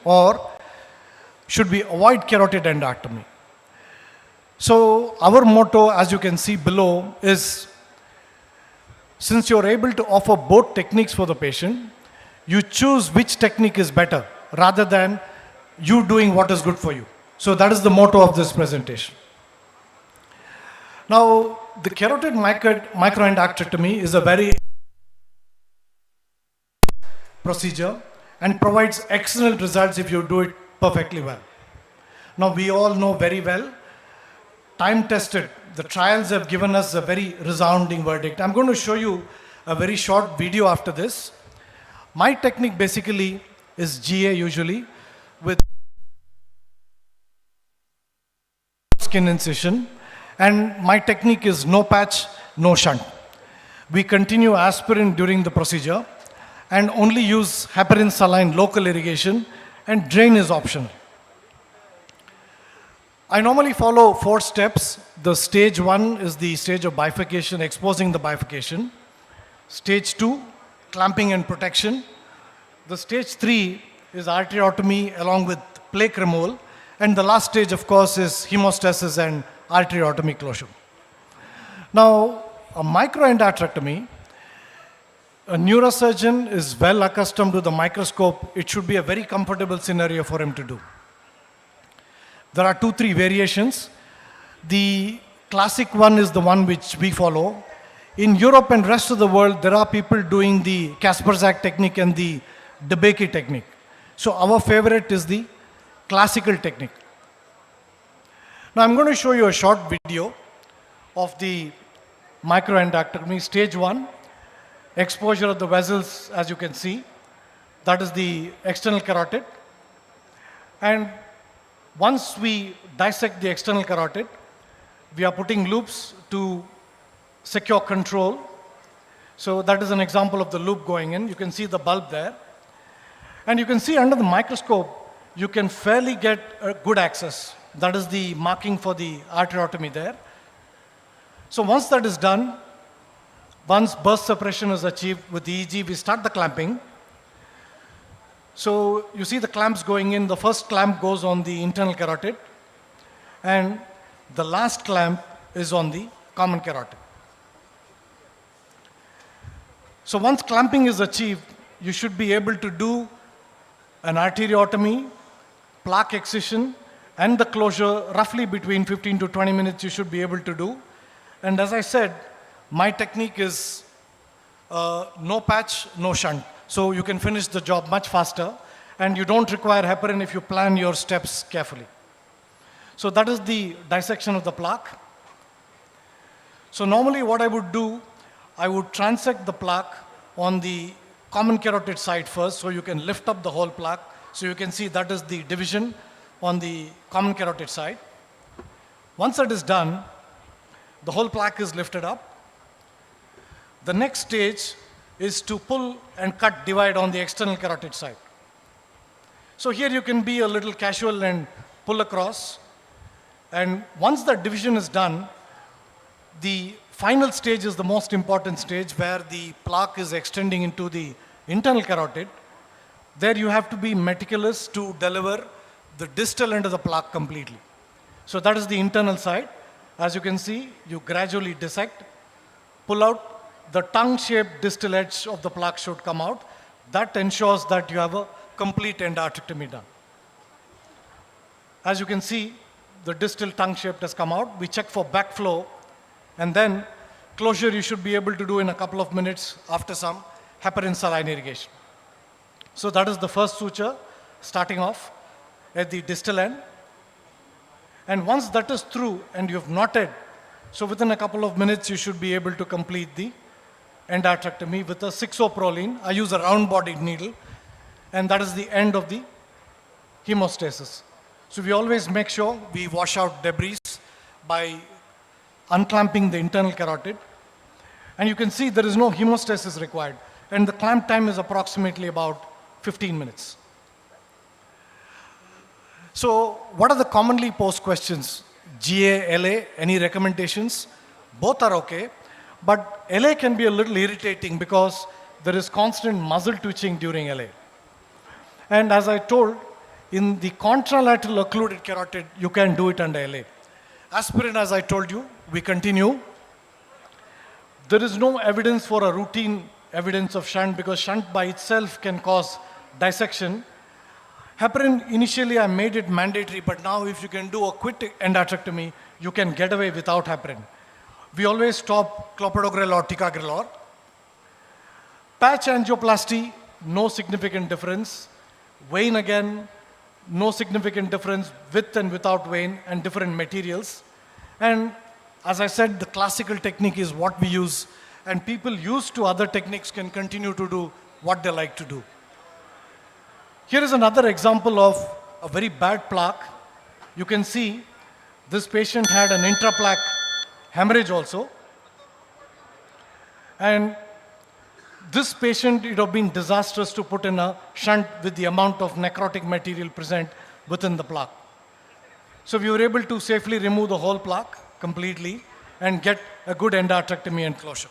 or should we avoid carotid endarterectomy? So our motto, as you can see below, is since you're able to offer both techniques for the patient, you choose which technique is better rather than you doing what is good for you. So that is the motto of this presentation. Now, the carotid microendarterectomy is a very procedure and provides excellent results if you do it perfectly well. Now, we all know very well, time tested, the trials have given us a very resounding verdict. I'm going to show you a very short video after this. My technique basically is GA usually with skin incision, and my technique is no patch, no shunt. We continue aspirin during the procedure and only use heparin saline local irrigation, and drain is optional. I normally follow 4 steps. The stage 1 is the stage of bifurcation, exposing the bifurcation. Stage 2, clamping and protection. The stage 3 is arteriotomy along with plaque removal. And the last stage, of course, is hemostasis and arteriotomy closure. Now, a microendarterectomy, a neurosurgeon is well accustomed to the microscope. It should be a very comfortable scenario for him to do. There are 2-3 variations. The classic one is the one which we follow. In Europe and rest of the world, there are people doing the Kasperzak technique and the DeBakey technique. So our favorite is the classical technique. Now I'm going to show you a short video of the microendarterectomy. Stage 1, exposure of the vessels, as you can see. That is the external carotid. And once we dissect the external carotid, we are putting loops to secure control. So that is an example of the loop going in. You can see the bulb there. And you can see under the microscope, you can fairly get a good access. That is the marking for the arteriotomy there. So once that is done, once burst suppression is achieved with the EEG, we start the clamping. So you see the clamps going in. The first clamp goes on the internal carotid, and the last clamp is on the common carotid. So once clamping is achieved, you should be able to do an arteriotomy, plaque excision, and the closure roughly between 15 to 20 minutes you should be able to do. And as I said, my technique is no patch, no shunt. So you can finish the job much faster, and you don't require heparin if you plan your steps carefully. So that is the dissection of the plaque. So normally what I would do, I would transect the plaque on the common carotid side first, so you can lift up the whole plaque. So you can see that is the division on the common carotid side. Once that is done, the whole plaque is lifted up. The next stage is to pull and cut divide on the external carotid side. So here you can be a little casual and pull across. And once the division is done, the final stage is the most important stage where the plaque is extending into the internal carotid. There you have to be meticulous to deliver the distal end of the plaque completely. So that is the internal side. As you can see, you gradually dissect, pull out. The tongue-shaped distal edge of the plaque should come out. That ensures that you have a complete endarterectomy done. As you can see, the distal tongue-shaped has come out. We check for backflow, and then closure you should be able to do in a couple of minutes after some heparin saline irrigation. So that is the first suture starting off at the distal end. And once that is through and you've knotted, so within a couple of minutes you should be able to complete the endarterectomy with a 6-O-proline. I use a round-bodied needle, and that is the end of the hemostasis. So we always make sure we wash out debris by unclamping the internal carotid. And you can see there is no hemostasis required, and the clamp time is approximately about 15 minutes. So what are the commonly posed questions? GA, LA, any recommendations? Both are okay, but LA can be a little irritating because there is constant muscle twitching during LA. And as I told, In the contralateral occluded carotid, you can do it under LA. Aspirin, as I told you, we continue. There is no evidence for a routine evidence of shunt because shunt by itself can cause dissection. Heparin, initially I made it mandatory, but now if you can do a quick endarterectomy, you can get away without heparin. We always stop clopidogrel or ticagrelor. Patch angioplasty, no significant difference. Vein again, no significant difference with and without vein and different materials. And as I said, the classical technique is what we use, and people used to other techniques can continue to do what they like to do. Here is another example of a very bad plaque. You can see this patient had an intraplaque hemorrhage also. And this patient, it would have been disastrous to put in a shunt with the amount of necrotic material present within the plaque. So we were able to safely remove the whole plaque completely and get a good endarterectomy and closure.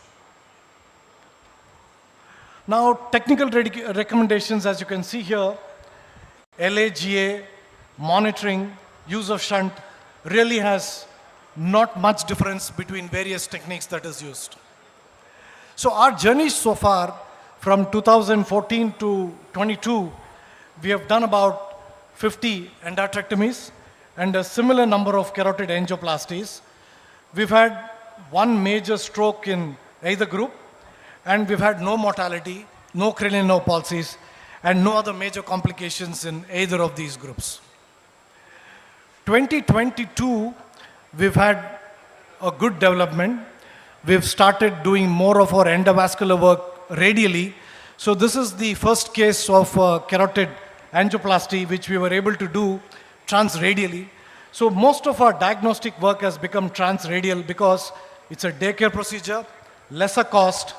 Now, technical recommendations, as you can see here, LAGA, monitoring, use of shunt really has not much difference between various techniques that is used. So our journey so far, from 2014 to 22, we have done about 50 endarterectomies and a similar number of carotid angioplasties. We've had one major stroke in either group, and we've had no mortality, no cranial nerve palsies, and no other major complications in either of these groups. 2022, we've had a good development. We've started doing more of our endovascular work radially. So this is the first case of carotid angioplasty, which we were able to do transradially. So most of our diagnostic work has become transradial because it's a daycare procedure, lesser cost,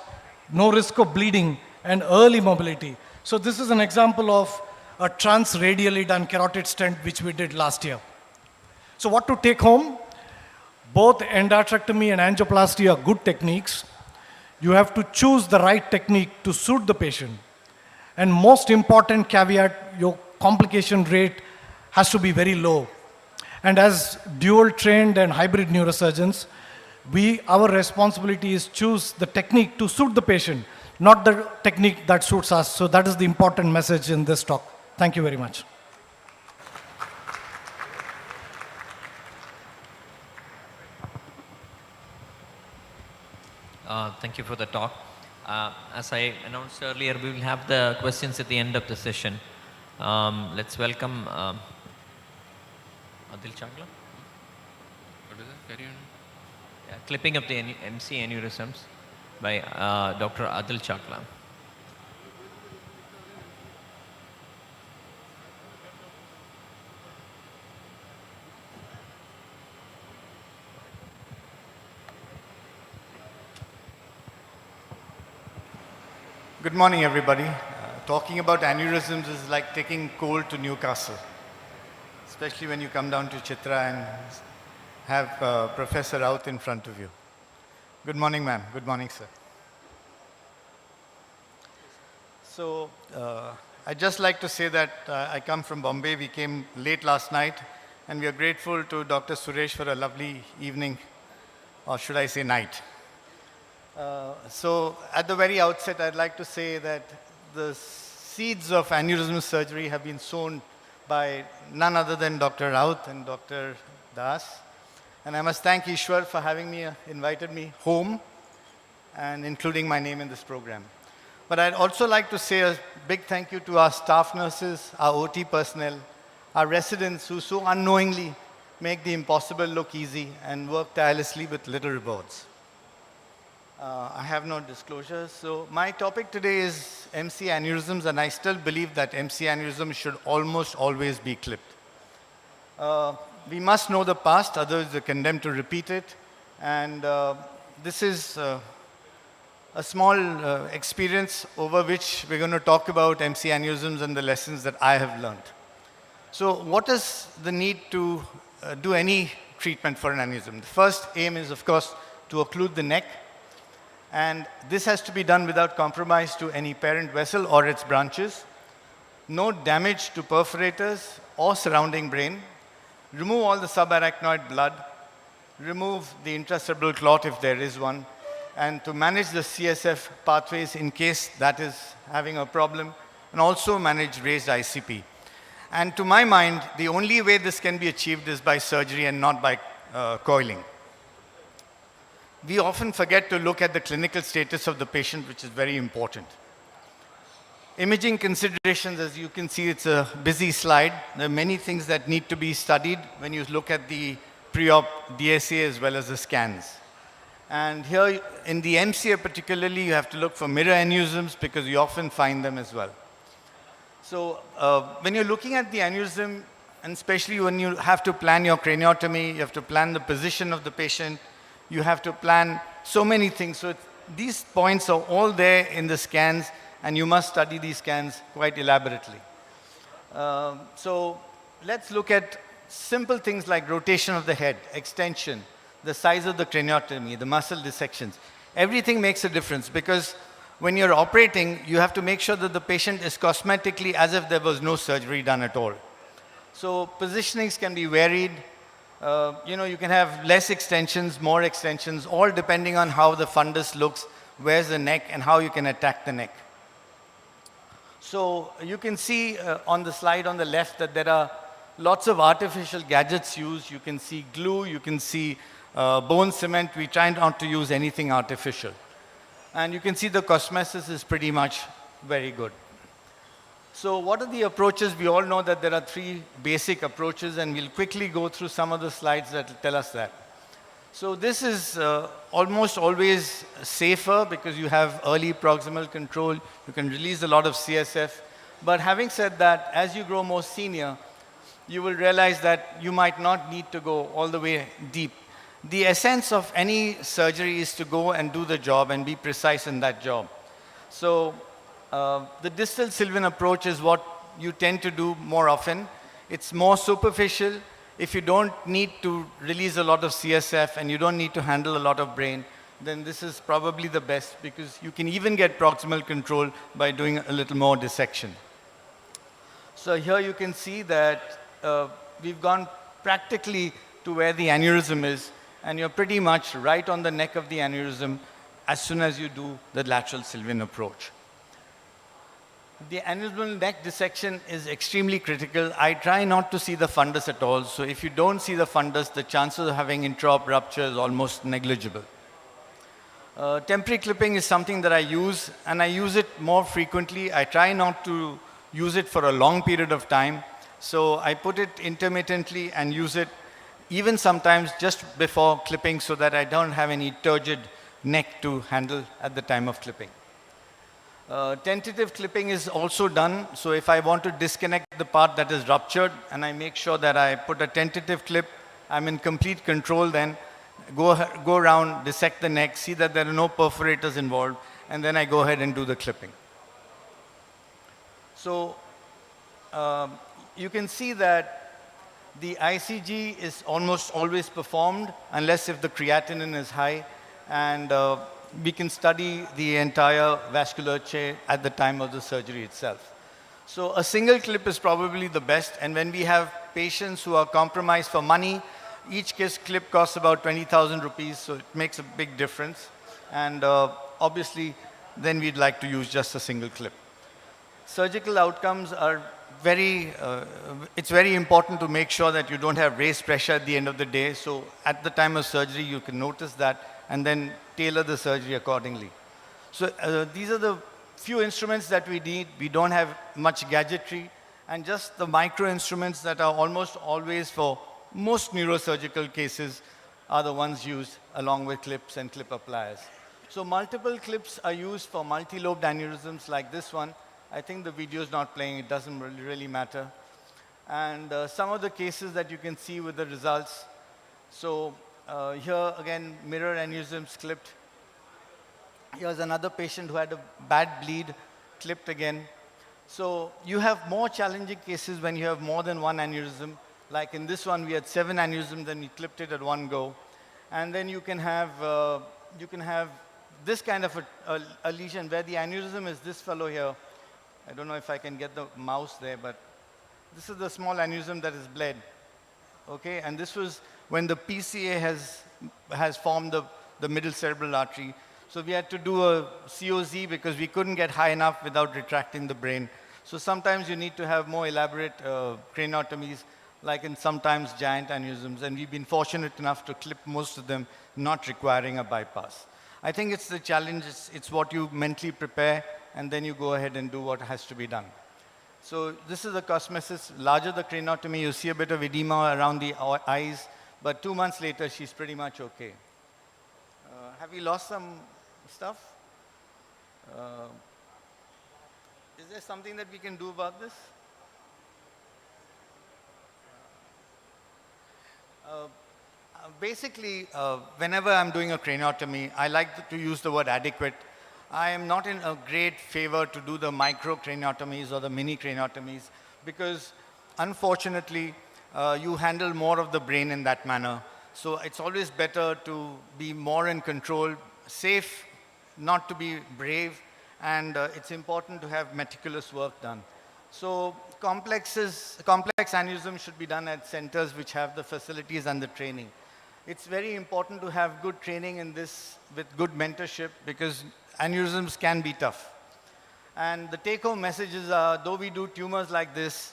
no risk of bleeding, and early mobility. So this is an example of a transradially done carotid stent, which we did last year. So what to take home? Both endarterectomy and angioplasty are good techniques. You have to choose the right technique to suit the patient. And most important caveat, your complication rate has to be very low. And as dual trained and hybrid neurosurgeons, our responsibility is choose the technique to suit the patient, not the technique that suits us. So that is the important message in this talk. Thank you very much. Thank you for the talk. As I announced earlier, we will have the questions at the end of the session. Let's welcome Adil Chagla. What is it? Carry on. Yeah, clipping of the MC aneurysms by Dr. Adil Chagla. Good morning, everybody. Talking about aneurysms is like taking coal to Newcastle, especially when you come down to Chitra and have Professor Rout in front of you. Good morning, ma'am. Good morning, sir. So I'd just like to say that I come from Bombay. We came late last night, and we are grateful to Dr. Suresh for a lovely evening, or should I say night. So at the very outset, I'd like to say that the seeds of aneurysm surgery have been sown by none other than Dr. Rout and Dr. Das. And I must thank Ishwar for having me, invited me home and including my name in this program. But I'd also like to say a big thank you to our staff nurses, our OT personnel, our residents who so unknowingly make the impossible look easy and work tirelessly with little rewards. I have no disclosures. So my topic today is MC aneurysms, and I still believe that MC aneurysms should almost always be clipped. We must know the past, others are condemned to repeat it. And this is a small experience over which we're going to talk about MC aneurysms and the lessons that I have learned. So what is the need to do any treatment for an aneurysm? The first aim is, of course, to occlude the neck. And this has to be done without compromise to any parent vessel or its branches. No damage to perforators or surrounding brain, remove all the subarachnoid blood, remove the intracerebral clot if there is one, and to manage the CSF pathways in case that is having a problem, and also manage raised ICP. And to my mind, the only way this can be achieved is by surgery and not by coiling. We often forget to look at the clinical status of the patient, which is very important. Imaging considerations, as you can see, it's a busy slide. There are many things that need to be studied when you look at the pre-op DSA as well as the scans. And here in the MCA particularly, you have to look for mirror aneurysms because you often find them as well. So when you're looking at the aneurysm, and especially when you have to plan your craniotomy, you have to plan the position of the patient, you have to plan so many things. So these points are all there in the scans, and you must study these scans quite elaborately. So let's look at simple things like rotation of the head, extension, the size of the craniotomy, the muscle dissections. Everything makes a difference because when you're operating, you have to make sure that the patient is cosmetically as if there was no surgery done at all. So positionings can be varied. You can have less extensions, more extensions, all depending on how the fundus looks, where's the neck, and how you can attack the neck. So you can see on the slide on the left that there are lots of artificial gadgets used. You can see glue, you can see bone cement. We try not to use anything artificial. And you can see the cosmesis is pretty much very good. So what are the approaches? We all know that there are 3 basic approaches, and we'll quickly go through some of the slides that will tell us that. So this is almost always safer because you have early proximal control. You can release a lot of CSF. But having said that, as you grow more senior, you will realize that you might not need to go all the way deep. The essence of any surgery is to go and do the job and be precise in that job. So the distal Sylvian approach is what you tend to do more often. It's more superficial. If you don't need to release a lot of CSF and you don't need to handle a lot of brain, then this is probably the best because you can even get proximal control by doing a little more dissection. So here you can see that we've gone practically to where the aneurysm is, and you're pretty much right on the neck of the aneurysm as soon as you do the lateral Sylvian approach. The aneurysmal neck dissection is extremely critical. I try not to see the fundus at all. So if you don't see the fundus, the chances of having intra-op rupture is almost negligible. Temporary clipping is something that I use, and I use it more frequently. I try not to use it for a long period of time. So I put it intermittently and use it even sometimes just before clipping so that I don't have any turgid neck to handle at the time of clipping. Tentative clipping is also done. So if I want to disconnect the part that is ruptured and I make sure that I put a tentative clip, I'm in complete control then. Go around, dissect the neck, see that there are no perforators involved, and then I go ahead and do the clipping. So you can see that the ICG is almost always performed unless if the creatinine is high, and we can study the entire vasculature at the time of the surgery itself. So a single clip is probably the best, and when we have patients who are compromised for money, each clip costs about 20,000 rupees, so it makes a big difference. And obviously, then we'd like to use just a single clip. Surgical outcomes are it's very important to make sure that you don't have raised pressure at the end of the day. So at the time of surgery, you can notice that and then tailor the surgery accordingly. So these are the few instruments that we need. We don't have much gadgetry, and just the micro instruments that are almost always for most neurosurgical cases are the ones used along with clips and clip appliers. So multiple clips are used for multi-lobed aneurysms like this one. I think the video is not playing, it doesn't really matter. And some of the cases that you can see with the results. So here again, mirror aneurysms clipped. Here's another patient who had a bad bleed, clipped again. So you have more challenging cases when you have more than one aneurysm. Like in this one, we had 7 aneurysms and we clipped it at one go. And then you can have this kind of a lesion where the aneurysm is this fellow here. I don't know if I can get the mouse there, but this is the small aneurysm that is bled. Okay, and this was when the PCA has formed the middle cerebral artery. So we had to do a COZ because we couldn't get high enough without retracting the brain. So sometimes you need to have more elaborate craniotomies, like in sometimes giant aneurysms, and we've been fortunate enough to clip most of them, not requiring a bypass. I think it's the challenge, it's what you mentally prepare, and then you go ahead and do what has to be done. So this is the cosmesis. Larger the craniotomy, you see a bit of edema around the eyes, but 2 months later, she's pretty much okay. Have we lost some stuff? Is there something that we can do about this? Basically, whenever I'm doing a craniotomy, I like to use the word adequate. I am not in a great favor to do the micro craniotomies or the mini craniotomies because, unfortunately, you handle more of the brain in that manner. So it's always better to be more in control, safe, not to be brave, and it's important to have meticulous work done. So complex aneurysm should be done at centers which have the facilities and the training. It's very important to have good training in this with good mentorship because aneurysms can be tough. And the take-home messages are, though we do tumors like this,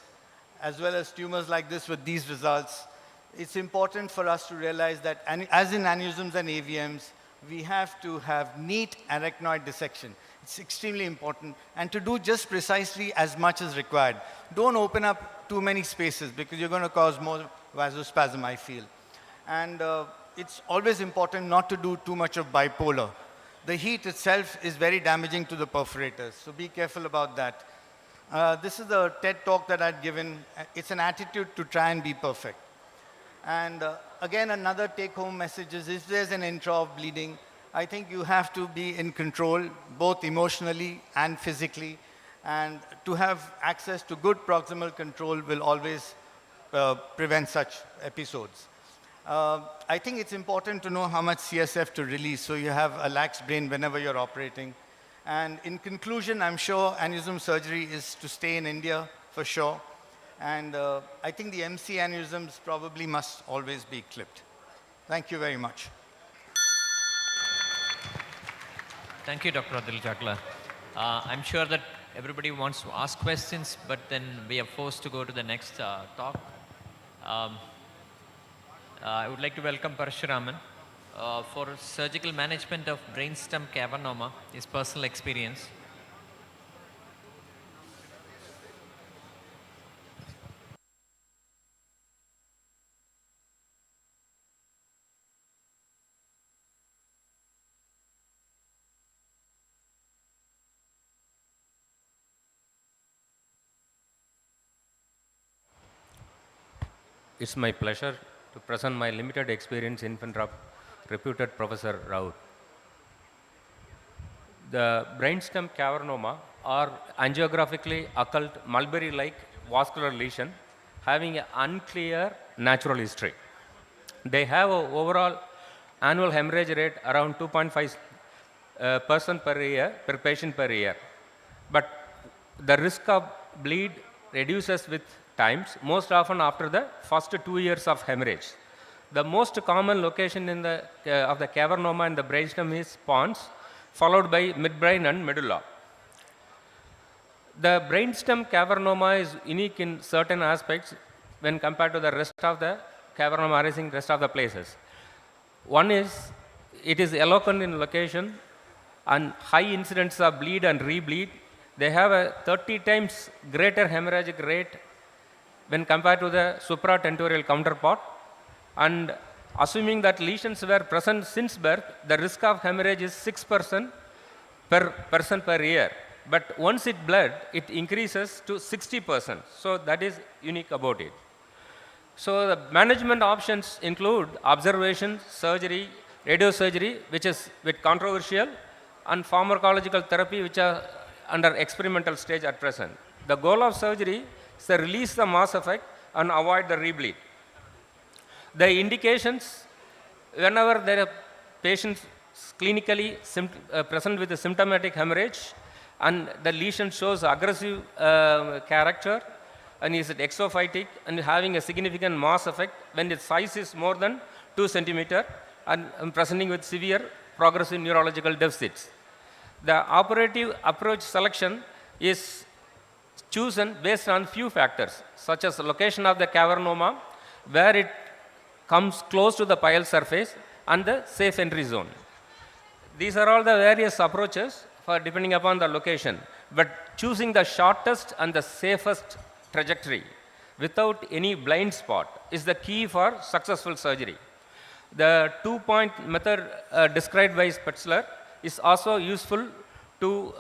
as well as tumors like this with these results, it's important for us to realize that, as in aneurysms and AVMs, we have to have neat arachnoid dissection. It's extremely important, and to do just precisely as much as required. Don't open up too many spaces because you're going to cause more vasospasm, I feel. And it's always important not to do too much of bipolar. The heat itself is very damaging to the perforators, so be careful about that. This is the TED talk that I'd given. It's an attitude to try and be perfect. And again, another take-home message is if there's an intra of bleeding, I think you have to be in control, both emotionally and physically. And to have access to good proximal control will always prevent such episodes. I think it's important to know how much CSF to release so you have a lax brain whenever you're operating. And in conclusion, I'm sure aneurysm surgery is to stay in India for sure. And I think the MC aneurysms probably must always be clipped. Thank you very much. Thank you, Dr. Adil Chakla. I'm sure that everybody wants to ask questions, but then we are forced to go to the next talk. I would like to welcome Parashuraman for surgical management of brainstem cavernoma, his personal experience. It's my pleasure to present my limited experience in front of reputed Professor Rout. The brainstem cavernoma are angiographically occult mulberry-like vascular lesion having an unclear natural history. They have an overall annual hemorrhage rate around 2.5 person per year, per patient per year. But the risk of bleed reduces with times, most often after the first 2 years of hemorrhage. The most common location in the, of the cavernoma in the brainstem is pons, followed by midbrain and medulla. The brainstem cavernoma is unique in certain aspects when compared to the rest of the cavernoma arising in rest of the places. One is, it is eloquent in location and high incidence of bleed and rebleed. They have a 30 times greater hemorrhagic rate when compared to the supratentorial counterpart, and assuming that lesions were present since birth, the risk of hemorrhage is 6% per person per year. But once it bled, it increases to 60%. So that is unique about it. So the management options include observation, surgery, radiosurgery, which is bit controversial, and pharmacological therapy, which are under experimental stage at present. The goal of surgery is to release the mass effect and avoid the rebleed. The indications, whenever there are patients clinically present with a symptomatic hemorrhage and the lesion shows aggressive character, and is exophytic and having a significant mass effect when its size is more than 2 centimeter and presenting with severe progressive neurological deficits. The operative approach selection is chosen based on few factors, such as location of the cavernoma, where it comes close to the pile surface, and the safe entry zone. These are all the various approaches for depending upon the location, but choosing the shortest and the safest trajectory without any blind spot is the key for successful surgery. The 2-point method described by Spetzler is also useful to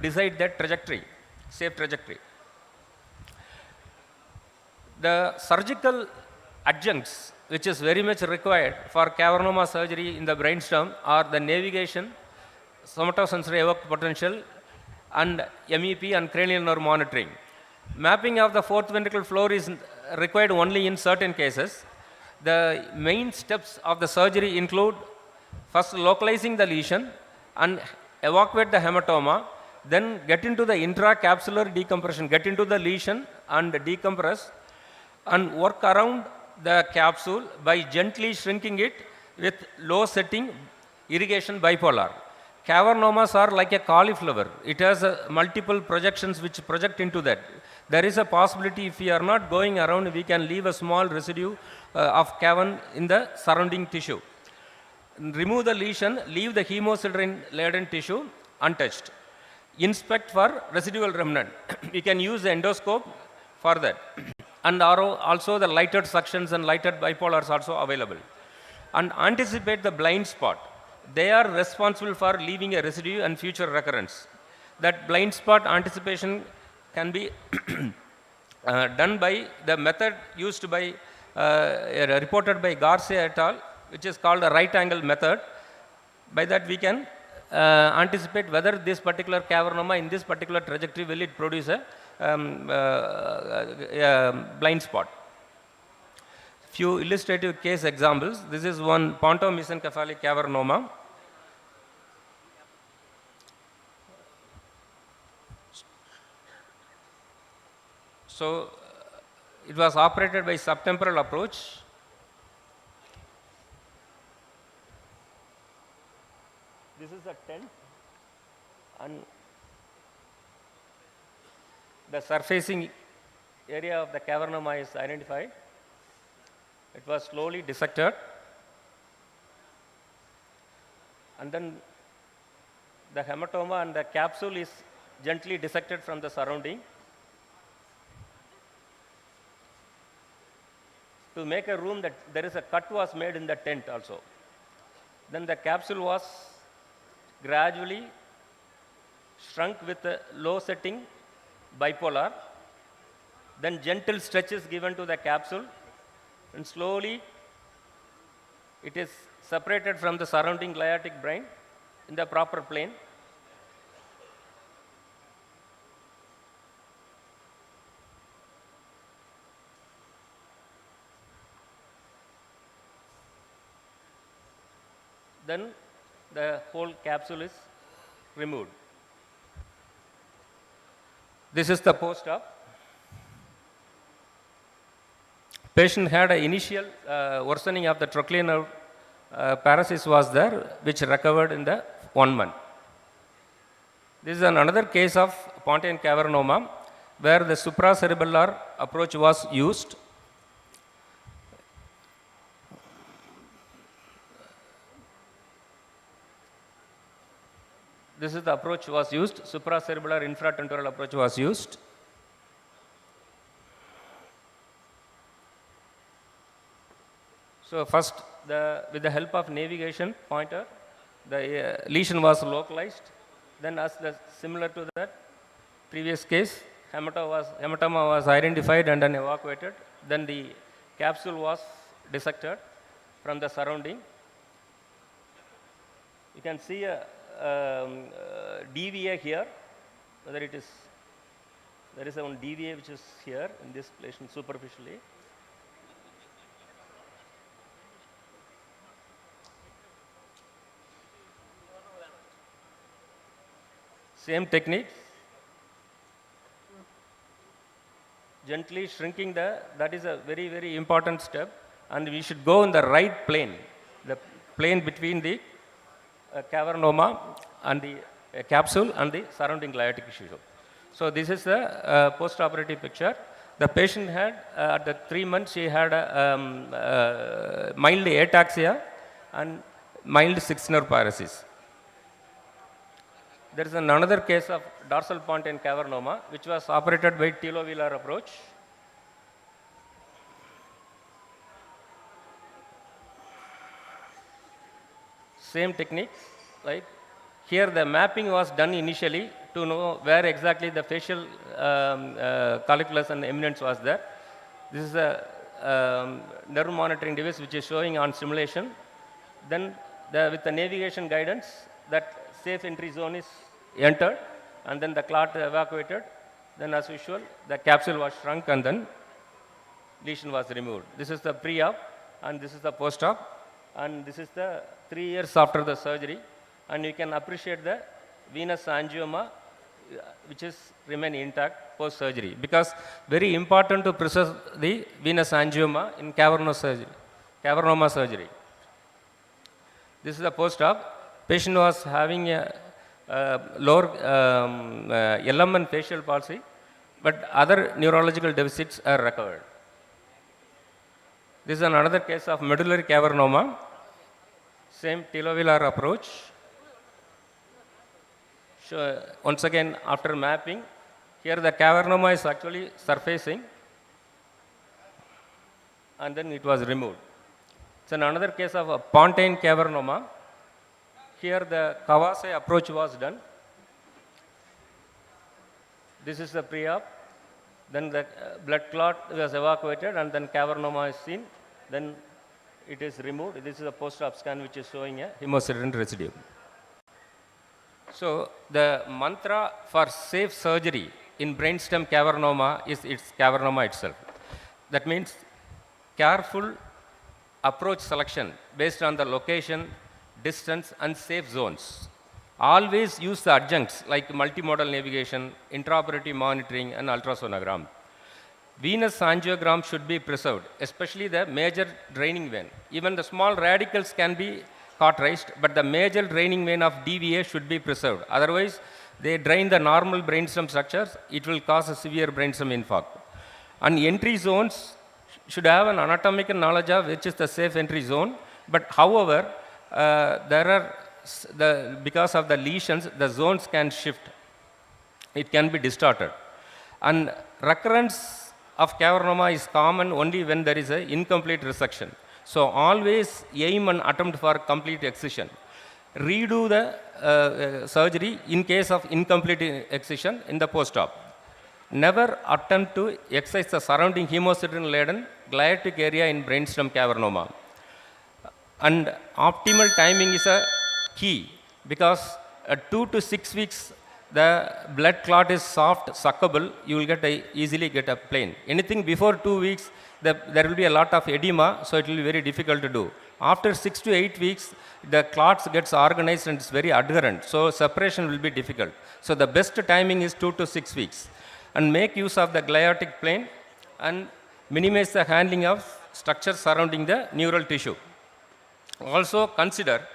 decide that trajectory, safe trajectory. The surgical adjuncts, which is very much required for cavernoma surgery in the brainstem, are the navigation, somatosensory evoked potential, and MEP and cranial nerve monitoring. Mapping of the fourth ventricle floor is required only in certain cases. The main steps of the surgery include first localizing the lesion and evacuate the hematoma, then get into the intracapsular decompression, get into the lesion and decompress, and work around the capsule by gently shrinking it with low setting irrigation bipolar. Cavernomas are like a cauliflower. It has multiple projections which project into that. There is a possibility if we are not going around, we can leave a small residue of cavern in the surrounding tissue. Remove the lesion, leave the hemosiderin-laden tissue untouched. Inspect for residual remnant. We can use the endoscope for that. And also the lighted suctions and lighted bipolars also available. And anticipate the blind spot. They are responsible for leaving a residue and future recurrence. That blind spot anticipation can be done by the method used by, reported by Garcia et al., which is called the right angle method. By that we can anticipate whether this particular cavernoma in this particular trajectory will it produce a blind spot. Few illustrative case examples. This is one pontomesencephalic cavernoma. So it was operated by subtemporal approach. This is a tent, and the surfacing area of the cavernoma is identified. It was slowly dissected, and then the hematoma and the capsule is gently dissected from the surrounding to make a room that there is a cut was made in the tent also. Then the capsule was gradually shrunk with a low setting bipolar. Then gentle stretch is given to the capsule, and slowly it is separated from the surrounding gliatic brain in the proper plane. Then the whole capsule is removed. This is the post-op. Patient had an initial worsening of the trochlear nerve paralysis was there, which recovered in the 1 month. This is another case of pontine cavernoma where the supracerebellar approach was used. This is the approach was used, supracerebellar infratemporal approach was used. So first, with the help of navigation pointer, the lesion was localized. Then similar to that previous case, hematoma was identified and then evacuated. Then the capsule was dissected from the surrounding. You can see a DVA here, whether it is, there is one DVA which is here in this patient superficially. Same technique. gently shrinking that is a very, very important step, and we should go in the right plane, the plane between the cavernoma and the capsule and the surrounding gliotic tissue. So this is the post-operative picture. The patient had, at the 3 months, she had mild ataxia and mild sixth nerve paresis. There is another case of dorsal pontine cavernoma, which was operated by telovelar approach. Same technique, right? Here the mapping was done initially to know where exactly the facial colliculus and eminence was there. This is a nerve monitoring device which is showing on simulation. Then with the navigation guidance, that safe entry zone is entered, and then the clot evacuated. Then as usual, the capsule was shrunk and then lesion was removed. This is the pre-op and this is the post-op, and this is the 3 years after the surgery, and you can appreciate the venous angioma which is remain intact post-surgery, because very important to preserve the venous angioma in cavernoma surgery. This is the post-op. Patient was having a lower LM and facial palsy, but other neurological deficits are recovered. This is another case of medullary cavernoma. Same telovelar approach. So once again, after mapping, here the cavernoma is actually surfacing, and then it was removed. It's another case of a pontine cavernoma. Here the Kawase approach was done. This is the pre-op. Then the blood clot was evacuated, and then cavernoma is seen. Then it is removed. This is a post-op scan which is showing a hemosiderin residue. So the mantra for safe surgery in brainstem cavernoma is its cavernoma itself. That means careful approach selection based on the location, distance, and safe zones. Always use the adjuncts like multimodal navigation, intraoperative monitoring, and ultrasonogram. Venous angiogram should be preserved, especially the major draining vein. Even the small radicals can be cauterized, but the major draining vein of DVA should be preserved. Otherwise, they drain the normal brainstem structures. It will cause a severe brainstem infarct. And entry zones should have an anatomical knowledge of which is the safe entry zone. But however, because of the lesions, the zones can shift. It can be distorted. And recurrence of cavernoma is common only when there is an incomplete resection. So always aim and attempt for complete excision. Redo the surgery in case of incomplete excision in the post-op. Never attempt to excise the surrounding hemosiderin-laden gliotic area in brainstem cavernoma. And optimal timing is a key, because 2 to 6 weeks the blood clot is soft, suckable, you will easily get a plane. Anything before 2 weeks, there will be a lot of edema, so it will be very difficult to do. After 6 to 8 weeks, the clots gets organized and it's very adherent, so separation will be difficult. So the best timing is 2 to 6 weeks. And make use of the gliotic plane and minimize the handling of structures surrounding the neural tissue. Also consider,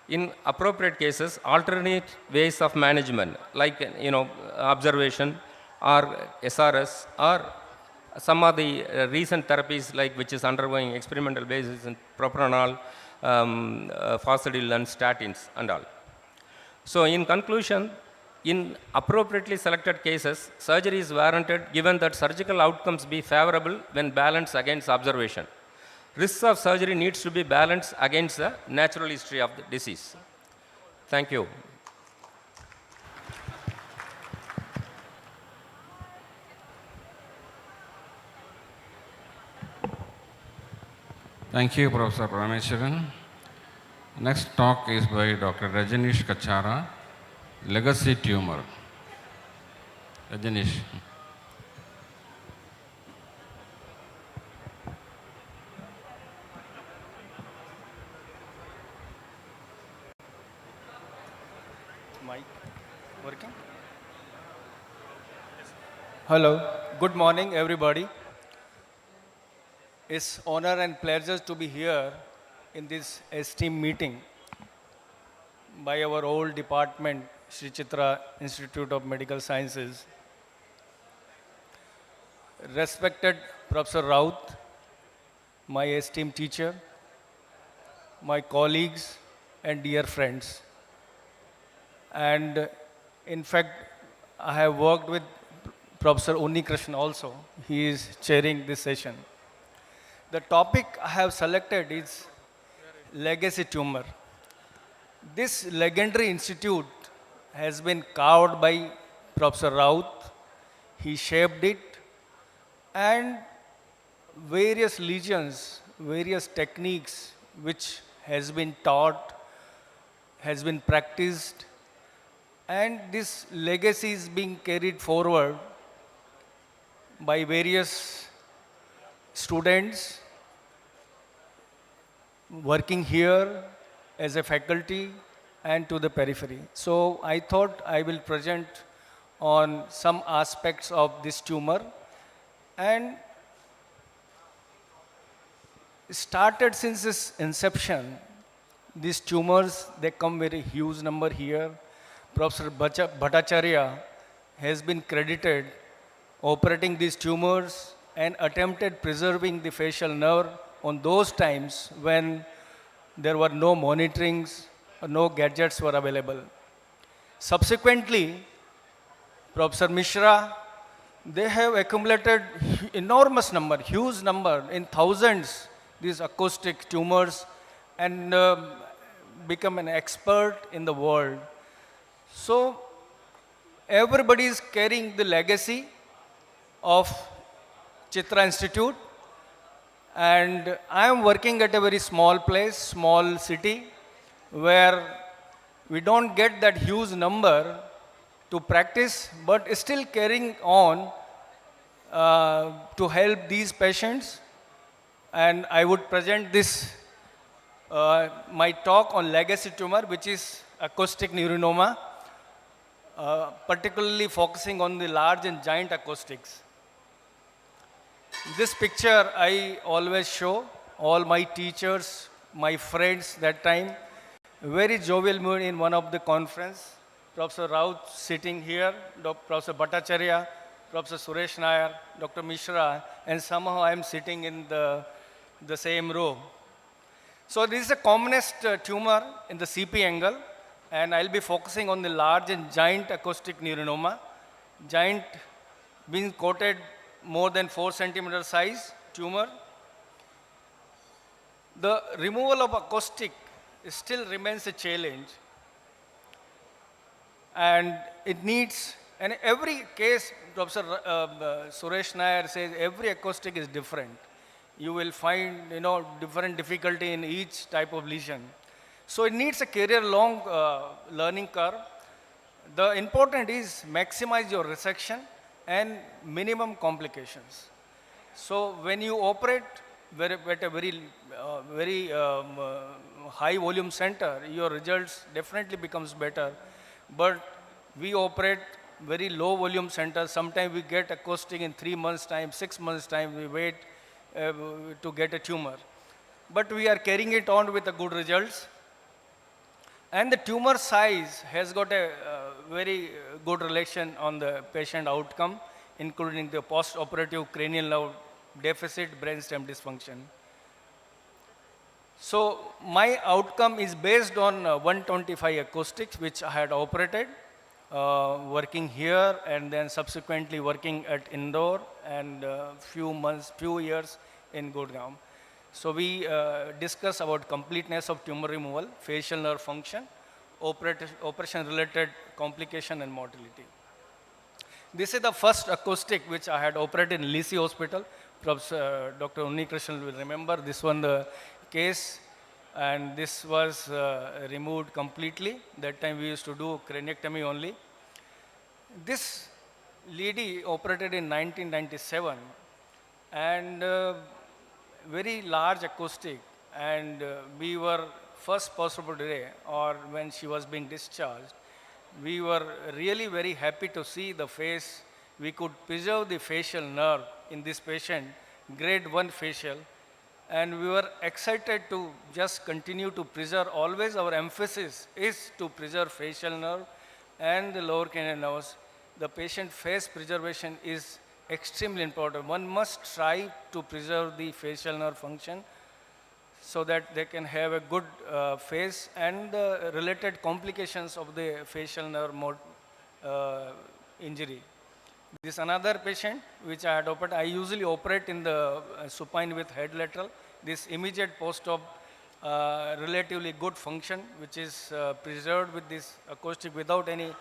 in appropriate cases, alternate ways of management, like observation or SRS, or some of the recent therapies which is undergoing experimental basis in propranolol, fasudil, and statins and all. So in conclusion, in appropriately selected cases, surgery is warranted given that surgical outcomes be favorable when balanced against observation. Risks of surgery needs to be balanced against the natural history of the disease. Thank you. Thank you, Professor Parameswaran. Next talk is by Dr. Rajanish Kachara, Legacy Tumor. Rajanish. Mic working? Hello, Good morning, everybody. It's honor and pleasure to be here in this esteemed meeting by our old department, Sri Chitra Institute of Medical Sciences. Respected Professor Raut, my esteemed teacher, my colleagues, and dear friends. And in fact, I have worked with Professor Krishnan also. He is chairing this session. The topic I have selected is legacy tumor. This legendary institute has been carved by Professor Raut. He shaped it, and various legions, various techniques which has been taught, has been practiced, and this legacy is being carried forward by various students working here as a faculty and to the periphery. So I thought I will present on some aspects of this tumor, and started since its inception. These tumors, they come very huge number here. Professor Bhattacharya has been credited operating these tumors and attempted preserving the facial nerve on those times when there were no monitorings, or no gadgets were available. Subsequently, Professor Mishra, they have accumulated enormous number, huge number, in thousands, these acoustic tumors, and become an expert in the world. So everybody is carrying the legacy of Chitra Institute, and I am working at a very small place, small city, where we don't get that huge number to practice, but still carrying on to help these patients. And I would present this, my talk on legacy tumor, which is acoustic neurinoma, particularly focusing on the large and giant acoustics. This picture I always show all my teachers, my friends that time. Very jovial mood in one of the conference. Professor Raut sitting here, Professor Bhattacharya, Professor Suresh Nair, Dr. Mishra, and somehow I am sitting in the same row. So this is the commonest tumor in the CP angle, and I'll be focusing on the large and giant acoustic neurinoma. Giant being quoted more than 4 centimeter size tumor. The removal of acoustic still remains a challenge, and it needs, and every case, Professor Suresh Nair says every acoustic is different. You will find different difficulty in each type of lesion. So it needs a career-long learning curve. The important is maximize your resection and minimum complications. So when you operate at a very high volume center, your results definitely becomes better. But we operate very low volume centers. Sometimes we get acoustic in 3 months time, 6 months time, we wait to get a tumor. But we are carrying it on with the good results. And the tumor size has got a very good relation on the patient outcome, including the post-operative cranial nerve deficit, brainstem dysfunction. So my outcome is based on 125 acoustics, which I had operated, working here and then subsequently working at Indore and few years in Gurgaon. So we discuss about completeness of tumor removal, facial nerve function, operation-related complication and mortality. This is the first acoustic which I had operated in Lisi Hospital. Professor Dr. Krishnan will remember this one, the case, and this was removed completely. That time we used to do craniectomy only. This lady operated in 1997, and very large acoustic, and we were first possible day, or when she was being discharged, we were really very happy to see the face we could preserve the facial nerve in this patient, grade 1 facial, and we were excited to just continue to preserve. Always our emphasis is to preserve facial nerve and the lower cranial nerves. The patient face preservation is extremely important. One must try to preserve the facial nerve function so that they can have a good face and the related complications of the facial nerve injury. This another patient which I had opened. I usually operate in the supine with head lateral. This immediate post-op relatively good function which is preserved with this acoustic without any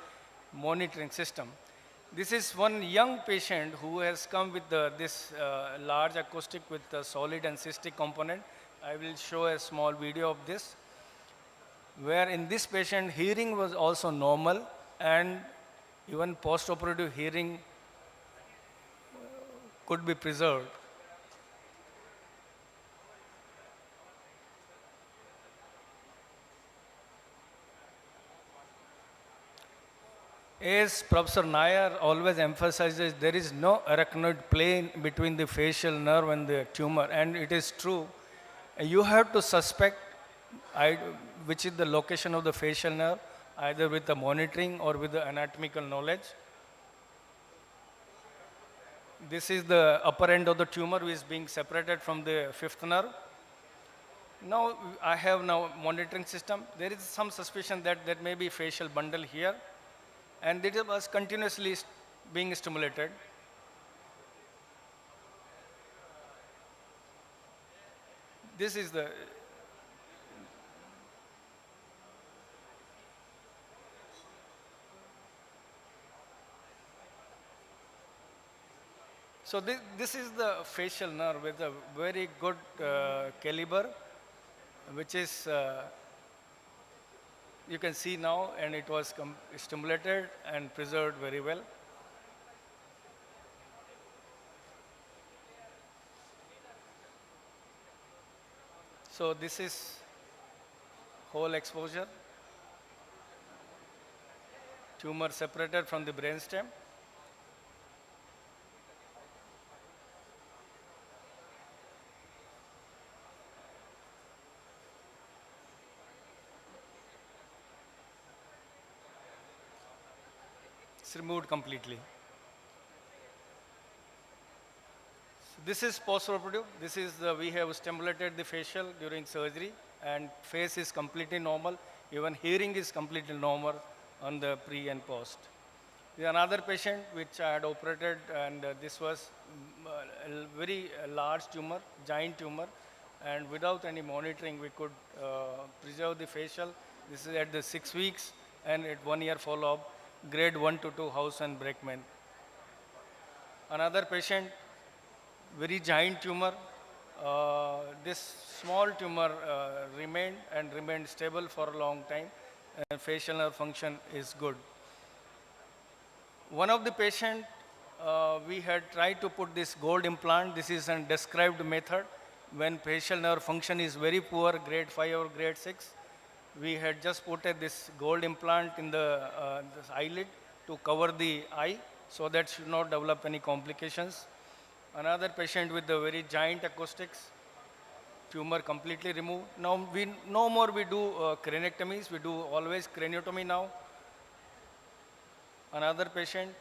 monitoring system. This is one young patient who has come with this large acoustic with the solid and cystic component. I will show a small video of this, where in this patient hearing was also normal and even post-operative hearing could be preserved. As Professor Nair always emphasizes, there is no arachnoid plane between the facial nerve and the tumor, and it is true. You have to suspect which is the location of the facial nerve, either with the monitoring or with the anatomical knowledge. This is the upper end of the tumor which is being separated from the fifth nerve. Now I have now monitoring system. There is some suspicion that there may be facial bundle here, and it was continuously being stimulated. This is the so this is the facial nerve with a very good caliber, which is you can see now, and it was stimulated and preserved very well. So this is whole exposure, tumor separated from the brainstem. It's removed completely. This is post-operative. This is we have stimulated the facial during surgery, and face is completely normal. Even hearing is completely normal on the pre and post. There another patient which I had operated, and this was a very large tumor, giant tumor, and without any monitoring we could preserve the facial. This is at the 6 weeks and at 1 year follow-up, grade 1 to 2 house and Brakeman. Another patient, very giant tumor. This small tumor remained stable for a long time, and facial nerve function is good. One of the patient, we had tried to put this gold implant. This is a described method when facial nerve function is very poor, grade 5 or grade 6. We had just put this gold implant in this eyelid to cover the eye so that should not develop any complications. Another patient with the very giant acoustics, tumor completely removed. Now no more we do craniectomies, we do always craniotomy now. Another patient.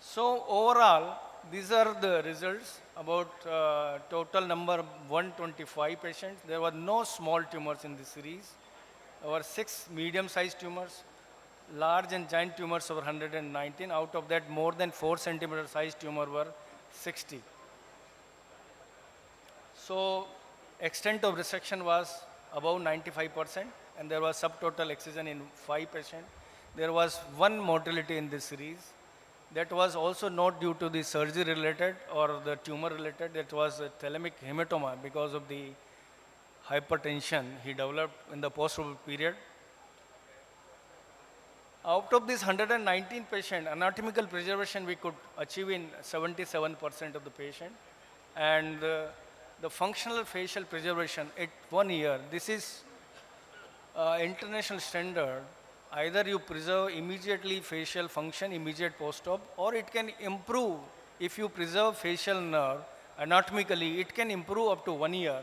So overall, these are the results about total number 125 patients. There were no small tumors in this series. There were 6 medium-sized tumors, large and giant tumors over 119. Out of that, more than 4 centimeter sized tumor were 60. So extent of resection was above 95%, and there was subtotal excision in 5 patients. There was one mortality in this series. That was also not due to the surgery related or the tumor related. That was a thalamic hematoma because of the hypertension he developed in the post-operative period. Out of this 119 patient, anatomical preservation we could achieve in 77% of the patient, and the functional facial preservation at 1 year. This is international standard. either you preserve immediately facial function, immediate post-op, or it can improve if you preserve facial nerve anatomically, it can improve up to 1 year.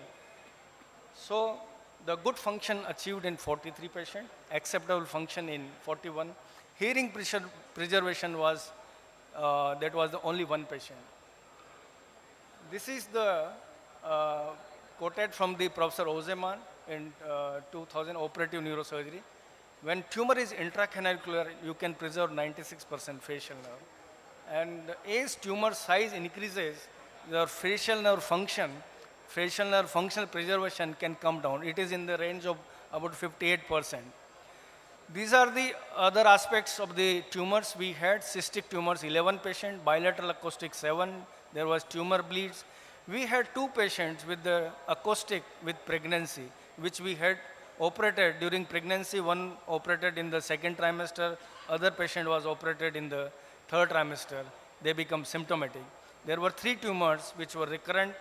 So the good function achieved in 43 patients, acceptable function in 41. Hearing preservation was, that was the only one patient. This is the quoted from the Professor Ozeman in 2000 operative neurosurgery. When tumor is intracanaliculaar, you can preserve 96% facial nerve. And as tumor size increases, your facial nerve function, facial nerve functional preservation can come down. It is in the range of about 58%. These are the other aspects of the tumors. We had cystic tumors, 11 patients, bilateral acoustic 7, there was tumor bleeds. We had 2 patients with the acoustic with pregnancy, which we had operated during pregnancy. One operated in the second trimester, other patient was operated in the third trimester. They become symptomatic. There were 3 tumors which were recurrent.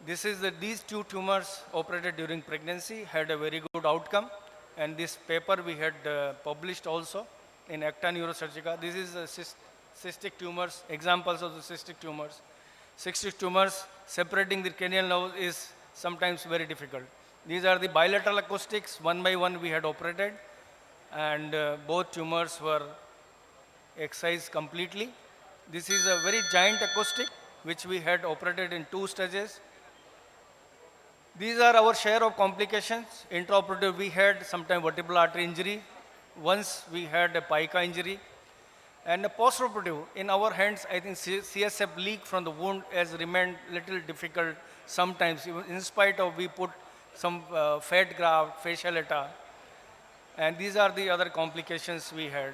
These 2 tumors operated during pregnancy had a very good outcome. And this paper we had published also in Acta Neurosurgica. This is cystic tumors, examples of the cystic tumors. Cystic tumors, separating the cranial nerve is sometimes very difficult. These are the bilateral acoustics, one by one we had operated, and both tumors were excised completely. This is a very giant acoustic, which we had operated in 2 stages. These are our share of complications. Intraoperative, we had sometimes vertebral artery injury. Once we had a pica injury. And postoperative, in our hands, I think CSF leak from the wound has remained little difficult sometimes, in spite of we put some fat graft, fasciolata. And these are the other complications we had.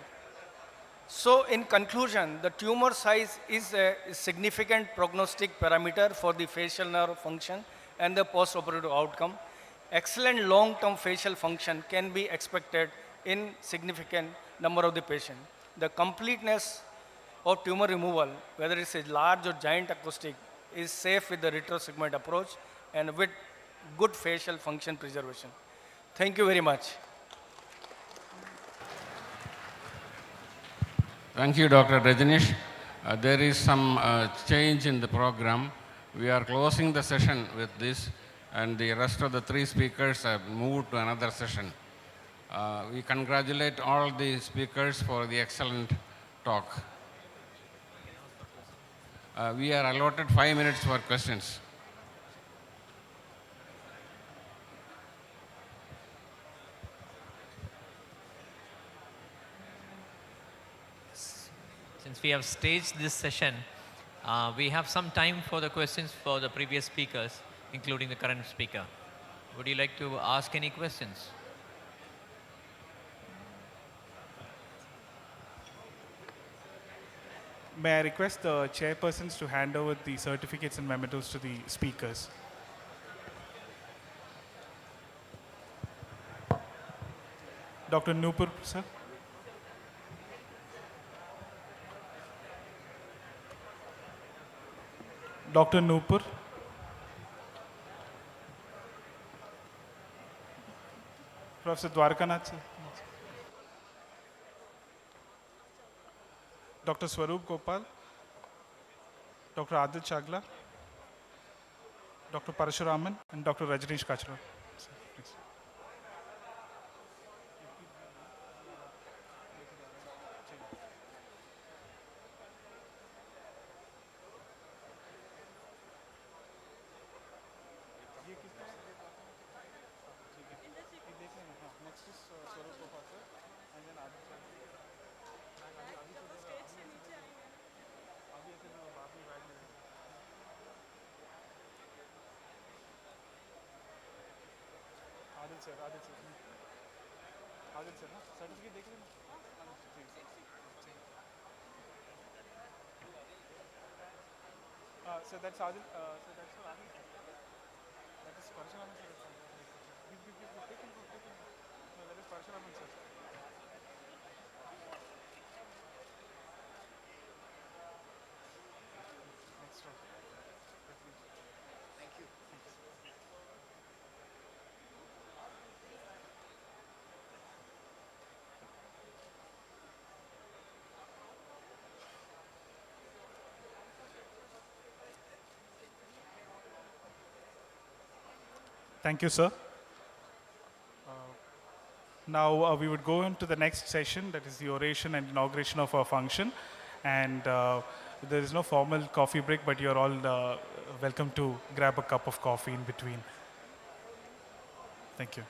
So in conclusion, the tumor size is a significant prognostic parameter for the facial nerve function and the postoperative outcome. Excellent long-term facial function can be expected in significant number of the patient. The completeness of tumor removal, whether it's a large or giant acoustic, is safe with the retrosegment approach and with good facial function preservation. Thank you very much. Thank you, Dr. Rajanish. There is some change in the program. We are closing the session with this, and the rest of the 3 speakers have moved to another session. We congratulate all the speakers for the excellent talk. We are allotted 5 minutes for questions. Since we have staged this session, we have some time for the questions for the previous speakers, including the current speaker. Would you like to ask any questions? May I request the chairpersons to hand over the certificates and mementos to the speakers? Dr. Nupur, sir. Dr. Nupur. Professor Dwarkanath, sir. Dr. Swaroop Gopal, Dr. Adil Chagla, Dr. Parashuraman, and Dr. Rajneesh Kachra. Sir, please. Adil sir, certificate देख लेना. So that's Adil. So that's for Adil. That is Parashuraman sir. Take him. No, that is Parashuraman sir. Next one. Thank you. Thank you, sir. Now we would go into the next session, that is the oration and inauguration of our function. And there is no formal coffee break, but you're all welcome to grab a cup of coffee in between. Thank you.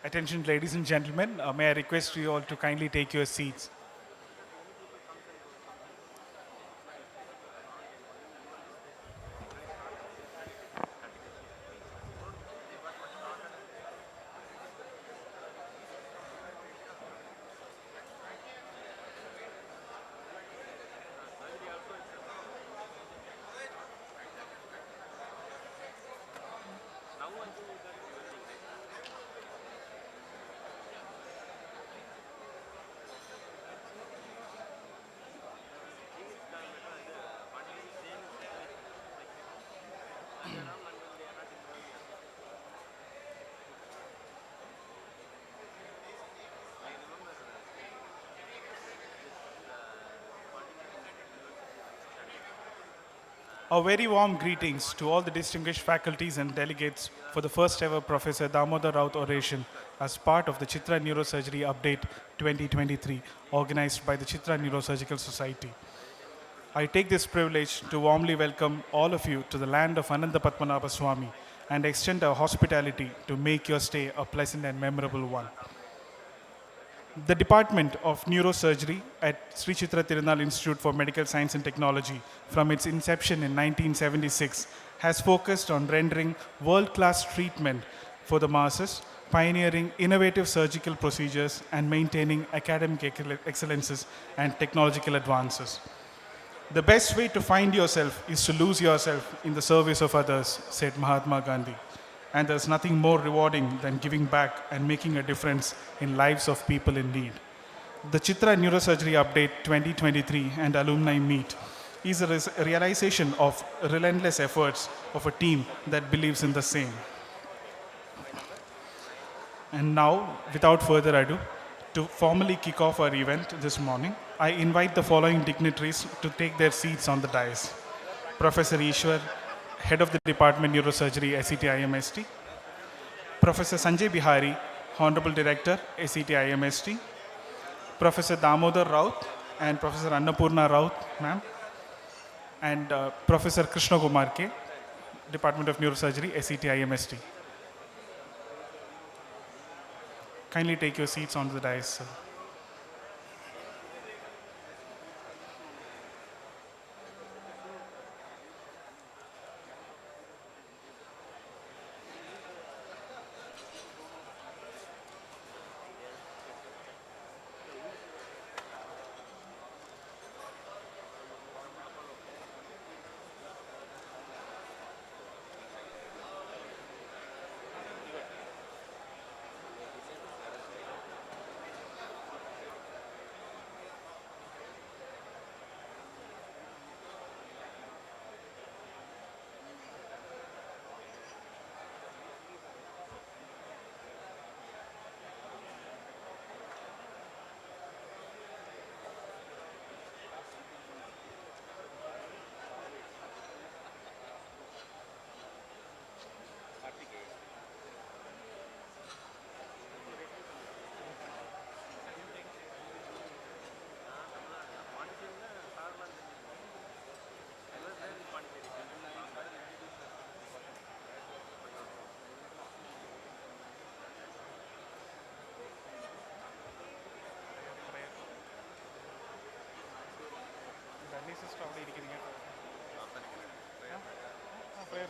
Attention, ladies and gentlemen, may I request you all to kindly take your seats. A very warm greetings to all the distinguished faculties and delegates for the first ever Professor Damodar Rout Oration as part of the Chitra Neurosurgery Update 2023 organized by the Chitra Neurosurgical Society. I take this privilege to warmly welcome all of you to the land of Ananda Padmanabha Swami and extend our hospitality to make your stay a pleasant and memorable one. The Department of Neurosurgery at Sri Chitra Tirunal Institute for Medical Science and Technology, from its inception in 1976, has focused on rendering world-class treatment for the masses, pioneering innovative surgical procedures, and maintaining academic excellences and technological advances. The best way to find yourself is to lose yourself in the service of others, said Mahatma Gandhi. And there's nothing more rewarding than giving back and making a difference in lives of people in need. The Chitra Neurosurgery Update 2023 and Alumni Meet is a realization of relentless efforts of a team that believes in the same. And now, without further ado, to formally kick off our event this morning, I invite the following dignitaries to take their seats on the dais. Professor Ishwar, Head of the Department Neurosurgery, SET-IMST. Professor Sanjay Bihari, Honorable Director, SET-IMST. Professor Damodar Rout and Professor Annapurna Rout, ma'am. And Professor Krishna Kumar K, Department of Neurosurgery, SET-IMST. Kindly take your seats on the dais, sir.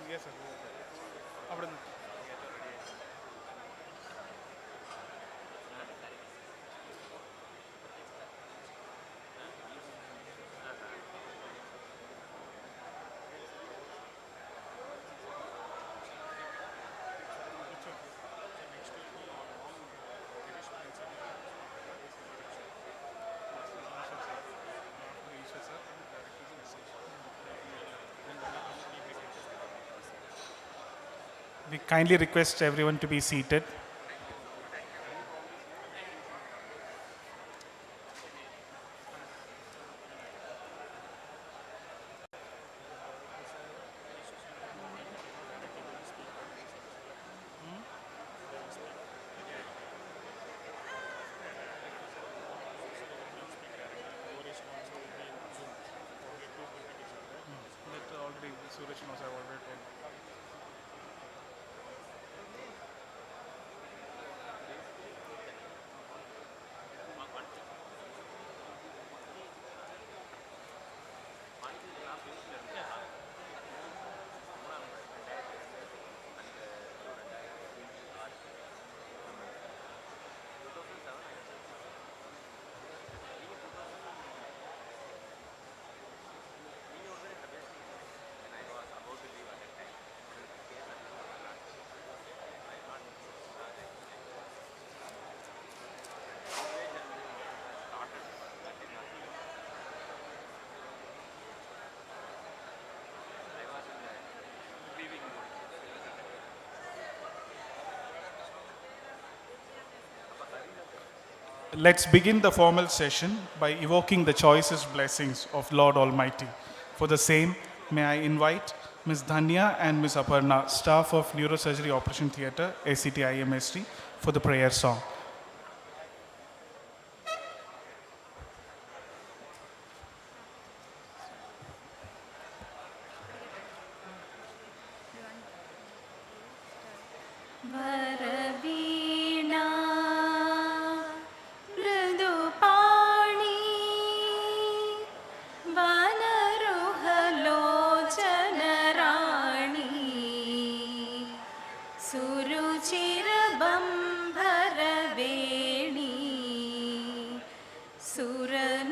Yes, sir. We kindly request everyone to be seated. let's begin the formal session by evoking the choicest blessings of Lord Almighty. For the same, may I invite Ms. Dhanya and Ms. Aparna, staff of Neurosurgery Operation Theatre, ACT IMST, for the prayer song. वरवीणा मृदुपाणि वनरुहलोचनराणि सुरुचिरबम्भरवेणी सुरनुतकल्याणी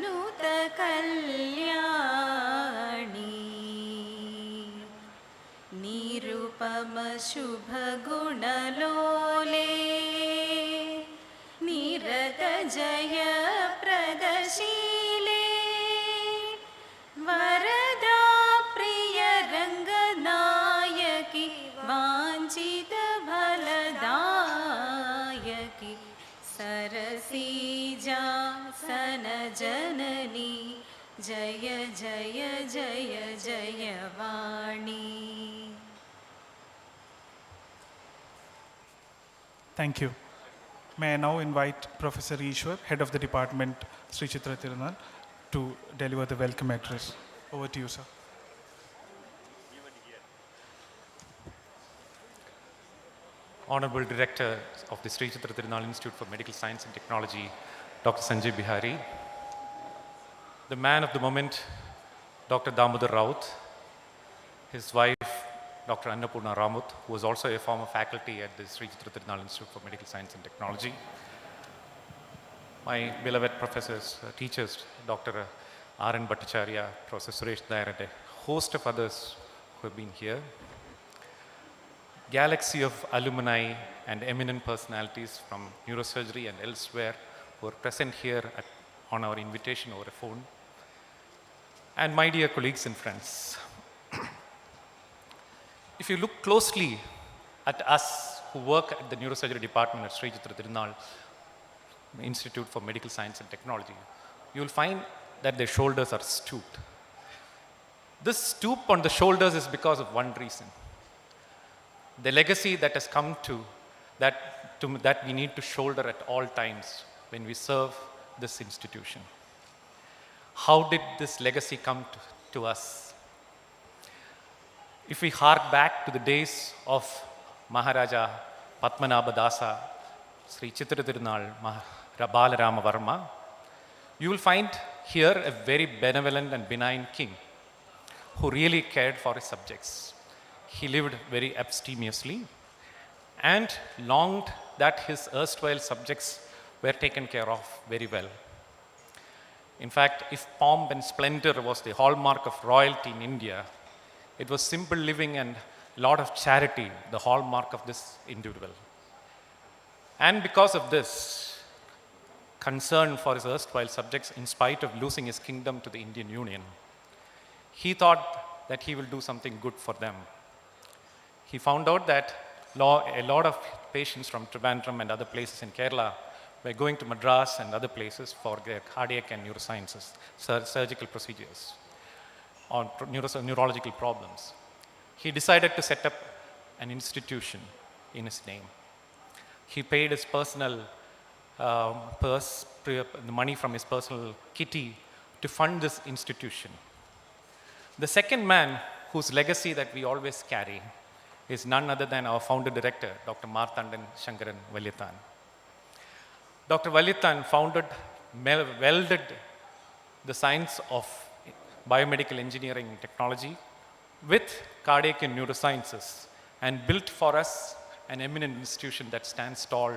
निरुपमशुभगुणलोले निरतजयप्रदशीले वरदा प्रियरङ्गनायकि वाञ्छितफलदायकि सरसीजासनजननी जय जय जय जय वाणी. Thank you. May I now invite Professor Ishwar, Head of the Department, Sri Chitra Tirunal, to deliver the welcome address. Over to you, sir. Honorable Director of the Sri Chitra Tirunal Institute for Medical Science and Technology, Dr. Sanjay Bihari, the man of the moment, Dr. Damodar Rout, his wife, Dr. Annapurna Ramut, who was also a former faculty at the Sri Chitra Tirunal Institute for Medical Science and Technology, my beloved professors, teachers, Dr. R.N. Bhattacharya, Professor Suresh Nair, and a host of others who have been here, galaxy of alumni and eminent personalities from neurosurgery and elsewhere who are present here on our invitation over a phone, and my dear colleagues and friends. If you look closely at us who work at the neurosurgery department at Sri Chitra Tirunal Institute for Medical Science and Technology, you will find that their shoulders are stooped. This stoop on the shoulders is because of one reason. The legacy that has come that we need to shoulder at all times when we serve this institution. How did this legacy come to us? If we hark back to the days of Maharaja Padmanabha Dasa, Sri Chitra Tirunal Balarama Varma, you will find here a very benevolent and benign king who really cared for his subjects. He lived very abstemiously and longed that his erstwhile subjects were taken care of very well. In fact, if pomp and splendor was the hallmark of royalty in India, it was simple living and a lot of charity, the hallmark of this individual. And because of this concern for his erstwhile subjects, in spite of losing his kingdom to the Indian Union, he thought that he will do something good for them. He found out that a lot of patients from Trivandrum and other places in Kerala were going to Madras and other places for their cardiac and neurosciences, surgical procedures on neurological problems. He decided to set up an institution in his name. He paid his personal purse, the money from his personal kitty to fund this institution. The second man whose legacy that we always carry is none other than our founder director, Dr. Marthandan Shankaran Valyathan. Dr. Valyathan welded the science of biomedical engineering and technology with cardiac and neurosciences and built for us an eminent institution that stands tall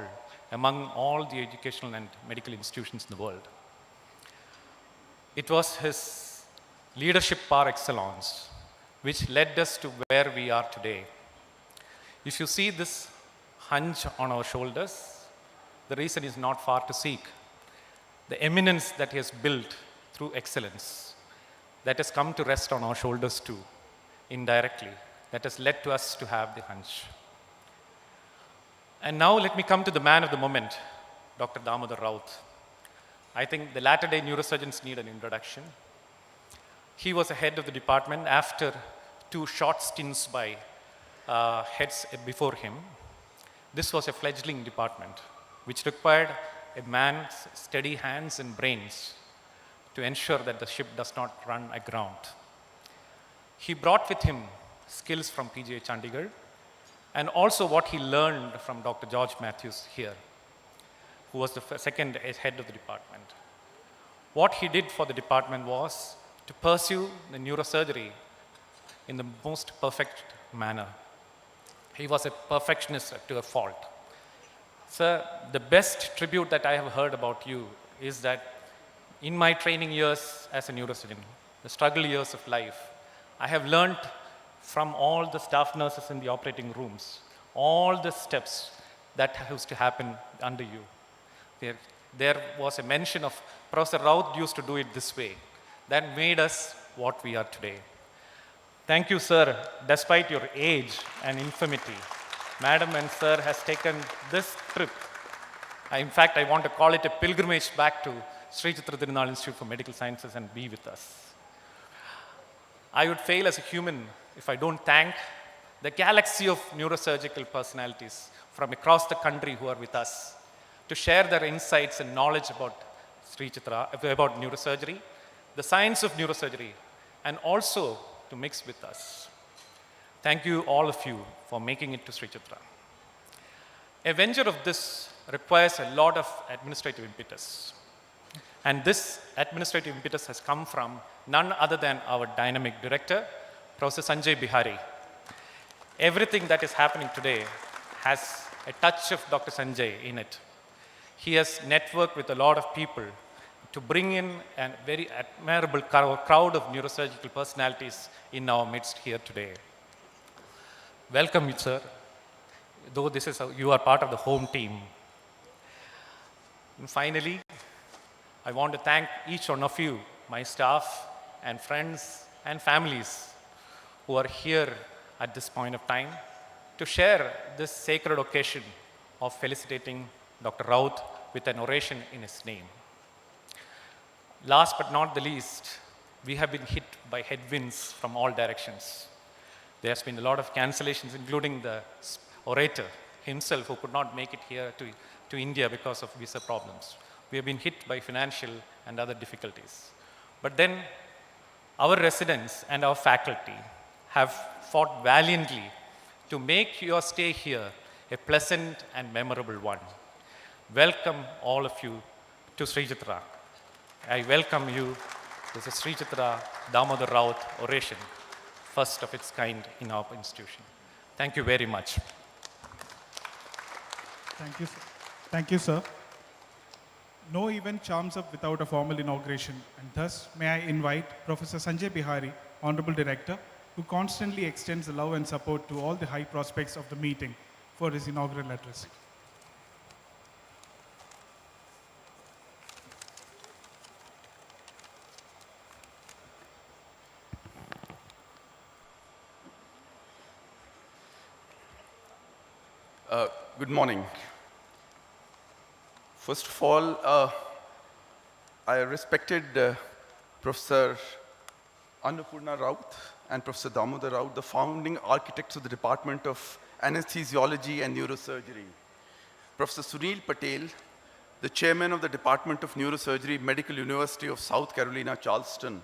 among all the educational and medical institutions in the world. It was his leadership par excellence which led us to where we are today. If you see this hunch on our shoulders, the reason is not far to seek. The eminence that he has built through excellence, that has come to rest on our shoulders too, indirectly, that has led to us to have the hunch. And now let me come to the man of the moment, Dr. Damodar Rout. I think the latter-day neurosurgeons need an introduction. He was the head of the department after 2 short stints by heads before him. This was a fledgling department which required a man's steady hands and brains to ensure that the ship does not run aground. He brought with him skills from PGI Chandigarh and also what he learned from Dr. George Matthews here, who was the second head of the department. What he did for the department was to pursue the neurosurgery in the most perfect manner. He was a perfectionist to a fault. Sir, the best tribute that I have heard about you is that in my training years as a neurosurgeon, the struggle years of life, I have learned from all the staff nurses in the operating rooms, all the steps that used to happen under you. There was a mention of Professor Rout used to do it this way. That made us what we are today. Thank you, sir. Despite your age and infirmity, Madam and Sir has taken this trip. In fact, I want to call it a pilgrimage back to Sri Chitra Tirunal Institute for Medical Sciences and be with us. I would fail as a human if I don't thank the galaxy of neurosurgical personalities from across the country who are with us to share their insights and knowledge about Sri Chitra, about neurosurgery, the science of neurosurgery, and also to mix with us. Thank you, all of you, for making it to Sri Chitra. A venture of this requires a lot of administrative impetus. And this administrative impetus has come from none other than our dynamic director, Professor Sanjay Bihari. Everything that is happening today has a touch of Dr. Sanjay in it. He has networked with a lot of people to bring in a very admirable crowd of neurosurgical personalities in our midst here today. Welcome, sir. Though you are part of the home team. And finally, I want to thank each one of you, my staff and friends and families who are here at this point of time to share this sacred occasion of felicitating Dr. Rout with an oration in his name. Last but not the least, we have been hit by headwinds from all directions. There has been a lot of cancellations, including the orator himself who could not make it here to India because of visa problems. We have been hit by financial and other difficulties. But then our residents and our faculty have fought valiantly to make your stay here a pleasant and memorable one. Welcome all of you to Sri Chitra. I welcome you to the Sri Chitra Damodar Rout Oration, first of its kind in our institution. Thank you very much. Thank you, sir. Thank you, sir. No event charms up without a formal inauguration, and thus may I invite Professor Sanjay Bihari, Honorable Director, who constantly extends the love and support to all the high prospects of the meeting for his inaugural address. Good morning. First of all, I respected Professor Annapurna Rout and Professor Damodar Rout, the founding architects of the Department of Anesthesiology and Neurosurgery. Professor Sunil Patel, the chairman of the Department of Neurosurgery, Medical University of South Carolina, Charleston,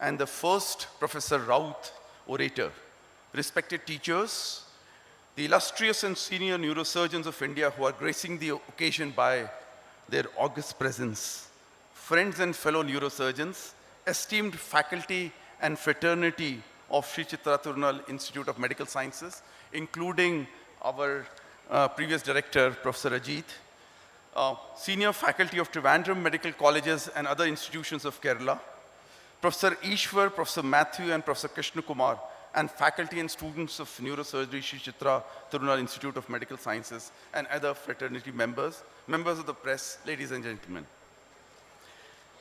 and the first Professor Rout orator. Respected teachers, the illustrious and senior neurosurgeons of India who are gracing the occasion by their august presence, friends and fellow neurosurgeons, esteemed faculty and fraternity of Sri Chitra Tirunal Institute of Medical Sciences, including our previous director, Professor Ajit, senior faculty of Trivandrum Medical Colleges and other institutions of Kerala, Professor Ishwar, Professor Matthew, and Professor Krishna Kumar, and faculty and students of neurosurgery, Sri Chitra Tirunal Institute of Medical Sciences, and other fraternity members, members of the press, ladies and gentlemen.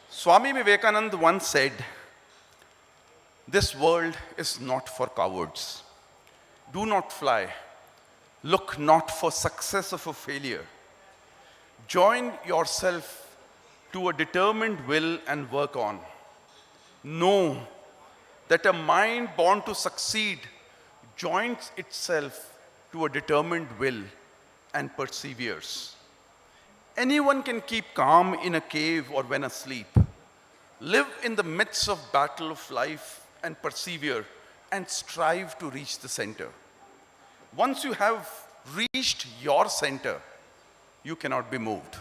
Swami Vivekananda once said, "This world is not for cowards. Do not fly. Look not for success or for failure. Join yourself to a determined will and work on. Know that a mind born to succeed joins itself to a determined will and perseveres. Anyone can keep calm in a cave or when asleep, live in the midst of battle of life and persevere and strive to reach the center. Once you have reached your center, you cannot be moved.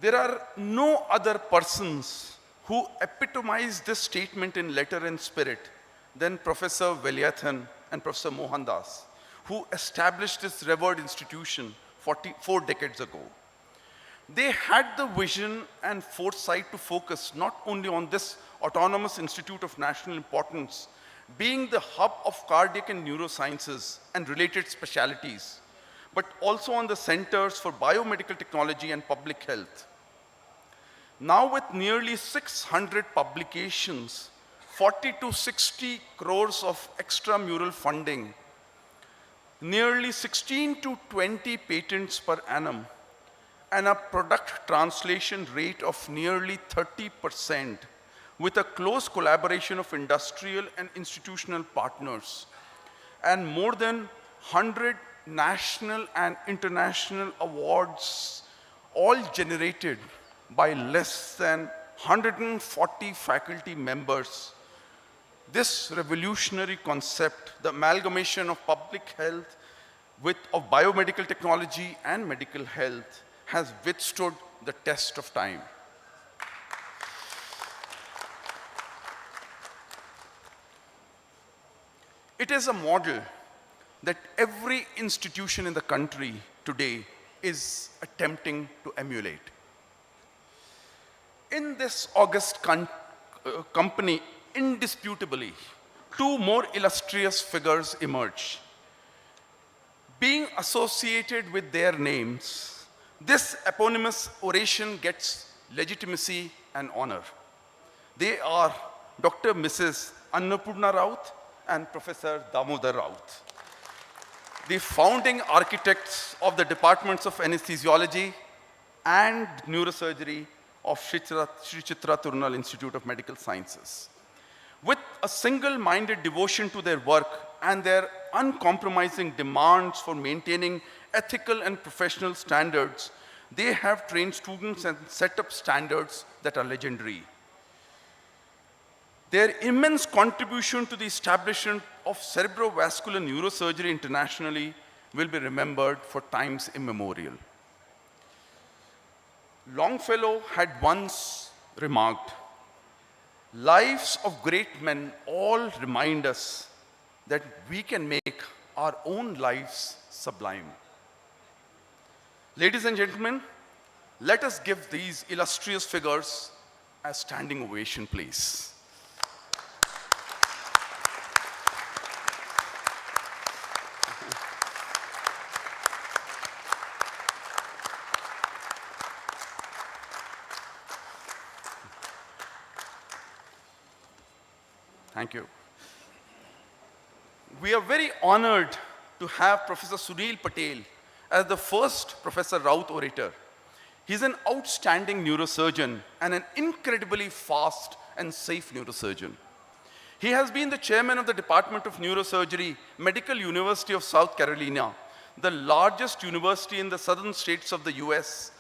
There are no other persons who epitomize this statement in letter and spirit than Professor Veliathan and Professor Mohandas, who established this revered institution 4 decades ago. They had the vision and foresight to focus not only on this autonomous institute of national importance, being the hub of cardiac and neurosciences and related specialties, but also on the centers for biomedical technology and public health. Now with nearly 600 publications, 40 to 60 crores of extramural funding, nearly 16 to 20 patents per annum, and a product translation rate of nearly 30%, with a close collaboration of industrial and institutional partners, and more than 100 national and international awards, all generated by less than 140 faculty members. This revolutionary concept, the amalgamation of public health of biomedical technology and medical health, has withstood the test of time. It is a model that every institution in the country today is attempting to emulate. In this august company, indisputably, 2 more illustrious figures emerge. Being associated with their names, this eponymous oration gets legitimacy and honor. They are Dr. Mrs. Annapurna Rout and Professor Damodar Rout, the founding architects of the departments of anesthesiology and neurosurgery of Sri Chitra Tirunal Institute of Medical Sciences. With a single-minded devotion to their work and their uncompromising demands for maintaining ethical and professional standards, they have trained students and set up standards that are legendary. Their immense contribution to the establishment of cerebrovascular neurosurgery internationally will be remembered for times immemorial. Longfellow had once remarked, "Lives of great men all remind us that we can make our own lives sublime." Ladies and gentlemen, let us give these illustrious figures a standing ovation, please. Thank you. We are very honored to have Professor Sunil Patel as the first Professor Rout Orator. He's an outstanding neurosurgeon and an incredibly fast and safe neurosurgeon. He has been the chairman of the Department of Neurosurgery, Medical University of South Carolina, the largest university in the southern states of the US.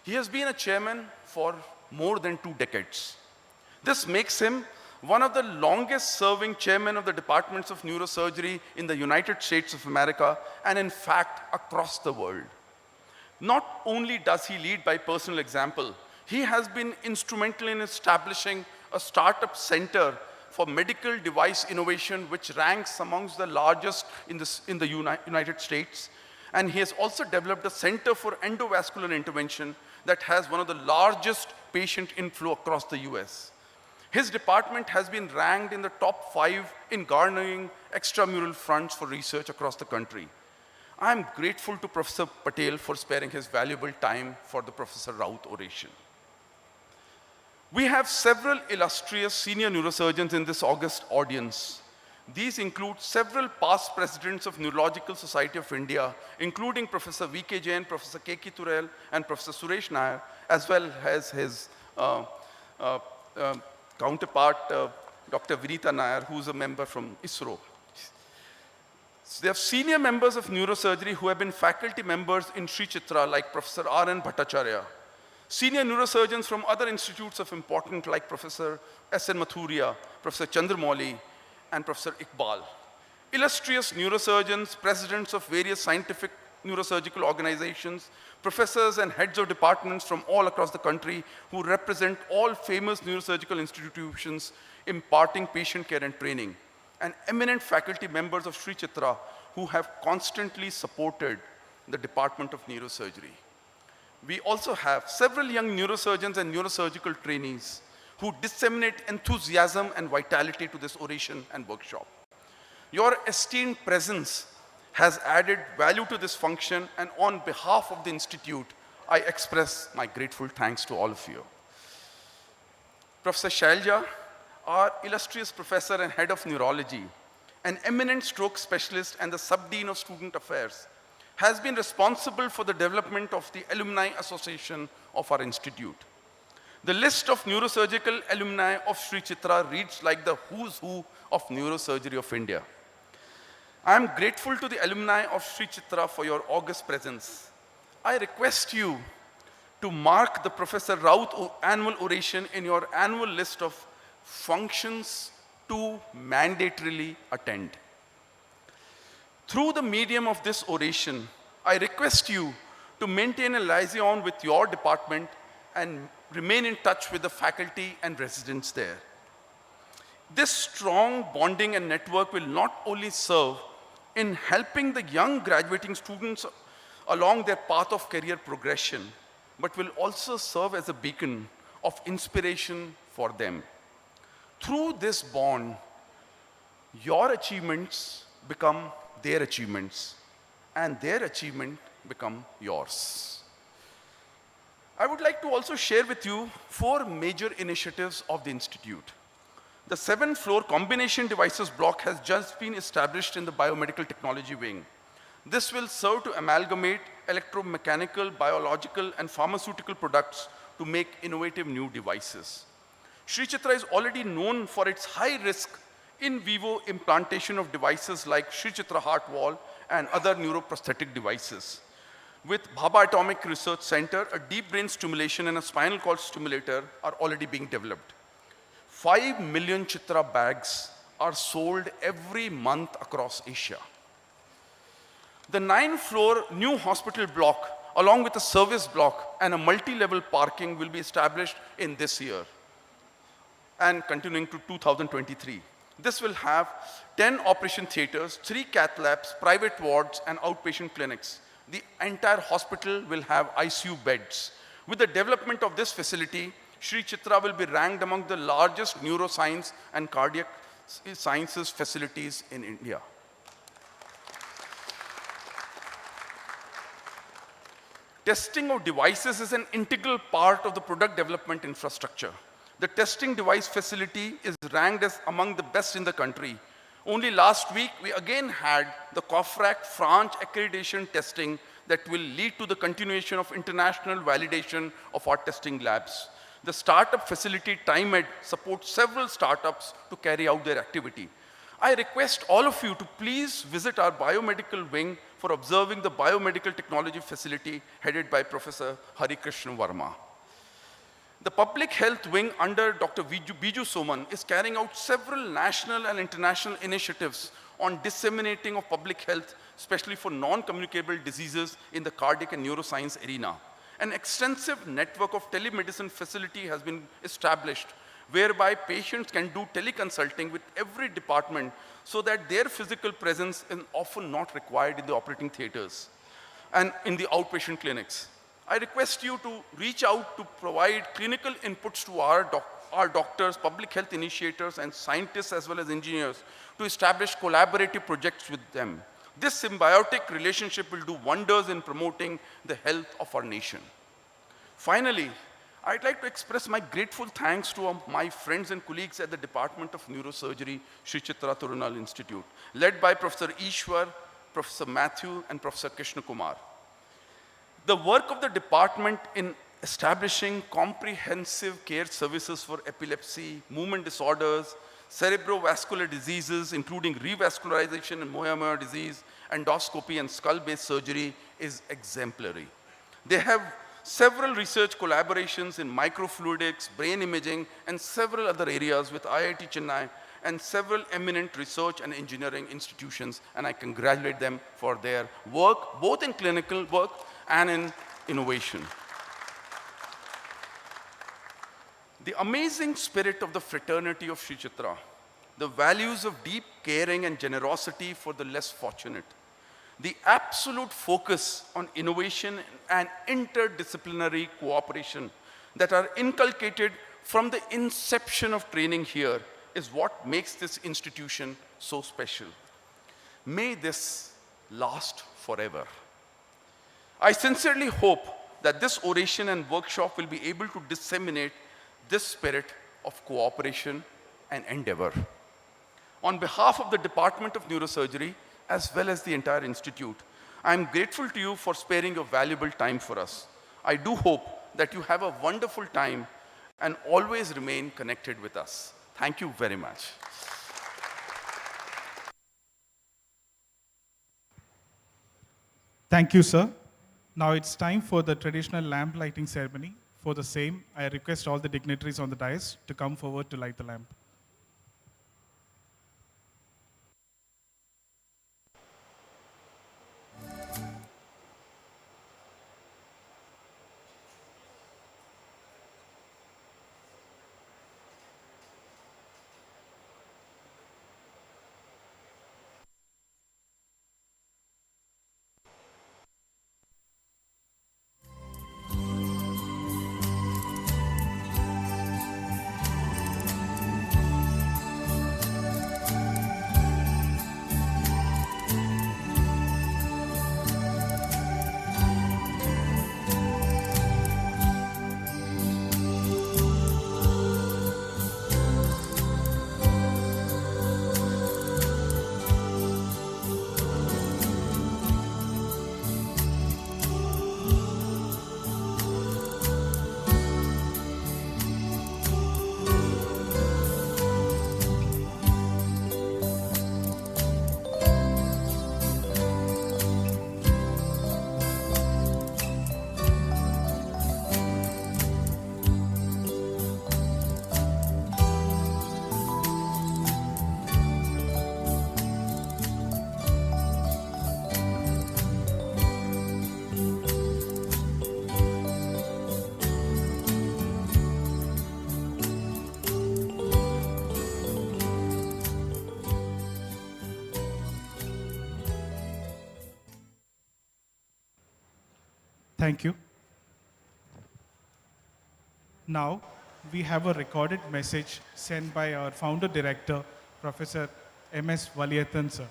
He has been a chairman for more than 2 decades. This makes him one of the longest serving chairmen of the departments of neurosurgery in the United States of America and in fact across the world. Not only does he lead by personal example, he has been instrumental in establishing a startup center for medical device innovation which ranks amongst the largest in the United States. And he has also developed a center for endovascular intervention that has one of the largest patient inflow across the US. His department has been ranked in the top 5 in garnering extramural funds for research across the country. I am grateful to Professor Patel for sparing his valuable time for the Professor Rout Oration. We have several illustrious senior neurosurgeons in this august audience. These include several past presidents of Neurological Society of India, including Professor V.K. Jain, Professor K.K. Turel, and Professor Suresh Nair, as well as his counterpart, Dr. Vinita Nair, who is a member from ISRO. So they have senior members of neurosurgery who have been faculty members in Sri Chitra, like Professor R.N. Bhattacharya. Senior neurosurgeons from other institutes of importance, like Professor S.N. Mathuria, Professor Chandramouli, and Professor Iqbal. Illustrious neurosurgeons, presidents of various scientific neurosurgical organizations, professors and heads of departments from all across the country who represent all famous neurosurgical institutions imparting patient care and training, and eminent faculty members of Sri Chitra who have constantly supported the Department of Neurosurgery. We also have several young neurosurgeons and neurosurgical trainees who disseminate enthusiasm and vitality to this oration and workshop. Your esteemed presence has added value to this function, and on behalf of the Institute, I express my grateful thanks to all of you. Professor Shailja, our illustrious professor and head of neurology, an eminent stroke specialist and the sub-dean of student affairs, has been responsible for the development of the Alumni Association of our institute. The list of neurosurgical alumni of Sri Chitra reads like the who's who of neurosurgery of India. I am grateful to the alumni of Sri Chitra for your august presence. I request you to mark the Professor Rout annual oration in your annual list of functions to mandatorily attend. Through the medium of this oration, I request you to maintain a liaison with your department and remain in touch with the faculty and residents there. This strong bonding and network will not only serve in helping the young graduating students along their path of career progression, but will also serve as a beacon of inspiration for them. Through this bond, your achievements become their achievements, and their achievement become yours. I would like to also share with you 4 major initiatives of the Institute. The 7th floor combination devices block has just been established in the biomedical technology wing. This will serve to amalgamate electromechanical, biological, and pharmaceutical products to make innovative new devices. Sri Chitra is already known for its high risk in vivo implantation of devices like Sri Chitra Heart Wall and other neuroprosthetic devices. With Bhabha Atomic Research Center, a deep brain stimulation and a spinal cord stimulator are already being developed. 5 million Chitra bags are sold every month across Asia. The 9th floor new hospital block, along with a service block and a multi-level parking, will be established in this year and continuing to 2023. This will have 10 operation theaters, 3 cath labs, private wards, and outpatient clinics. The entire hospital will have ICU beds. With the development of this facility, Sri Chitra will be ranked among the largest neuroscience and cardiac sciences facilities in India. Testing of devices is an integral part of the product development infrastructure. The testing device facility is ranked as among the best in the country. Only last week, we again had the COFRAC France accreditation testing that will lead to the continuation of international validation of our testing labs. The startup facility TimeEd supports several startups to carry out their activity. I request all of you to please visit our biomedical wing for observing the biomedical technology facility headed by Professor Hari Krishna Verma. The public health wing under Dr. Biju Soman is carrying out several national and international initiatives on disseminating of public health, especially for non-communicable diseases in the cardiac and neuroscience arena. An extensive network of telemedicine facility has been established, whereby patients can do teleconsulting with every department so that their physical presence is often not required in the operating theaters and in the outpatient clinics. I request you to reach out to provide clinical inputs to our doctors, public health initiators, and scientists as well as engineers to establish collaborative projects with them. This symbiotic relationship will do wonders in promoting the health of our nation. Finally, I'd like to express my grateful thanks to my friends and colleagues at the Department of Neurosurgery, Sri Chitra Tirunal Institute, led by Professor Ishwar, Professor Matthew, and Professor Krishna Kumar. The work of the department in establishing comprehensive care services for epilepsy, movement disorders, cerebrovascular diseases, including revascularization and Moyamoya disease, endoscopy, and skull-based surgery is exemplary. They have several research collaborations in microfluidics, brain imaging, and several other areas with IIT Chennai and several eminent research and engineering institutions, and I congratulate them for their work, both in clinical work and in innovation. The amazing spirit of the fraternity of Sri Chitra, the values of deep caring and generosity for the less fortunate, the absolute focus on innovation and interdisciplinary cooperation that are inculcated from the inception of training here is what makes this institution so special. May this last forever. I sincerely hope that this oration and workshop will be able to disseminate this spirit of cooperation and endeavor. On behalf of the Department of Neurosurgery, as well as the entire institute, I am grateful to you for sparing your valuable time for us. I do hope that you have a wonderful time and always remain connected with us. Thank you very much. Thank you, sir. Now it's time for the traditional lamp lighting ceremony. For the same, I request all the dignitaries on the dais to come forward to light the lamp. Thank you. Now, we have a recorded message sent by our founder director, Professor M.S. Valiyathan, sir.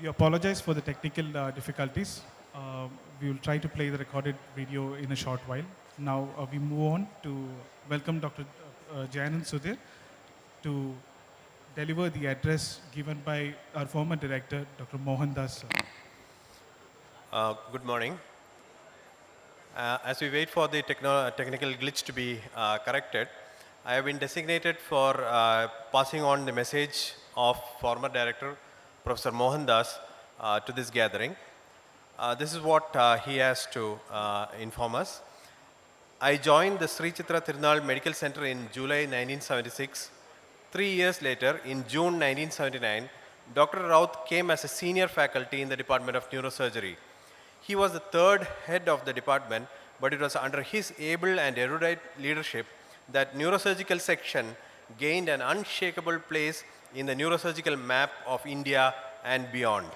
We apologize for the technical difficulties. We will try to play the recorded video in a short while. Now we move on to welcome Dr. Jayanand Sudhir to deliver the address given by our former director, Dr. Mohan Das. Good morning. As we wait for the technical glitch to be corrected, I have been designated for passing on the message of former director, Professor Mohan Das, to this gathering. This is what he has to inform us. I joined the Sri Chitra Tirunal Medical Center in July 1976. 3 years later, in June 1979, Dr. Rout came as a senior faculty in the Department of Neurosurgery. He was the third head of the department, but it was under his able and erudite leadership that neurosurgical section gained an unshakable place in the neurosurgical map of India and beyond.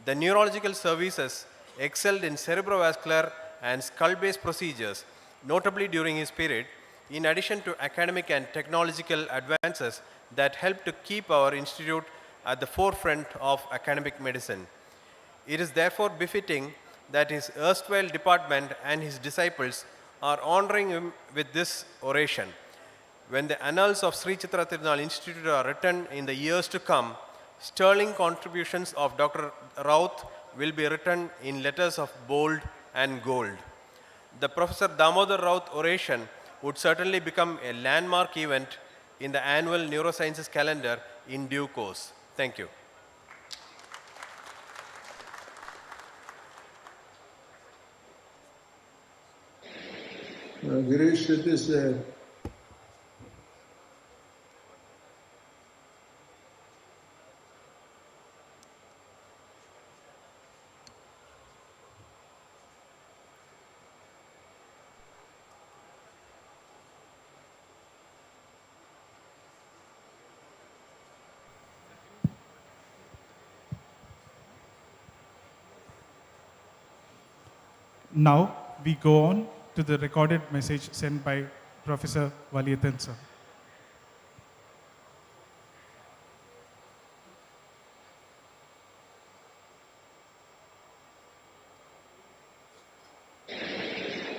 The neurological services excelled in cerebrovascular and skull-based procedures, notably during his period, in addition to academic and technological advances that helped to keep our institute at the forefront of academic medicine. It is therefore befitting that his erstwhile department and his disciples are honoring him with this oration. When the annals of Sri Chitra Tirunal Institute are written in the years to come, sterling contributions of Dr. Rout will be written in letters of bold and gold. The Professor Damodar Rout Oration would certainly become a landmark event in the annual neurosciences calendar in due course. Thank you. Girish, it is Now we go on to the recorded message sent by Professor Valiyathan sir.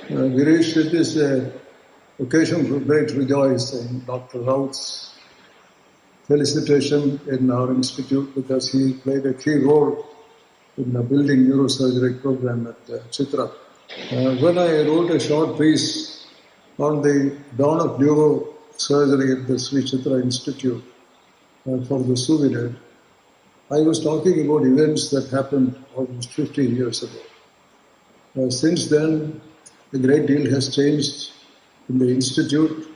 Girish, it is an occasion for great rejoicing. Dr. Rout's felicitation in our institute because he played a key role in the building neurosurgery program at Chitra. When I wrote a short piece on the dawn of neurosurgery at the Sri Chitra Institute for the souvenir, I was talking about events that happened almost 15 years ago. Since then, a great deal has changed in the institute,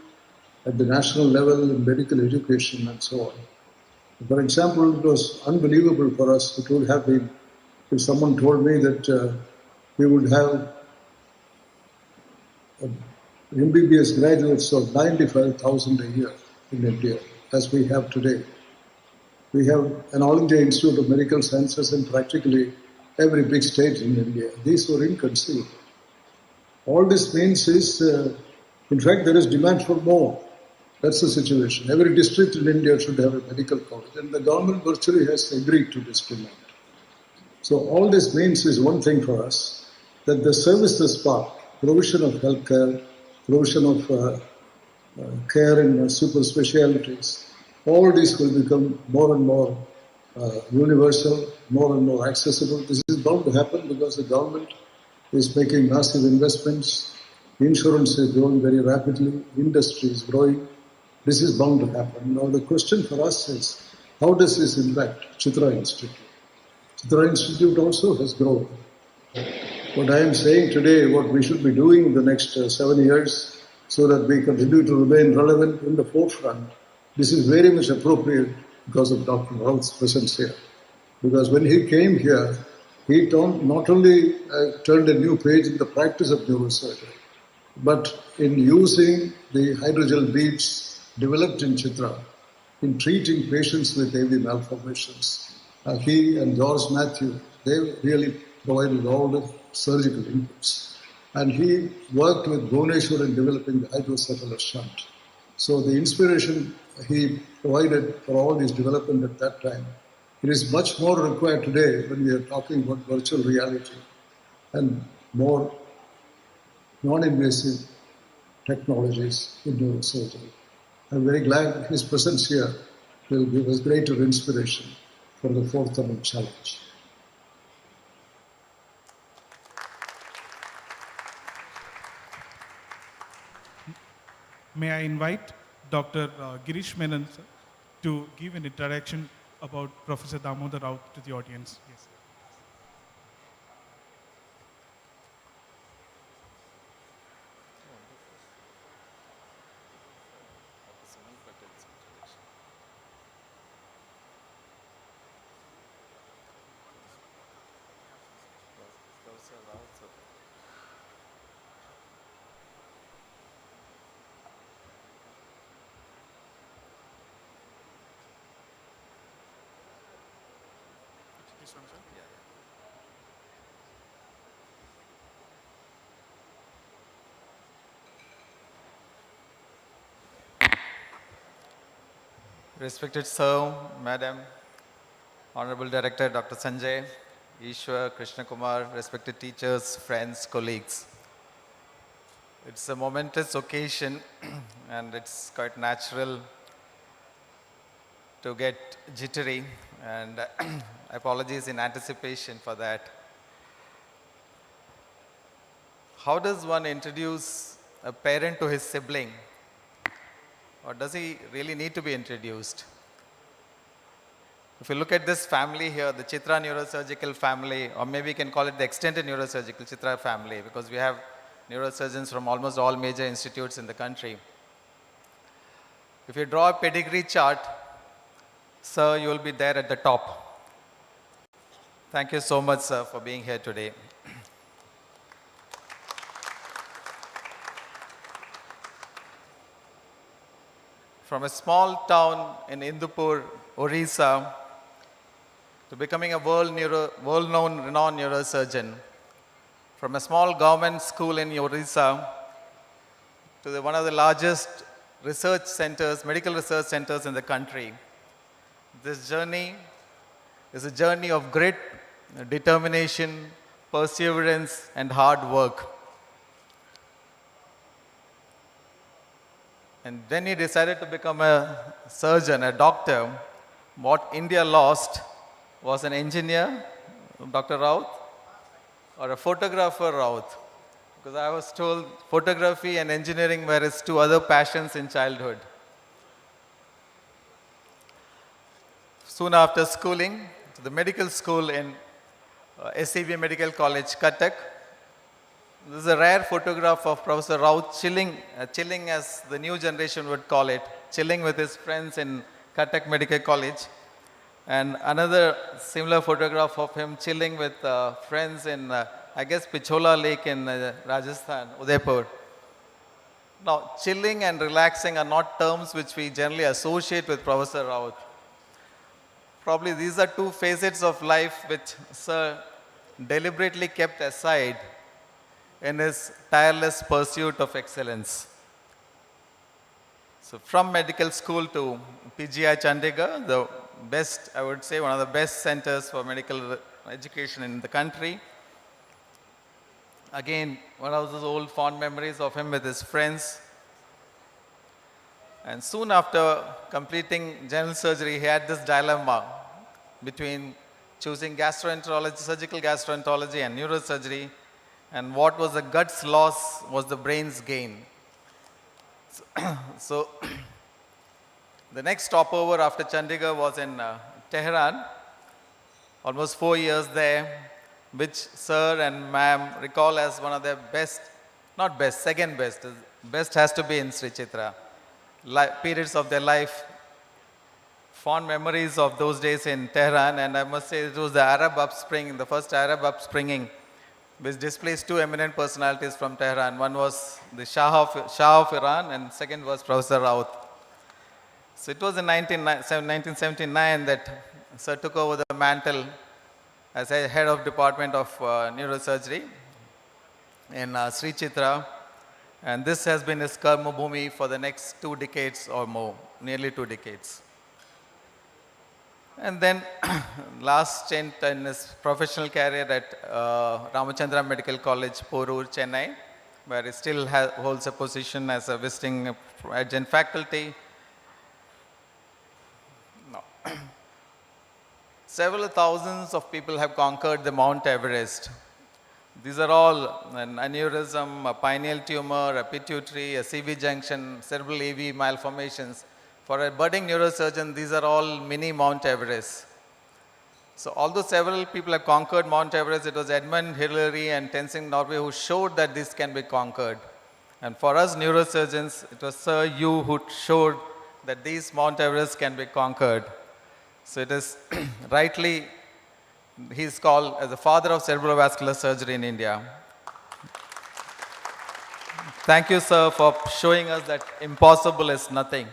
at the national level, in medical education and so on. For example, it was unbelievable for us, it would have been, if someone told me that we would have MBBS graduates of 95,000 a year in India, as we have today. We have an All India Institute of Medical Sciences in practically every big state in India. These were inconceivable. All this means is, in fact, there is demand for more. That's the situation. Every district in India should have a medical college, and the government virtually has agreed to this demand. So all this means is one thing for us, that the services part, provision of healthcare, provision of care in super specialities, all these will become more and more universal, more and more accessible. This is bound to happen because the government is making massive investments, insurance is growing very rapidly, industry is growing. This is bound to happen. Now the question for us is, how does this impact Chitra Institute? Chitra Institute also has grown. What I am saying today, what we should be doing in the next 7 years so that we continue to remain relevant in the forefront, this is very much appropriate because of Dr. Rout's presence here. Because when he came here, he not only turned a new page in the practice of neurosurgery, but in using the hydrogel beads developed in Chitra in treating patients with AV malformations. He and George Matthew, they really provided all the surgical inputs. And he worked with Bhubaneswar in developing the hydrocephalus shunt. So the inspiration he provided for all this development at that time It is much more required today when we are talking about virtual reality and more non-invasive technologies in neurosurgery. I'm very glad his presence here will give us greater inspiration for the forthcoming challenge. May I invite Dr. Girish Menon sir, to give an introduction about Professor Damodar Rout to the audience. Yes. This one, sir? Yeah. Respected Sir, Madam, Honorable Director Dr. Sanjay, Ishwar, Krishna Kumar, respected teachers, friends, colleagues. It's a momentous occasion and it's quite natural to get jittery, and apologies in anticipation for that. How does one introduce a parent to his sibling? Or does he really need to be introduced? If you look at this family here, the Chitra neurosurgical family, or maybe we can call it the extended neurosurgical Chitra family, because we have neurosurgeons from almost all major institutes in the country. If you draw a pedigree chart, sir, you will be there at the top. Thank you so much, sir, for being here today. From a small town in Indupur, Orissa, to becoming a world-known, renowned neurosurgeon, from a small government school in Orissa to one of the largest research centers, medical research centers in the country. This journey is a journey of grit, determination, perseverance, and hard work. And when he decided to become a surgeon, a doctor, what India lost was an engineer, Dr. Rout, or a photographer, Rout. Because I was told photography and engineering were his two other passions in childhood. Soon after schooling, to the medical school in SCB Medical College, Cuttack. This is a rare photograph of Professor Rout chilling as the new generation would call it, chilling with his friends in Cuttack Medical College. And another similar photograph of him chilling with friends in, I guess, Pichola Lake in Rajasthan, Udaipur. Now, chilling and relaxing are not terms which we generally associate with Professor Rout. Probably these are two facets of life which Sir deliberately kept aside in his tireless pursuit of excellence. So from medical school to PGI Chandigarh, the best, I would say, one of the best centers for medical education in the country. Again, one of those old fond memories of him with his friends. And soon after completing general surgery, he had this dilemma between choosing gastroenterology, surgical gastroenterology and neurosurgery, and what was the gut's loss was the brain's gain. So the next stopover after Chandigarh was in Tehran, almost 4 years there, which sir and ma'am recall as one of their best, not best, second best. Best has to be in Sri Chitra. Periods of their life, fond memories of those days in Tehran, and I must say it was the Arab upspring, the first Arab upspringing, which displaced two eminent personalities from Tehran. One was the Shah of Iran, and second was Professor Rout. So it was in 1979 that Sir took over the mantle as a head of department of neurosurgery in Sri Chitra. And this has been his karma bhumi for the next 2 decades or more, nearly 2 decades. And then last stint in his professional career at Ramachandra Medical College, Porur, Chennai, where he still holds a position as a visiting adjunct faculty. No. Several thousands of people have conquered the Mount Everest. These are all an aneurysm, a pineal tumor, a pituitary, a CV junction, cerebral AV malformations. For a budding neurosurgeon, these are all mini Mount Everest. So although several people have conquered Mount Everest, it was Edmund Hillary and Tenzing Norgay who showed that this can be conquered. And for us neurosurgeons, it was Sir Yu who showed that these Mount Everest can be conquered. So it is rightly, he is called as the father of cerebrovascular surgery in India. Thank you, sir, for showing us that impossible is nothing.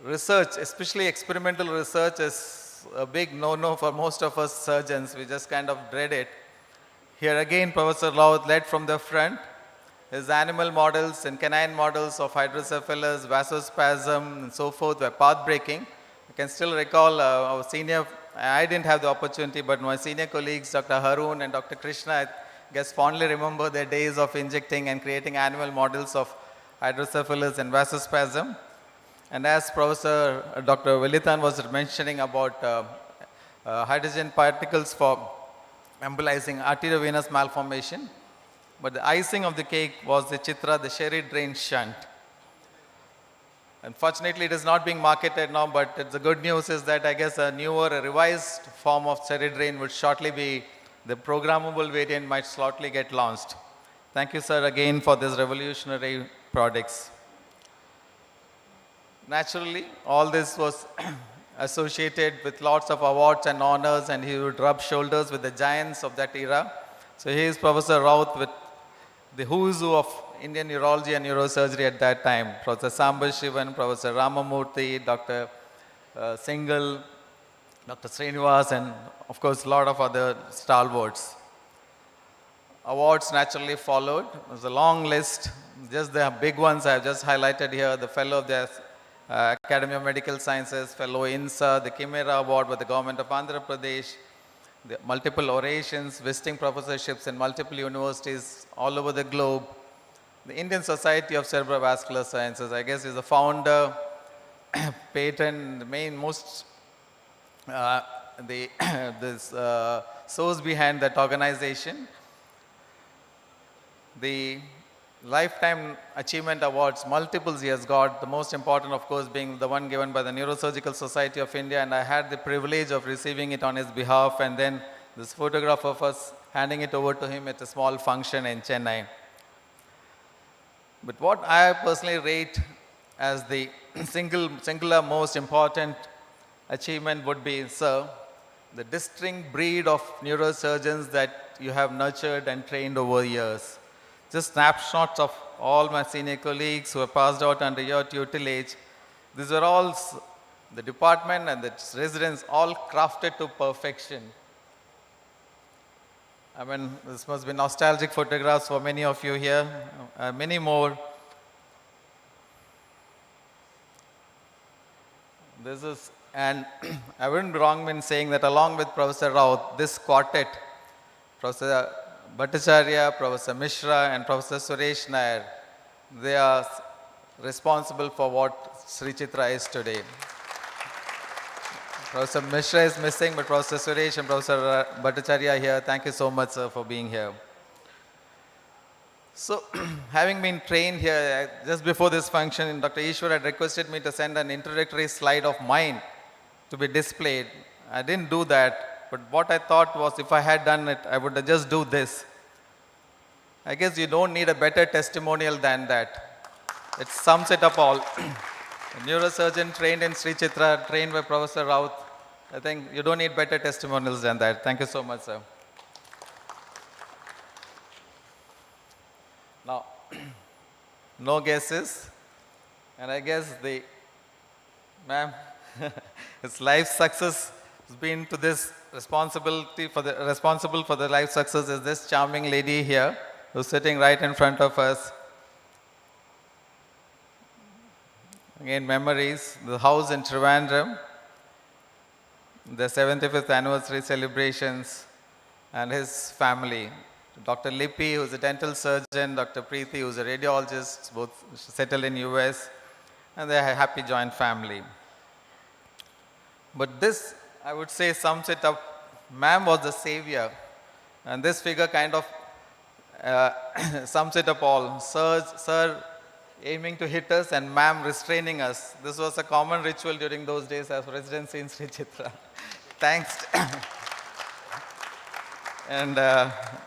Research, especially experimental research, is a big no-no for most of us surgeons. We just kind of dread it. Here again, Professor Raut led from the front. His animal models and canine models of hydrocephalus, vasospasm, and so forth were path-breaking. I can still recall our senior, I didn't have the opportunity, but my senior colleagues, Dr. Harun and Dr. Krishna, I guess fondly remember their days of injecting and creating animal models of hydrocephalus and vasospasm. And as Professor Dr. Velitan was mentioning about hydrogen particles for embolizing arteriovenous malformation, but the icing of the cake was the Chitra, the sherry drain shunt. Unfortunately, it is not being marketed now, but the good news is that I guess a newer, a revised form of sherry drain would shortly be, the programmable variant might shortly get launched. Thank you, sir, again for these revolutionary products. Naturally, all this was associated with lots of awards and honors, and he would rub shoulders with the giants of that era. So here is Professor Raut with the who's who of Indian neurology and neurosurgery at that time. Professor Samba Shivan, Professor Ramamurthy, Dr. Singhal, Dr. Srinivas, and of course a lot of other stalwarts. Awards naturally followed. There's a long list. Just the big ones I have just highlighted here. The Fellow of the Academy of Medical Sciences, Fellow INSA, the Chimera Award with the Government of Andhra Pradesh, the multiple orations, visiting professorships in multiple universities all over the globe. The Indian Society of Cerebrovascular Sciences, I guess, is the founder, patron, the main most, this source behind that organization. The Lifetime Achievement Awards, multiples he has got, the most important of course being the one given by the Neurosurgical Society of India, and I had the privilege of receiving it on his behalf, and then this photograph of us handing it over to him at a small function in Chennai. But what I personally rate as the singular most important achievement would be, sir, the distinct breed of neurosurgeons that you have nurtured and trained over years. Just snapshots of all my senior colleagues who have passed out under your tutelage. These are all the department and the residents all crafted to perfection. I mean, this must be nostalgic photographs for many of you here, many more. This is, and I wouldn't be wrong in saying that along with Professor Raut, this quartet, Professor Bhattacharya, Professor Mishra, and Professor Suresh Nair, they are responsible for what Sri Chitra is today. Professor Mishra is missing, but Professor Suresh and Professor Bhattacharya are here. Thank you so much, sir, for being here. So, having been trained here, just before this function, Dr. Ishwar had requested me to send an introductory slide of mine to be displayed. I didn't do that, but what I thought was if I had done it, I would just do this. I guess you don't need a better testimonial than that. It sums it up all. A neurosurgeon trained in Sri Chitra, trained by Professor Raut. I think you don't need better testimonials than that. Thank you so much, sir. Now, no guesses. And I guess ma'am, his life success has been to this responsible for the life success is this charming lady here who's sitting right in front of us. again, memories, the house in Trivandrum, the 75th anniversary celebrations, and his family. Dr. Lippi, who's a dental surgeon, Dr. Preeti, who's a radiologist, both settled in US, and they're a happy joint family. But this, I would say, sums it up. Ma'am was the savior, and this figure kind of sums it up all. Sir aiming to hit us and ma'am restraining us. This was a common ritual during those days as residency in Sri Chitra. Thanks. And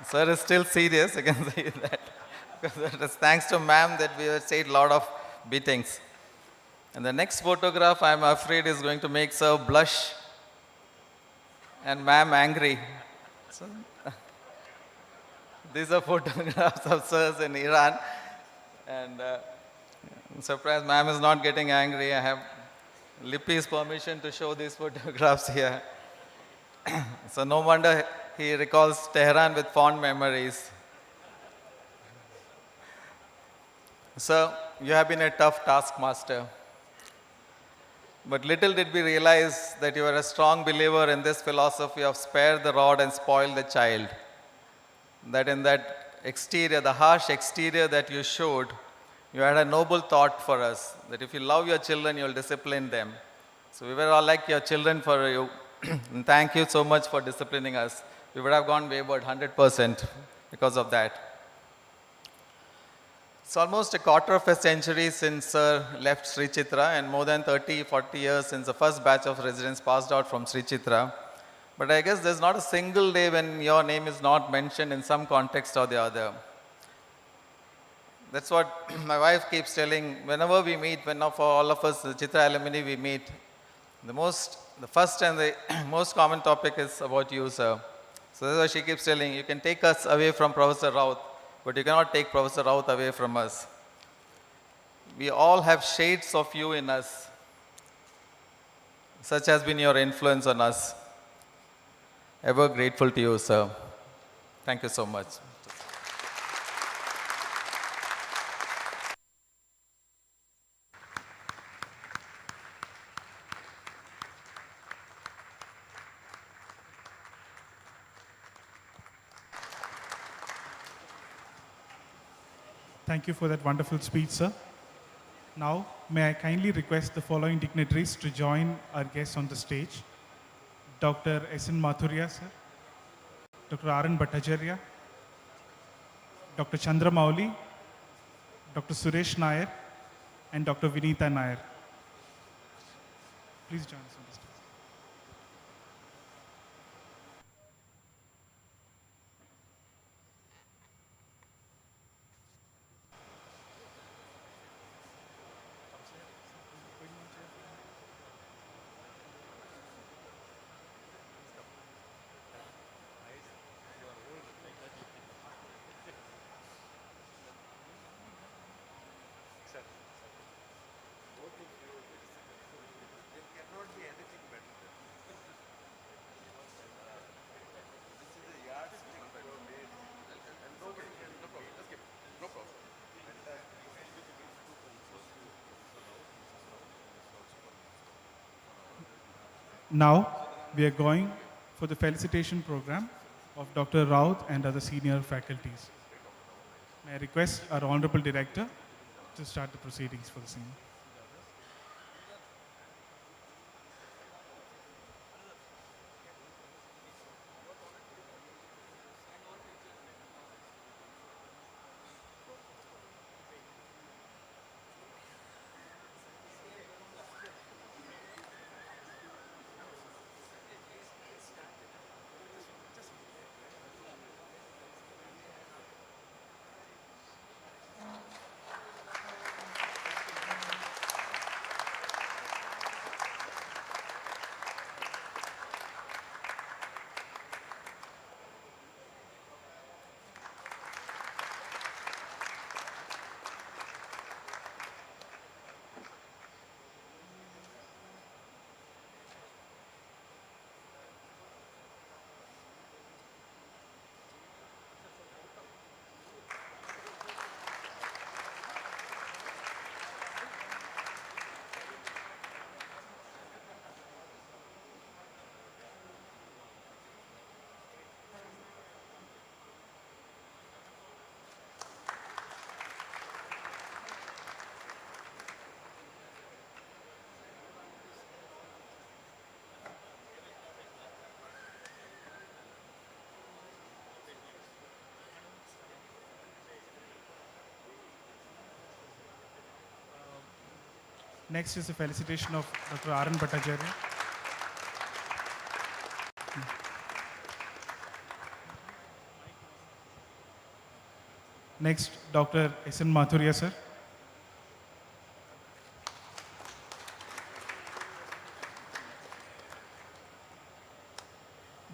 sir is still serious, I can say that. Because it is thanks to ma'am that we have stayed a lot of beatings. And the next photograph, I'm afraid, is going to make sir blush and ma'am angry. So, these are photographs of sirs in Iran. And I'm surprised ma'am is not getting angry. I have Lippi's permission to show these photographs here. So no wonder he recalls Tehran with fond memories. Sir, you have been a tough taskmaster. But little did we realize that you were a strong believer in this philosophy of spare the rod and spoil the child. That in that exterior, the harsh exterior that you showed, you had a noble thought for us, that if you love your children, you'll discipline them. So we were all like your children for you. And thank you so much for disciplining us. We would have gone wayward 100% because of that. It's almost a quarter of a century since Sir left Sri Chitra and more than 30-40 years since the first batch of residents passed out from Sri Chitra. But I guess there's not a single day when your name is not mentioned in some context or the other. That's what my wife keeps telling. Whenever we meet, for all of us, the Chitra alumni, we meet, the first and the most common topic is about you, sir. So that's why she keeps telling, you can take us away from Professor Rout, but you cannot take Professor Rout away from us. We all have shades of you in us. Such has been your influence on us. Ever grateful to you, sir. Thank you so much. Thank you for that wonderful speech, sir. Now, may I kindly request the following dignitaries to join our guests on the stage. Dr. S.N. Mathuria, sir. Dr. R.N. Bhattacharya. Dr. Chandra Mauli. Dr. Suresh Nair. And Dr. Vinita Nair. Please join us on the stage. Now, we are going for the felicitation program of Dr. Rout and other senior faculties. May I request our Honorable Director to start the proceedings for the same. Next is a felicitation of Dr. R.N. Bhattacharya. Next, Dr. S.N. Mathuria, sir.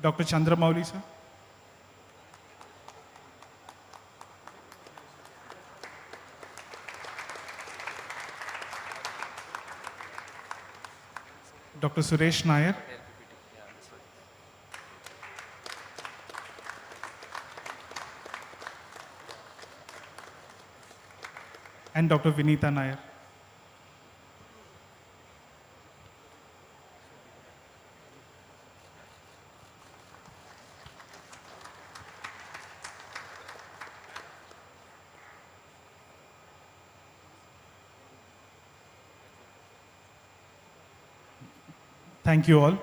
Dr. Chandramouli, sir. Dr. Suresh Nair. And Dr. Vinita Nair. Thank you all.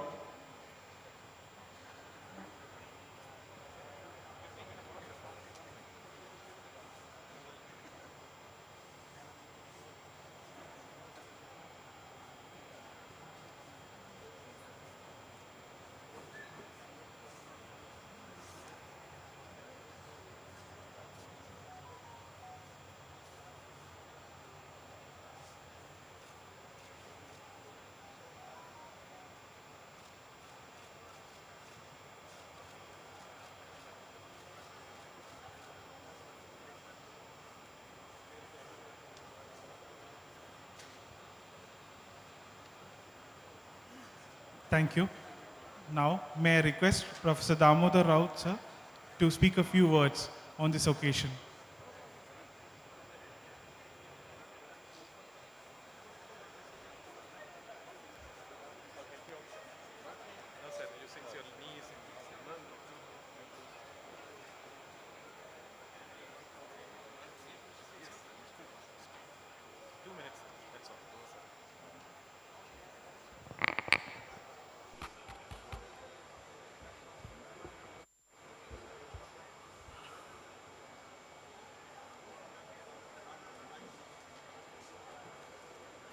Thank you. Now, may I request Professor Damodar Rout, sir, to speak a few words on this occasion.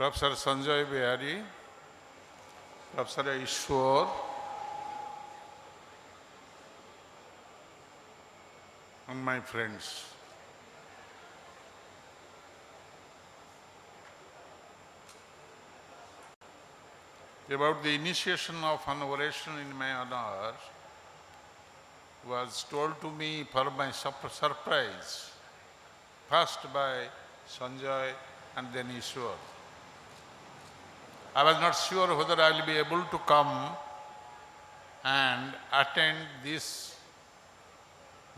Professor Sanjay Behari, Professor Ishwar, and my friends. About the initiation of an oration in my honor was told to me for my surprise, first by Sanjay and then Ishwar. I was not sure whether I will be able to come and attend this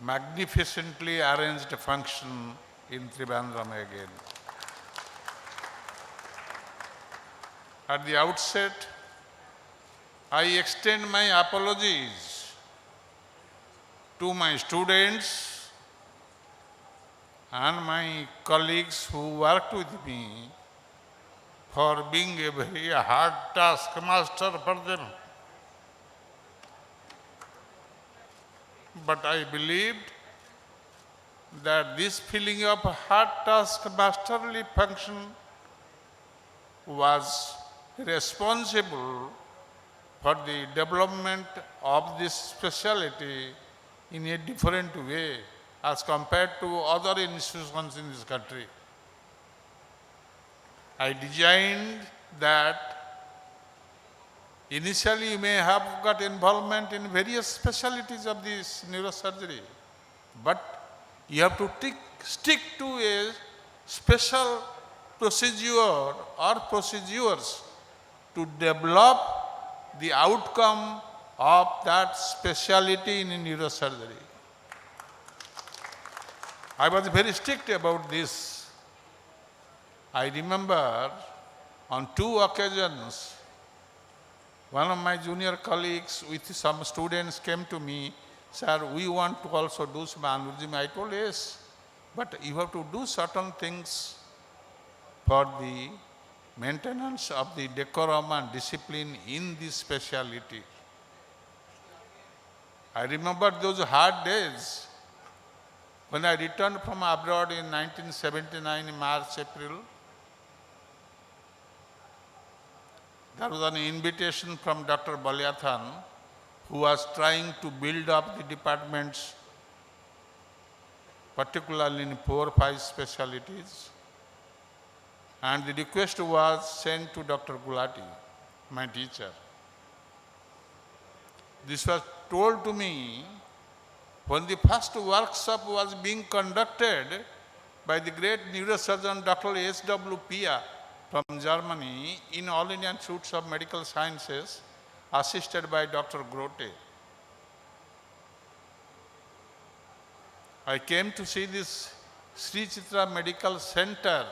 magnificently arranged function in Trivandrum again. At the outset, I extend my apologies to my students and my colleagues who worked with me for being a very hard taskmaster for them. But I believed that this feeling of hard taskmasterly function was responsible for the development of this specialty in a different way as compared to other institutions in this country. I designed that initially you may have got involvement in various specialties of this neurosurgery, but you have to stick to a special procedure or procedures to develop the outcome of that specialty in neurosurgery. I was very strict about this. I remember on 2 occasions, one of my junior colleagues with some students came to me, "Sir, we want to also do some aneurysm." I told, "Yes, but you have to do certain things for the maintenance of the decorum and discipline in this specialty." I remember those hard days when I returned from abroad in 1979, March, April. There was an invitation from Dr. Balyathan, who was trying to build up the departments, particularly in 4 or 5 specialties. And the request was sent to Dr. Gulati, my teacher. This was told to me when the first workshop was being conducted by the great neurosurgeon Dr. S.W. Pia from Germany in All Indian Institute of Medical Sciences, assisted by Dr. Grote. I came to see this Sri Chitra Medical Center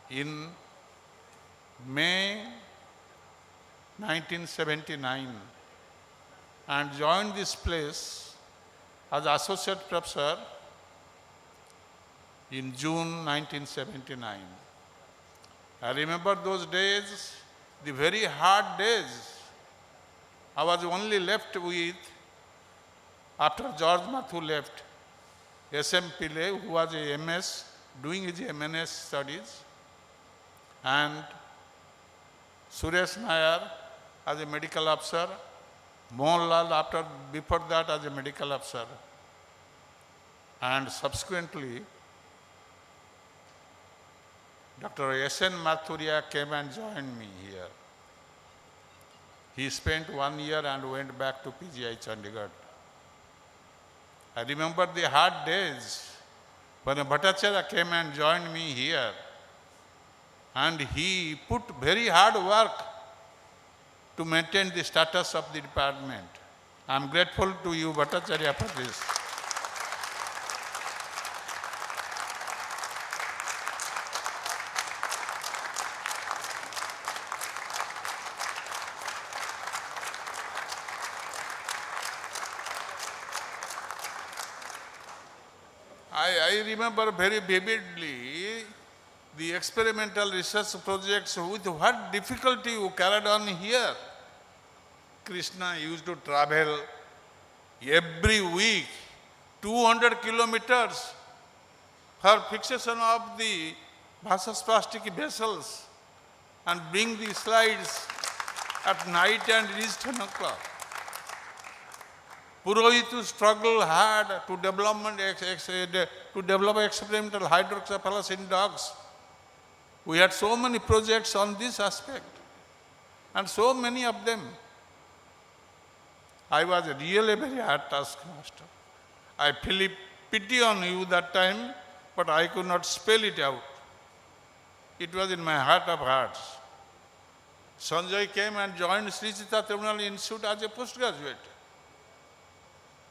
in May 1979 and joined this place as associate professor in June 1979. I remember those days, the very hard days. I was only left with, after George Mathu left, S.M. Pillai, who was a MS, doing his MNS studies, and Suresh Nair as a medical officer, Mohanlal before that as a medical officer, and subsequently Dr. S.N. Mathuria came and joined me here. He spent 1 year and went back to PGI Chandigarh. I remember the hard days when Bhattacharya came and joined me here, and he put very hard work to maintain the status of the department. I am grateful to you, Bhattacharya, for this. I remember very vividly the experimental research projects with what difficulty you carried on here. Krishna used to travel every week 200 kilometers for fixation of the vasospastic vessels and bring the slides at night and reach 10 o'clock. Purohit struggled hard to develop experimental hydrocephalus in dogs. We had so many projects on this aspect, and so many of them. I was really a very hard taskmaster. I feel pity on you that time, but I could not spell it out. It was in my heart of hearts. Sanjay came and joined Sri Chitra Terminal Institute as a postgraduate.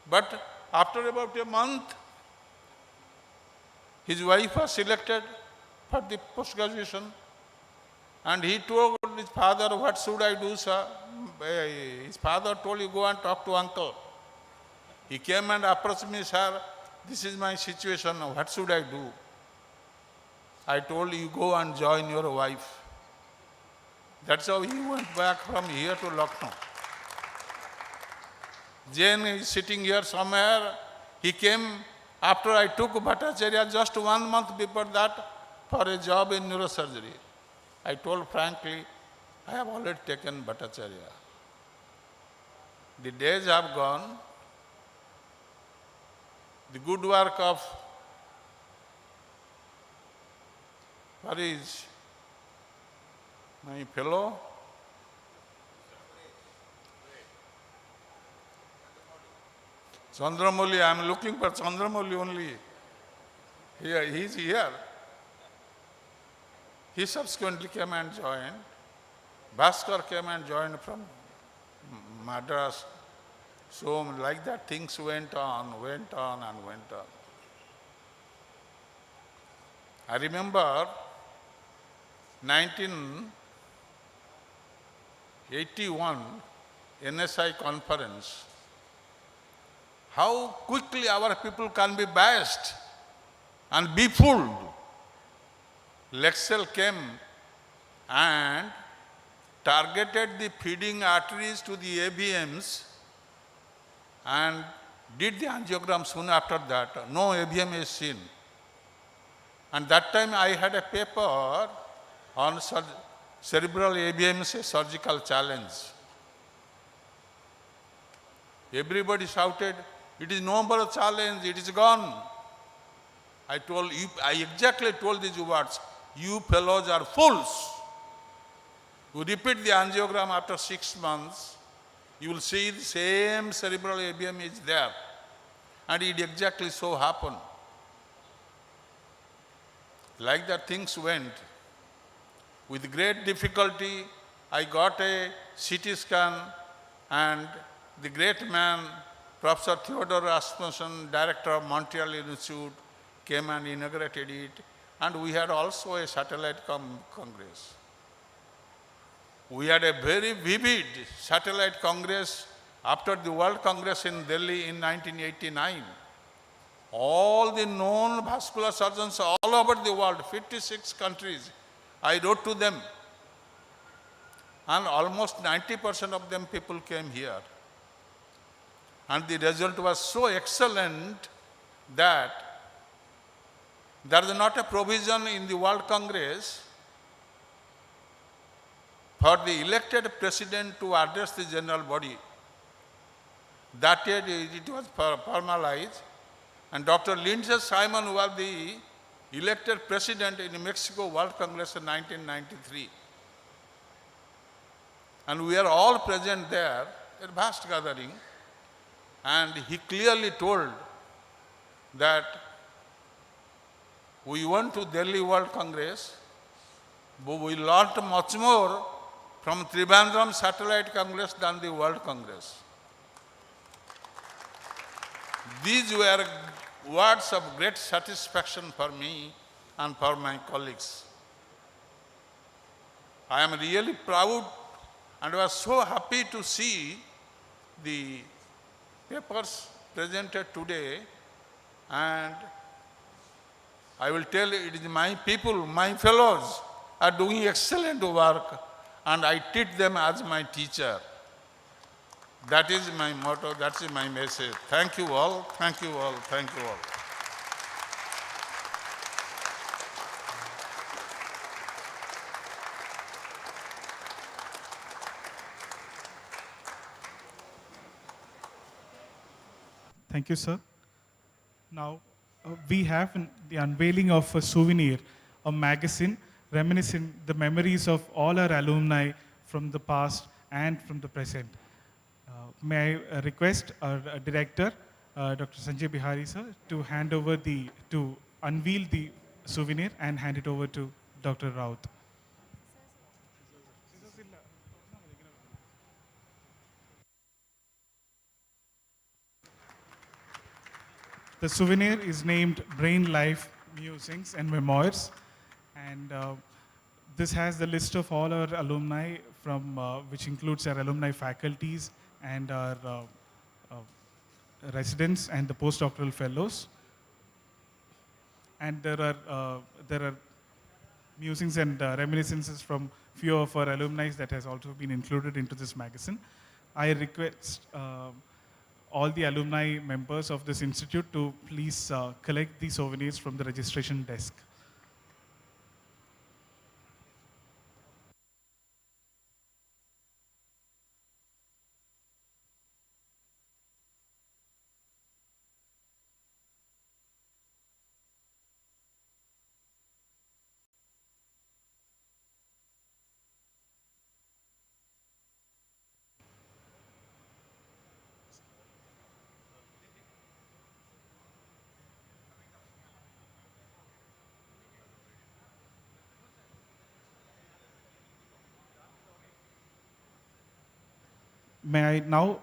But after about a month, his wife was selected for the post-graduation, and he told his father, "What should I do, sir?" His father told, "You go and talk to uncle." He came and approached me, "Sir, this is my situation, what should I do?" I told, "You go and join your wife." That's how he went back from here to Lucknow. Jain is sitting here somewhere. He came after I took Bhattacharya just 1 month before that for a job in neurosurgery. I told frankly, I have already taken Bhattacharya. The days have gone. The good work of where is my fellow? Chandramouli, I am looking for Chandramouli only. Here, he is here. He subsequently came and joined. Bhaskar came and joined from Madras. So like that things went on and went on. I remember 1981 NSI conference. How quickly our people can be biased and be fooled. Lexell came and targeted the feeding arteries to the AVMs and did the angiogram soon after that. No AVM is seen. And that time I had a paper on cerebral ABMs, a surgical challenge. Everybody shouted, "It is no more a challenge, it is gone." I exactly told these words, "You fellows are fools." You repeat the angiogram after 6 months, you will see the same cerebral ABM is there. And it exactly so happened. Like that things went. With great difficulty, I got a CT scan, and the great man, Professor Theodore Rasmussen, director of Montreal Institute, came and inaugurated it. And we had also a satellite congress. We had a very vivid satellite congress after the World Congress in Delhi in 1989. All the known vascular surgeons all over the world, 56 countries, I wrote to them. And almost 90% of them people came here. And the result was so excellent that there is not a provision in the World Congress for the elected president to address the general body. That it was formalized, and Dr. Lindsay Simon was the elected president in Mexico World Congress in 1993. And we are all present there, a vast gathering, and he clearly told that we went to Delhi World Congress, but we learned much more from Trivandrum Satellite Congress than the World Congress. These were words of great satisfaction for me and for my colleagues. I am really proud and was so happy to see the papers presented today, and I will tell you, it is my people, my fellows are doing excellent work, and I treat them as my teacher. That is my motto, that is my message. Thank you all, thank you all, thank you all. Thank you, sir. Now, we have the unveiling of a souvenir, a magazine reminiscing the memories of all our alumni from the past and from the present. May I request our director, Dr. Sanjay Bihari, sir, to unveil the souvenir and hand it over to Dr. Rout. The souvenir is named Brain Life Musings and Memoirs, and this has the list of all our alumni from which includes our alumni faculties and our residents and the postdoctoral fellows. And there are musings and reminiscences from few of our alumni that has also been included into this magazine. I request all the alumni members of this institute to please collect the souvenirs from the registration desk. May I now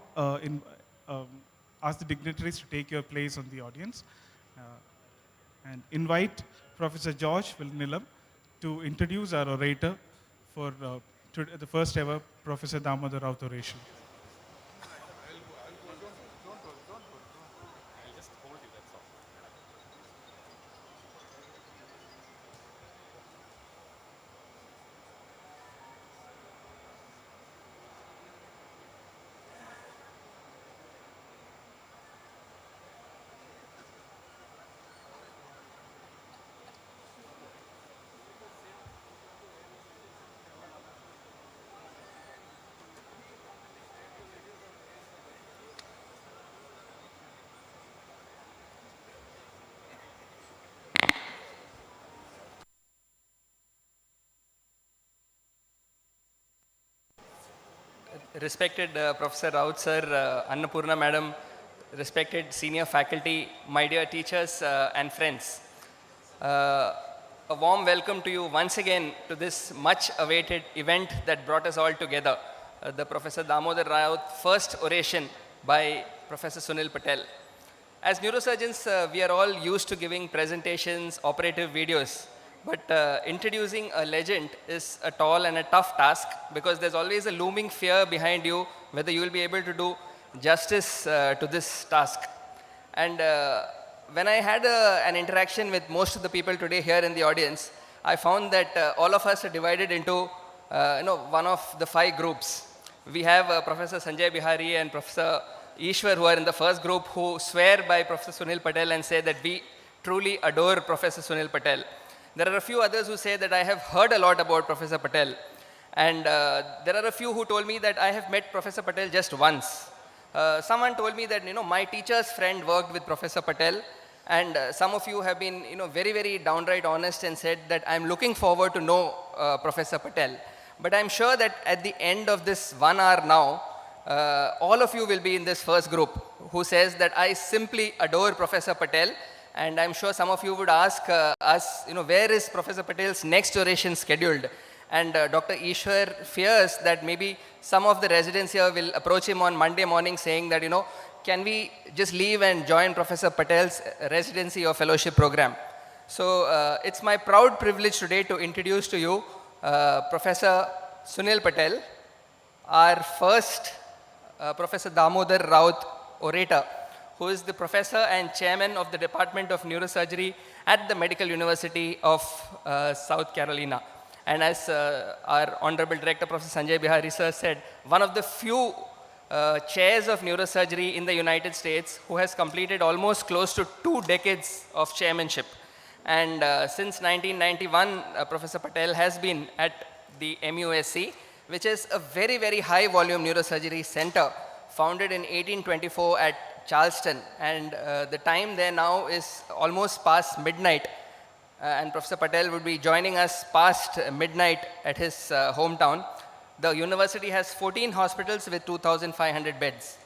ask the dignitaries to take your place on the audience and invite Professor George Vilnilam to introduce our orator for the first ever Professor Damodar Rout Oration. Respected Professor Raut sir, Annapurna madam, respected senior faculty, my dear teachers and friends. A warm welcome to you once again to this much awaited event that brought us all together, the Professor Damodar Rout first oration by Professor Sunil Patel. As neurosurgeons, we are all used to giving presentations, operative videos, but introducing a legend is a tall and a tough task because there's always a looming fear behind you whether you will be able to do justice to this task. And when I had an interaction with most of the people today here in the audience, I found that all of us are divided into one of the 5 groups. We have Professor Sanjay Bihari and Professor Ishwar who are in the first group who swear by Professor Sunil Patel and say that we truly adore Professor Sunil Patel. There are a few others who say that I have heard a lot about Professor Patel. And there are a few who told me that I have met Professor Patel just once. Someone told me that, my teacher's friend worked with Professor Patel. And some of you have been, very, very downright honest and said that I'm looking forward to know Professor Patel. But I'm sure that at the end of this 1 hour now, all of you will be in this first group who says that I simply adore Professor Patel. And I'm sure some of you would ask us, where is Professor Patel's next oration scheduled? And Dr. Ishwar fears that maybe some of the residents here will approach him on Monday morning saying that, can we just leave and join Professor Patel's residency or fellowship program? So it's my proud privilege today to introduce to you Professor Sunil Patel, our first Professor Damodar Rout orator, who is the professor and chairman of the Department of Neurosurgery at the Medical University of South Carolina. And as our Honorable Director, Professor Sanjay Bihari sir said, one of the few chairs of neurosurgery in the United States who has completed almost close to 2 decades of chairmanship. And since 1991, Professor Patel has been at the MUSC, which is a very, very high volume neurosurgery center founded in 1824 at Charleston, and the time there now is almost past midnight, and Professor Patel would be joining us past midnight at his hometown. The university has 14 hospitals with 2,500 beds.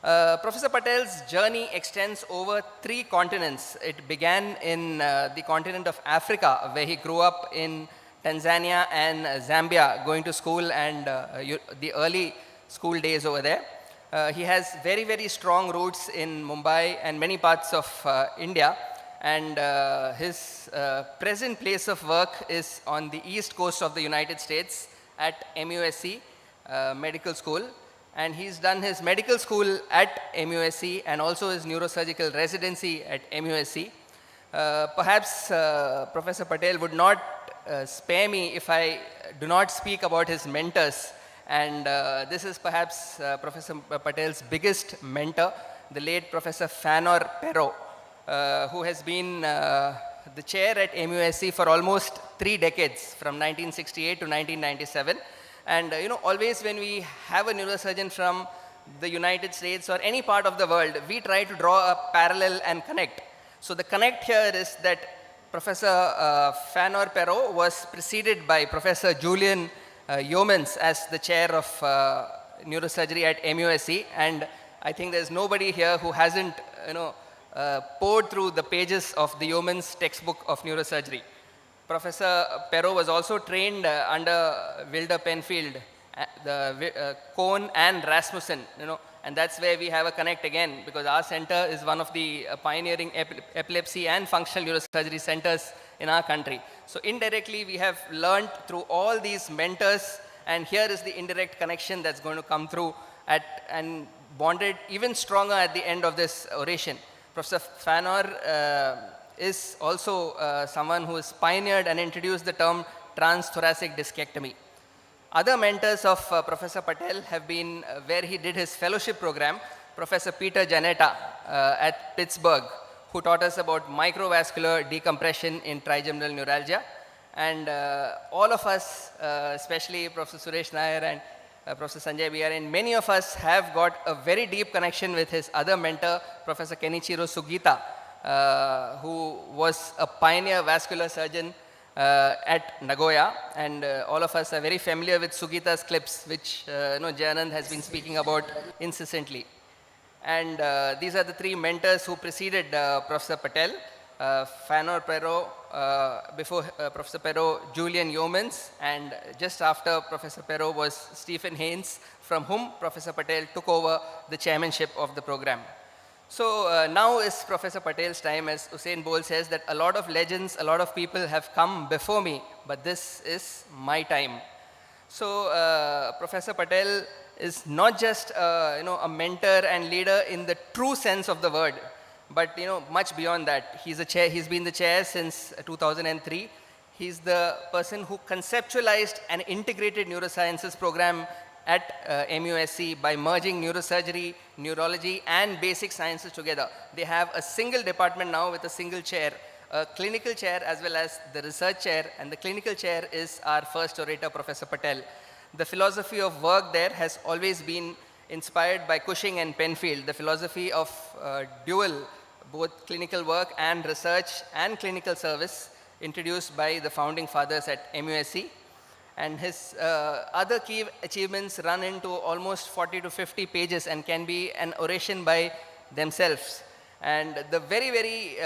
Professor Patel's journey extends over 3 continents. It began in the continent of Africa, where he grew up in Tanzania and Zambia, going to school and the early school days over there. He has very, very strong roots in Mumbai and many parts of India. And his present place of work is on the east coast of the United States at MUSC Medical School. And he's done his medical school at MUSC and also his neurosurgical residency at MUSC. Perhaps Professor Patel would not spare me if I do not speak about his mentors. And this is perhaps Professor Patel's biggest mentor, the late Professor Fanor Perot, who has been the chair at MUSC for almost 3 decades, from 1968 to 1997. And always when we have a neurosurgeon from the United States or any part of the world, we try to draw a parallel and connect. So the connect here is that Professor Fanor Perot was preceded by Professor Julian Yeomans as the chair of neurosurgery at MUSC, and I think there's nobody here who hasn't poured through the pages of the Yeomans textbook of neurosurgery. Professor Perot was also trained under Wilder Penfield, Cohn and Rasmussen, and that's where we have a connect again, because our center is one of the pioneering epilepsy and functional neurosurgery centers in our country. So indirectly, we have learned through all these mentors, and here is the indirect connection that's going to come through and bonded even stronger at the end of this oration. Professor Fanor is also someone who has pioneered and introduced the term transthoracic discectomy. Other mentors of Professor Patel have been where he did his fellowship program, Professor Peter Janetta at Pittsburgh, who taught us about microvascular decompression in trigeminal neuralgia. And all of us, especially Professor Suresh Nair and Professor Sanjay Bihari, and many of us have got a very deep connection with his other mentor, Professor Kenichiro Sugita, who was a pioneer vascular surgeon at Nagoya, and all of us are very familiar with Sugita's clips, which Jayanand has been speaking about incessantly. And these are the three mentors who preceded Professor Patel. Fanor Pero, before Professor Pero, Julian Yeomans, and just after Professor Pero was Stephen Haynes, from whom Professor Patel took over the chairmanship of the program. So now is Professor Patel's time, as Usain Bolt says, that a lot of legends, a lot of people have come before me, but this is my time. So Professor Patel is not just a mentor and leader in the true sense of the word, but much beyond that. He's been the chair since 2003. He's the person who conceptualized an integrated neurosciences program at MUSC by merging neurosurgery, neurology, and basic sciences together. They have a single department now with a single chair, a clinical chair as well as the research chair, and the clinical chair is our first orator, Professor Patel. The philosophy of work there has always been inspired by Cushing and Penfield, the philosophy of dual, both clinical work and research and clinical service, introduced by the founding fathers at MUSC. And his other key achievements run into almost 40 to 50 pages and can be an oration by themselves. And the very, very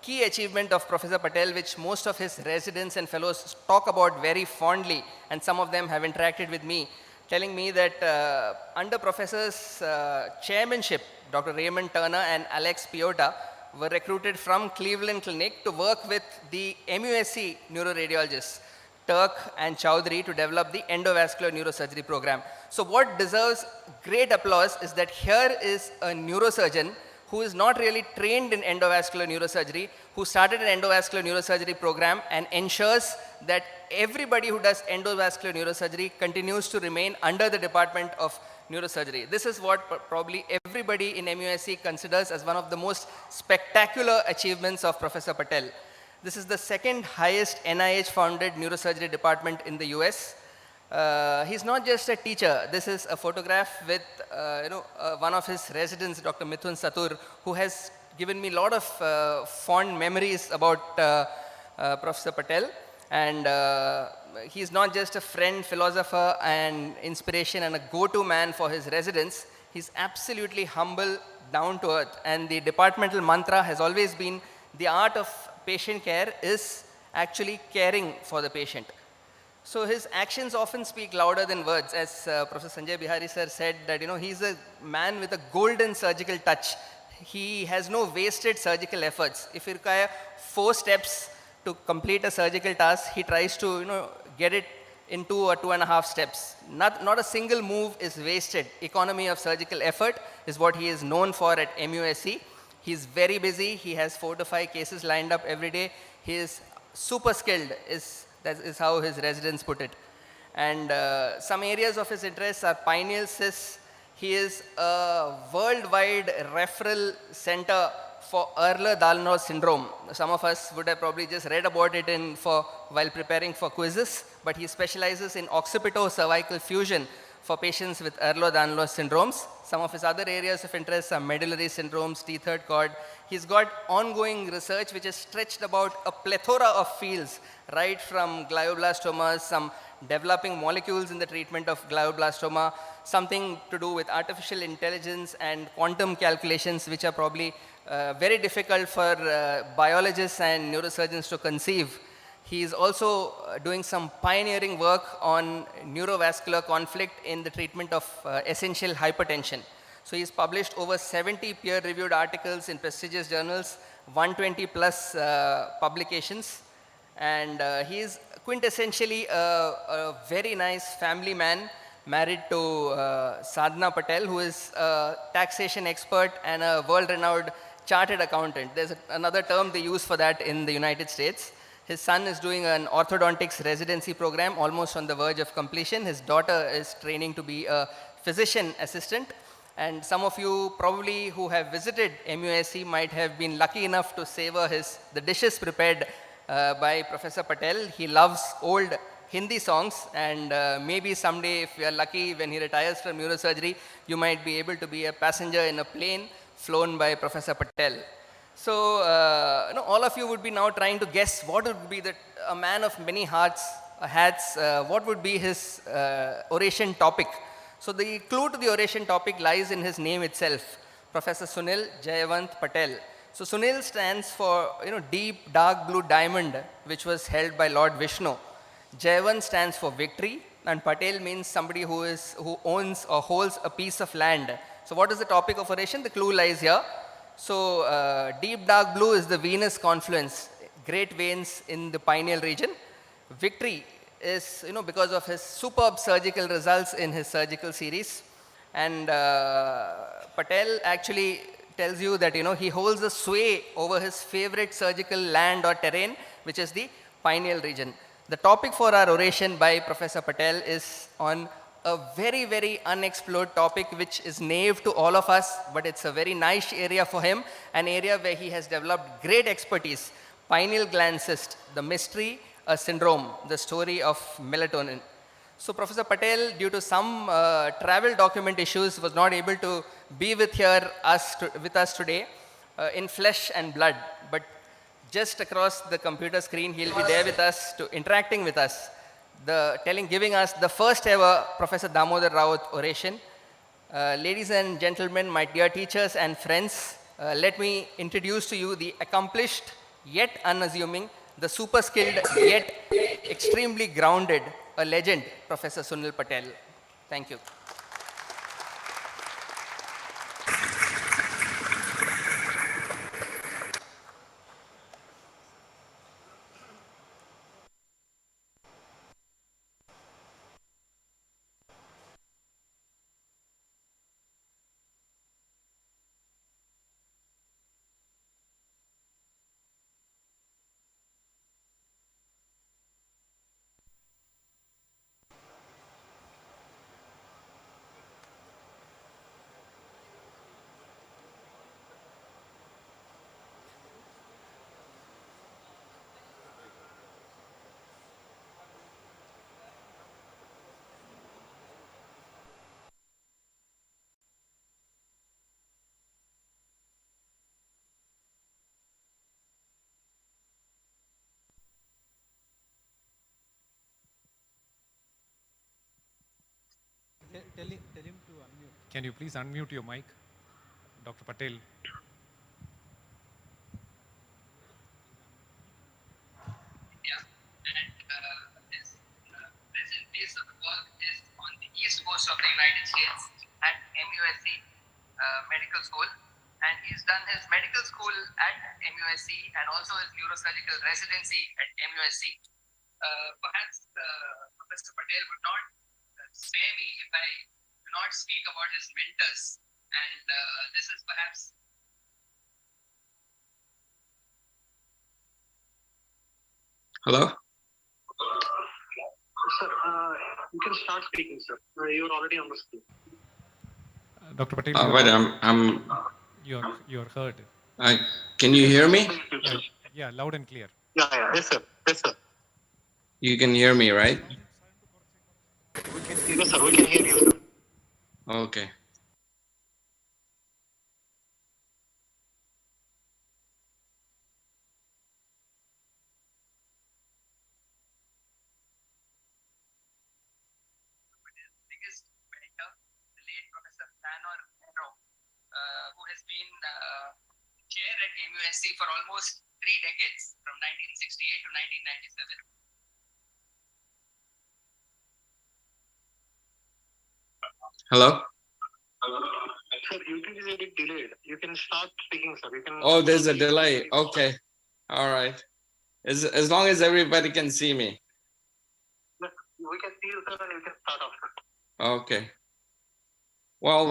key achievement of Professor Patel, which most of his residents and fellows talk about very fondly, and some of them have interacted with me, telling me that under Professor's chairmanship, Dr. Raymond Turner and Alex Piota were recruited from Cleveland Clinic to work with the MUSC neuroradiologists, Turk and Chowdhury, to develop the endovascular neurosurgery program. So what deserves great applause is that here is a neurosurgeon who is not really trained in endovascular neurosurgery, who started an endovascular neurosurgery program and ensures that everybody who does endovascular neurosurgery continues to remain under the Department of Neurosurgery. This is what probably everybody in MUSC considers as one of the most spectacular achievements of Professor Patel. This is the second highest NIH-funded neurosurgery department in the US. He's not just a teacher. This is a photograph with one of his residents, Dr. Mithun Satur, who has given me a lot of fond memories about Professor Patel. And he's not just a friend, philosopher, and inspiration and a go-to man for his residents. He's absolutely humble, down to earth. And the departmental mantra has always been the art of patient care is actually caring for the patient. So his actions often speak louder than words, as Professor Sanjay Bihari sir said that he's a man with a golden surgical touch. He has no wasted surgical efforts. If you require 4 steps to complete a surgical task, he tries to get it in 2 or 2.5 steps. Not a single move is wasted. Economy of surgical effort is what he is known for at MUSC. He's very busy. He has 4 to 5 cases lined up every day. He is super skilled, that is how his residents put it. And some areas of his interests are pineal cysts. He is a worldwide referral center for Ehlers-Danlos syndrome. Some of us would have probably just read about it while preparing for quizzes, but he specializes in occipito-cervical fusion for patients with Ehlers-Danlos syndromes. Some of his other areas of interest are medullary syndromes, T-third cord. He's got ongoing research which is stretched about a plethora of fields, right from glioblastomas, some developing molecules in the treatment of glioblastoma, something to do with artificial intelligence and quantum calculations, which are probably very difficult for biologists and neurosurgeons to conceive. He is also doing some pioneering work on neurovascular conflict in the treatment of essential hypertension. So he's published over 70 peer-reviewed articles in prestigious journals, 120 plus publications, and he is quintessentially a very nice family man, married to Sadhna Patel, who is a taxation expert and a world-renowned chartered accountant. There's another term they use for that in the United States. His son is doing an orthodontics residency program, almost on the verge of completion. His daughter is training to be a physician assistant. And some of you probably who have visited MUSC might have been lucky enough to savor the dishes prepared by Professor Patel. He loves old Hindi songs, and maybe someday, if you are lucky, when he retires from neurosurgery, you might be able to be a passenger in a plane flown by Professor Patel. So, all of you would be now trying to guess what would be a man of many hats, what would be his oration topic. So, the clue to the oration topic lies in his name itself, Professor Sunil Jayavant Patel. So, Sunil stands for, deep dark blue diamond, which was held by Lord Vishnu. Jayavant stands for victory, and Patel means somebody who owns or holds a piece of land. So, what is the topic of oration? The clue lies here. So, deep dark blue is the Venus confluence, great veins in the pineal region. Victory is, because of his superb surgical results in his surgical series. And Patel actually tells you that, he holds a sway over his favorite surgical land or terrain, which is the pineal region. The topic for our oration by Professor Patel is on a very, very unexplored topic which is naive to all of us, but it's a very nice area for him, an area where he has developed great expertise. Pineal gland cyst, the mystery, a syndrome, the story of melatonin. So Professor Patel, due to some travel document issues, was not able to be with us today in flesh and blood, but just across the computer screen, he'll be there with us, interacting with us, giving us the first ever Professor Damodar Rout Oration. Ladies and gentlemen, my dear teachers and friends, let me introduce to you the accomplished yet unassuming, the super skilled yet extremely grounded, a legend, Professor Sunil Patel. Thank you. Tell him to unmute. Can you please unmute your mic, Dr. Patel? Yeah, and his present place of work is on the east coast of the United States at MUSC Medical School, and he's done his medical school at MUSC and also his neurosurgical residency at MUSC. Perhaps Professor Patel would not spare me if I do not speak about his mentors, and this is perhaps. Hello? Sir, you can start speaking, sir. You're already on the screen. Dr. Patel, you're heard. Can you hear me? Yeah, loud and clear. Yeah. Yes, sir. Yes, sir. You can hear me, right? Yes, sir. We can hear you, sir. Okay. Biggest mentor, the late Professor Damodar Rout, who has been chair at MUSC for almost 3 decades, from 1968 to 1997. Hello? Sir, YouTube is a bit delayed. You can start speaking, sir. Oh, there's a delay. Okay. All right. As long as everybody can see me. Yes, we can see you, sir, and you can start off, sir. Okay. Well,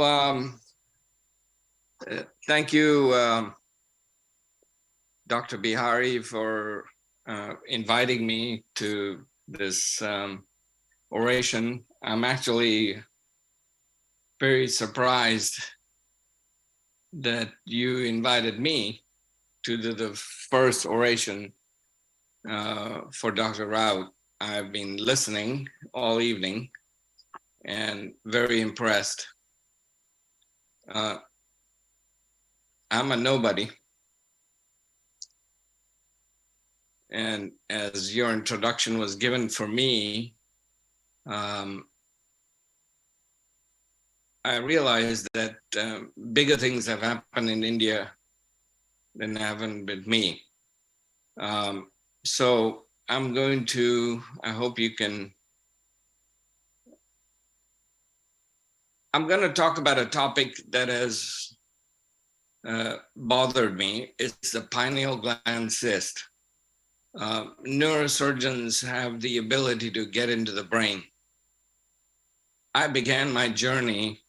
thank you, Dr. Bihari, for inviting me to this oration. I'm actually very surprised that you invited me to the first oration for Dr. Rout. I've been listening all evening and very impressed. I'm a nobody. And as your introduction was given for me, I realized that bigger things have happened in India than happened with me. So I'm going to, I'm going to talk about a topic that has bothered me. It's the pineal gland cyst. Neurosurgeons have the ability to get into the brain. I began my journey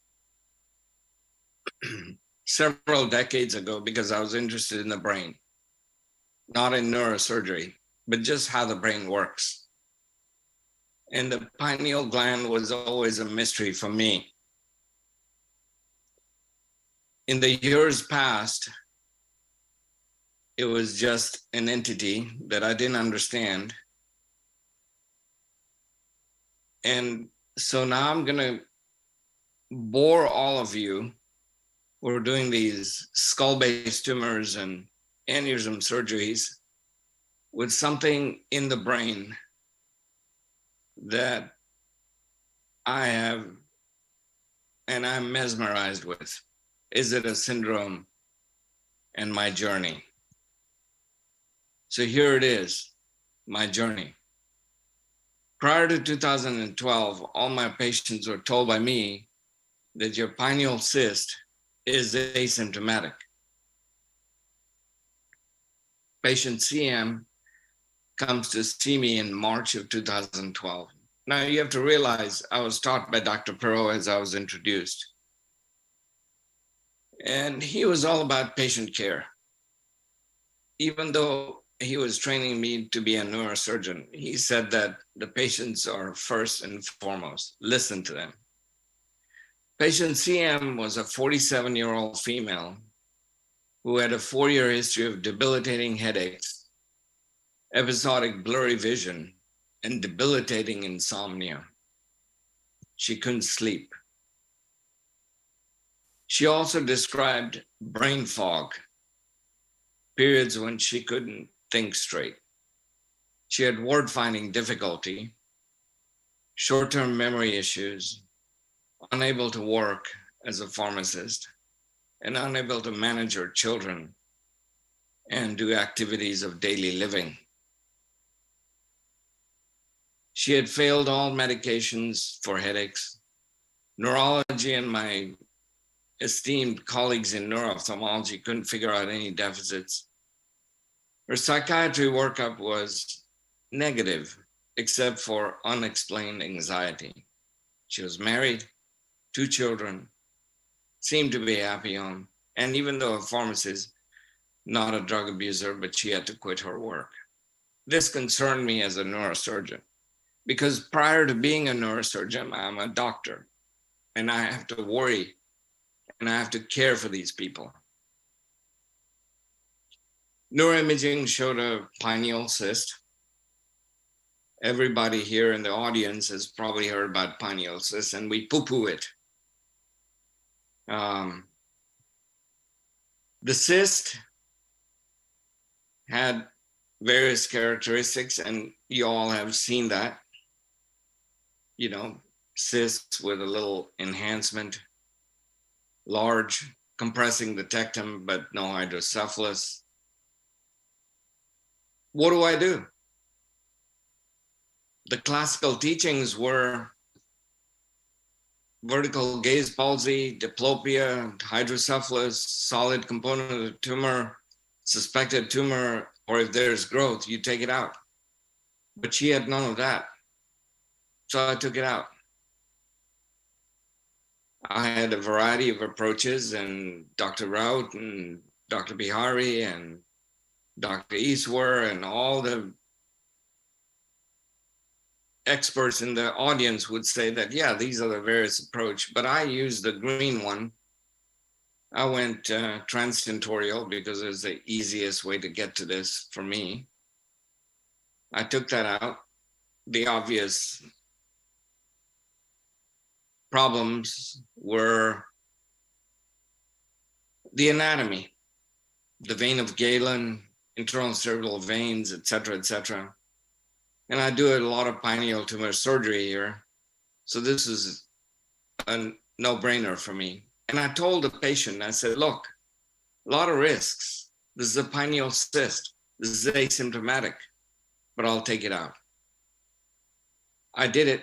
several decades ago because I was interested in the brain, not in neurosurgery, but just how the brain works. And the pineal gland was always a mystery for me. In the years past, it was just an entity that I didn't understand. And so now I'm going to bore all of you who are doing these skull-based tumors and aneurysm surgeries with something in the brain that I have and I'm mesmerized with. Is it a syndrome? And my journey. So here it is, my journey. Prior to 2012, all my patients were told by me that your pineal cyst is asymptomatic. Patient CM comes to see me in March of 2012. Now you have to realize I was taught by Dr. Perot as I was introduced. And he was all about patient care. Even though he was training me to be a neurosurgeon, he said that the patients are first and foremost. Listen to them. Patient CM was a 47-year-old female who had a 4-year history of debilitating headaches, episodic blurry vision, and debilitating insomnia. She couldn't sleep. She also described brain fog, periods when she couldn't think straight. She had word-finding difficulty, short-term memory issues, unable to work as a pharmacist, and unable to manage her children and do activities of daily living. She had failed all medications for headaches. Neurology and my esteemed colleagues in neuro-ophthalmology couldn't figure out any deficits. Her psychiatry workup was negative, except for unexplained anxiety. She was married, 2 children, seemed to be happy home, and even though a pharmacist, not a drug abuser, but she had to quit her work. This concerned me as a neurosurgeon, because prior to being a neurosurgeon, I'm a doctor, and I have to worry, and I have to care for these people. Neuroimaging showed a pineal cyst. Everybody here in the audience has probably heard about pineal cyst, and we poo-poo it. The cyst had various characteristics, and you all have seen that. You know, cysts with a little enhancement, large, compressing the tectum, but no hydrocephalus. What do I do? The classical teachings were vertical gaze palsy, diplopia, hydrocephalus, solid component of the tumor, suspected tumor, or if there's growth, you take it out. But she had none of that. So I took it out. I had a variety of approaches, and Dr. Rout and Dr. Bihari and Dr. Eastwer and all the experts in the audience would say that, yeah, these are the various approach, but I used the green one. I went transtentorial because it was the easiest way to get to this for me. I took that out. The obvious problems were the anatomy. The vein of Galen internal cerebral veins, etc., etc. And I do a lot of pineal tumor surgery here. So this is a no-brainer for me. And I told the patient, I said, look, a lot of risks. This is a pineal cyst. This is asymptomatic, but I'll take it out. I did it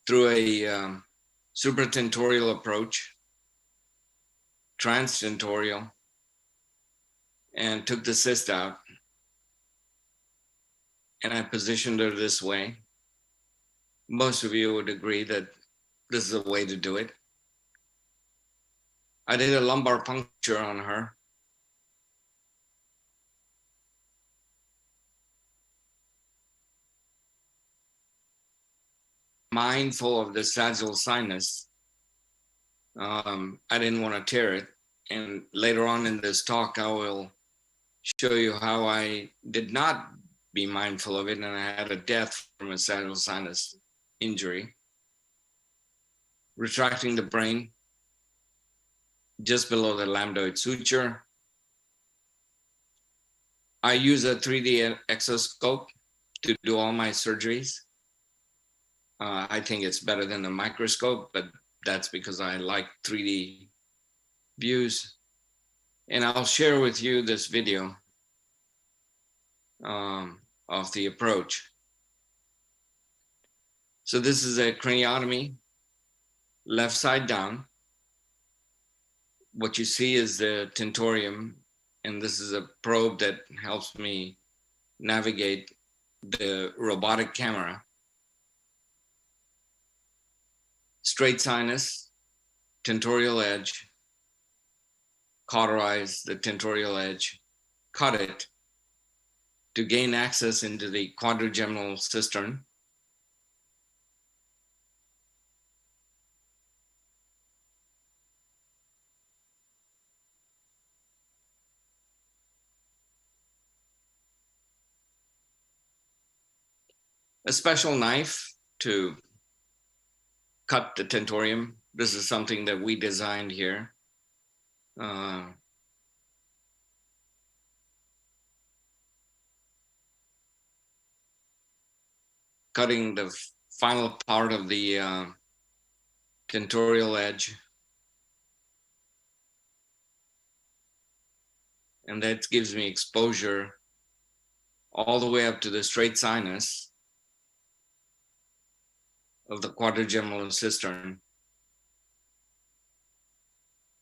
through a supratentorial approach, transtentorial, and took the cyst out. And I positioned her this way. Most of you would agree that this is a way to do it. I did a lumbar puncture on her. Mindful of the sagittal sinus, I didn't want to tear it. And later on in this talk, I will show you how I did not be mindful of it, and I had a death from a sagittal sinus injury. Retracting the brain just below the lambdoid suture. I use a 3D exoscope to do all my surgeries. I think it's better than the microscope, but that's because I like 3D views. And I'll share with you this video of the approach. So this is a craniotomy, left side down. What you see is the tentorium, and this is a probe that helps me navigate the robotic camera. Straight sinus, tentorial edge, cauterize the tentorial edge, cut it to gain access into the quadrigeminal cistern. A special knife to cut the tentorium. This is something that we designed here. Cutting the final part of the tentorial edge. And that gives me exposure all the way up to the straight sinus of the quadrigeminal cistern.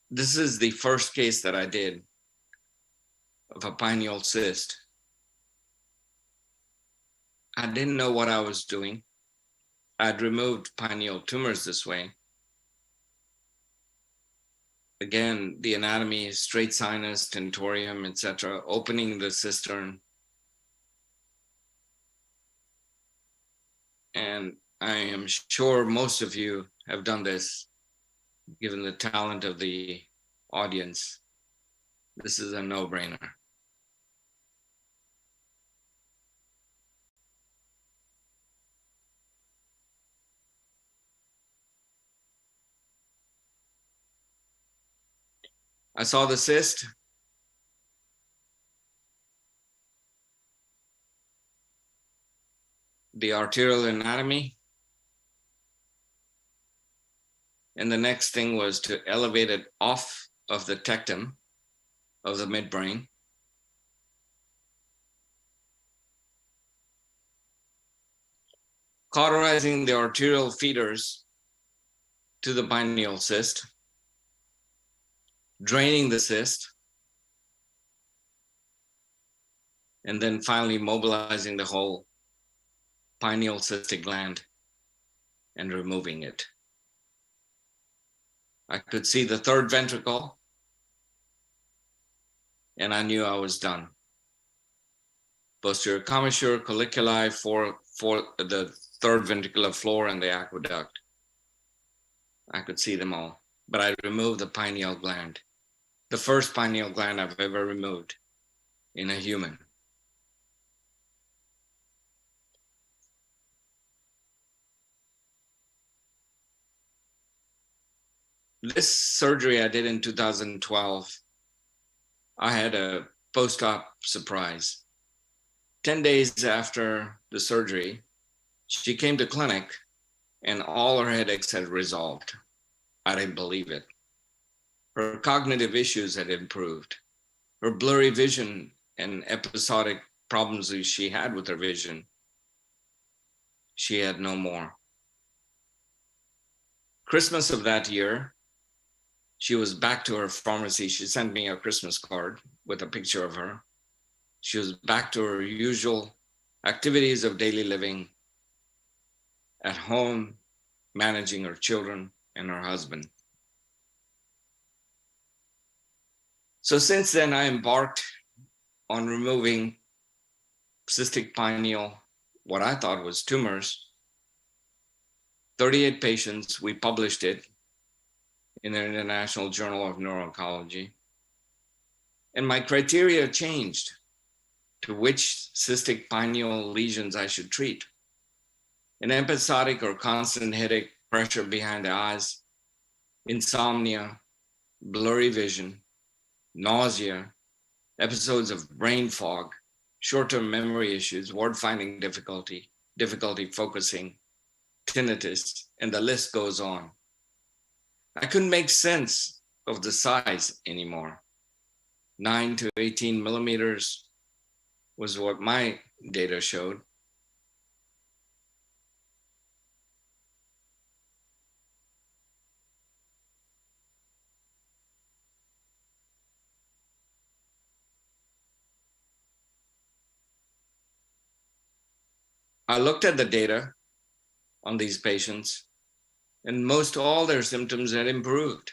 This is the first case that I did of a pineal cyst. I didn't know what I was doing. I'd removed pineal tumors this way. Again, the anatomy, straight sinus, tentorium, etc., opening the cistern. And I am sure most of you have done this, given the talent of the audience. This is a no-brainer. I saw the cyst. The arterial anatomy. And the next thing was to elevate it off of the tectum of the midbrain. Cauterizing the arterial feeders to the pineal cyst. Draining the cyst. And then finally mobilizing the whole pineal cystic gland and removing it. I could see the third ventricle, and I knew I was done. Posterior commissure, colliculi, for the third ventricular floor and the aqueduct. I could see them all, but I removed the pineal gland. The first pineal gland I've ever removed in a human. This surgery I did in 2012, I had a post-op surprise. 10 days after the surgery, she came to clinic and all her headaches had resolved. I didn't believe it. Her cognitive issues had improved. Her blurry vision and episodic problems that she had with her vision, she had no more. Christmas of that year, she was back to her pharmacy. She sent me a Christmas card with a picture of her. She was back to her usual activities of daily living, at home, managing her children and her husband. So since then, I embarked on removing cystic pineal, what I thought was tumors. 38 patients, we published it in the International Journal of Neuro-Oncology. And my criteria changed to which cystic pineal lesions I should treat. An episodic or constant headache, pressure behind the eyes, insomnia, blurry vision, nausea, episodes of brain fog, short-term memory issues, word-finding difficulty, difficulty focusing, tinnitus, and the list goes on. I couldn't make sense of the size anymore. 9 to 18 millimeters was what my data showed. I looked at the data on these patients, and most all their symptoms had improved.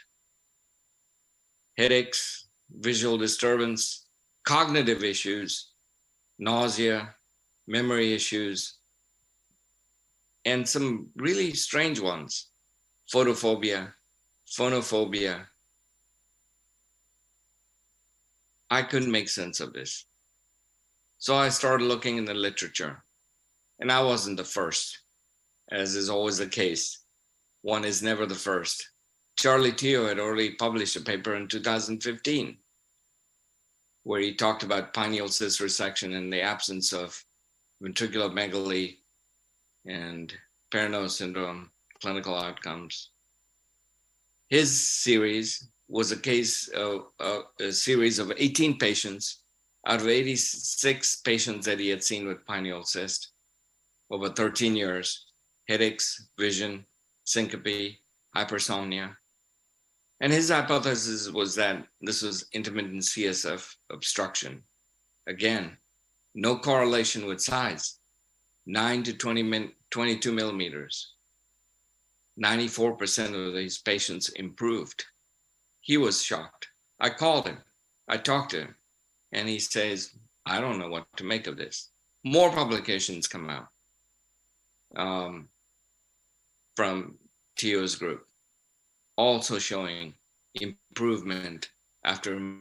Headaches, visual disturbance, cognitive issues, nausea, memory issues, and some really strange ones, photophobia, phonophobia. I couldn't make sense of this. So I started looking in the literature, and I wasn't the first, as is always the case. One is never the first. Charlie Teo had already published a paper in 2015 where he talked about pineal cyst resection in the absence of ventriculomegaly and Pernow syndrome clinical outcomes. His series was a series of 18 patients out of 86 patients that he had seen with pineal cyst over 13 years, headaches, vision, syncope, hypersomnia. And his hypothesis was that this was intermittent CSF obstruction. Again, no correlation with size, 9 to 22 millimeters. 94% of these patients improved. He was shocked. I called him, I talked to him, and he says, I don't know what to make of this. More publications come out from Teo's group, also showing improvement after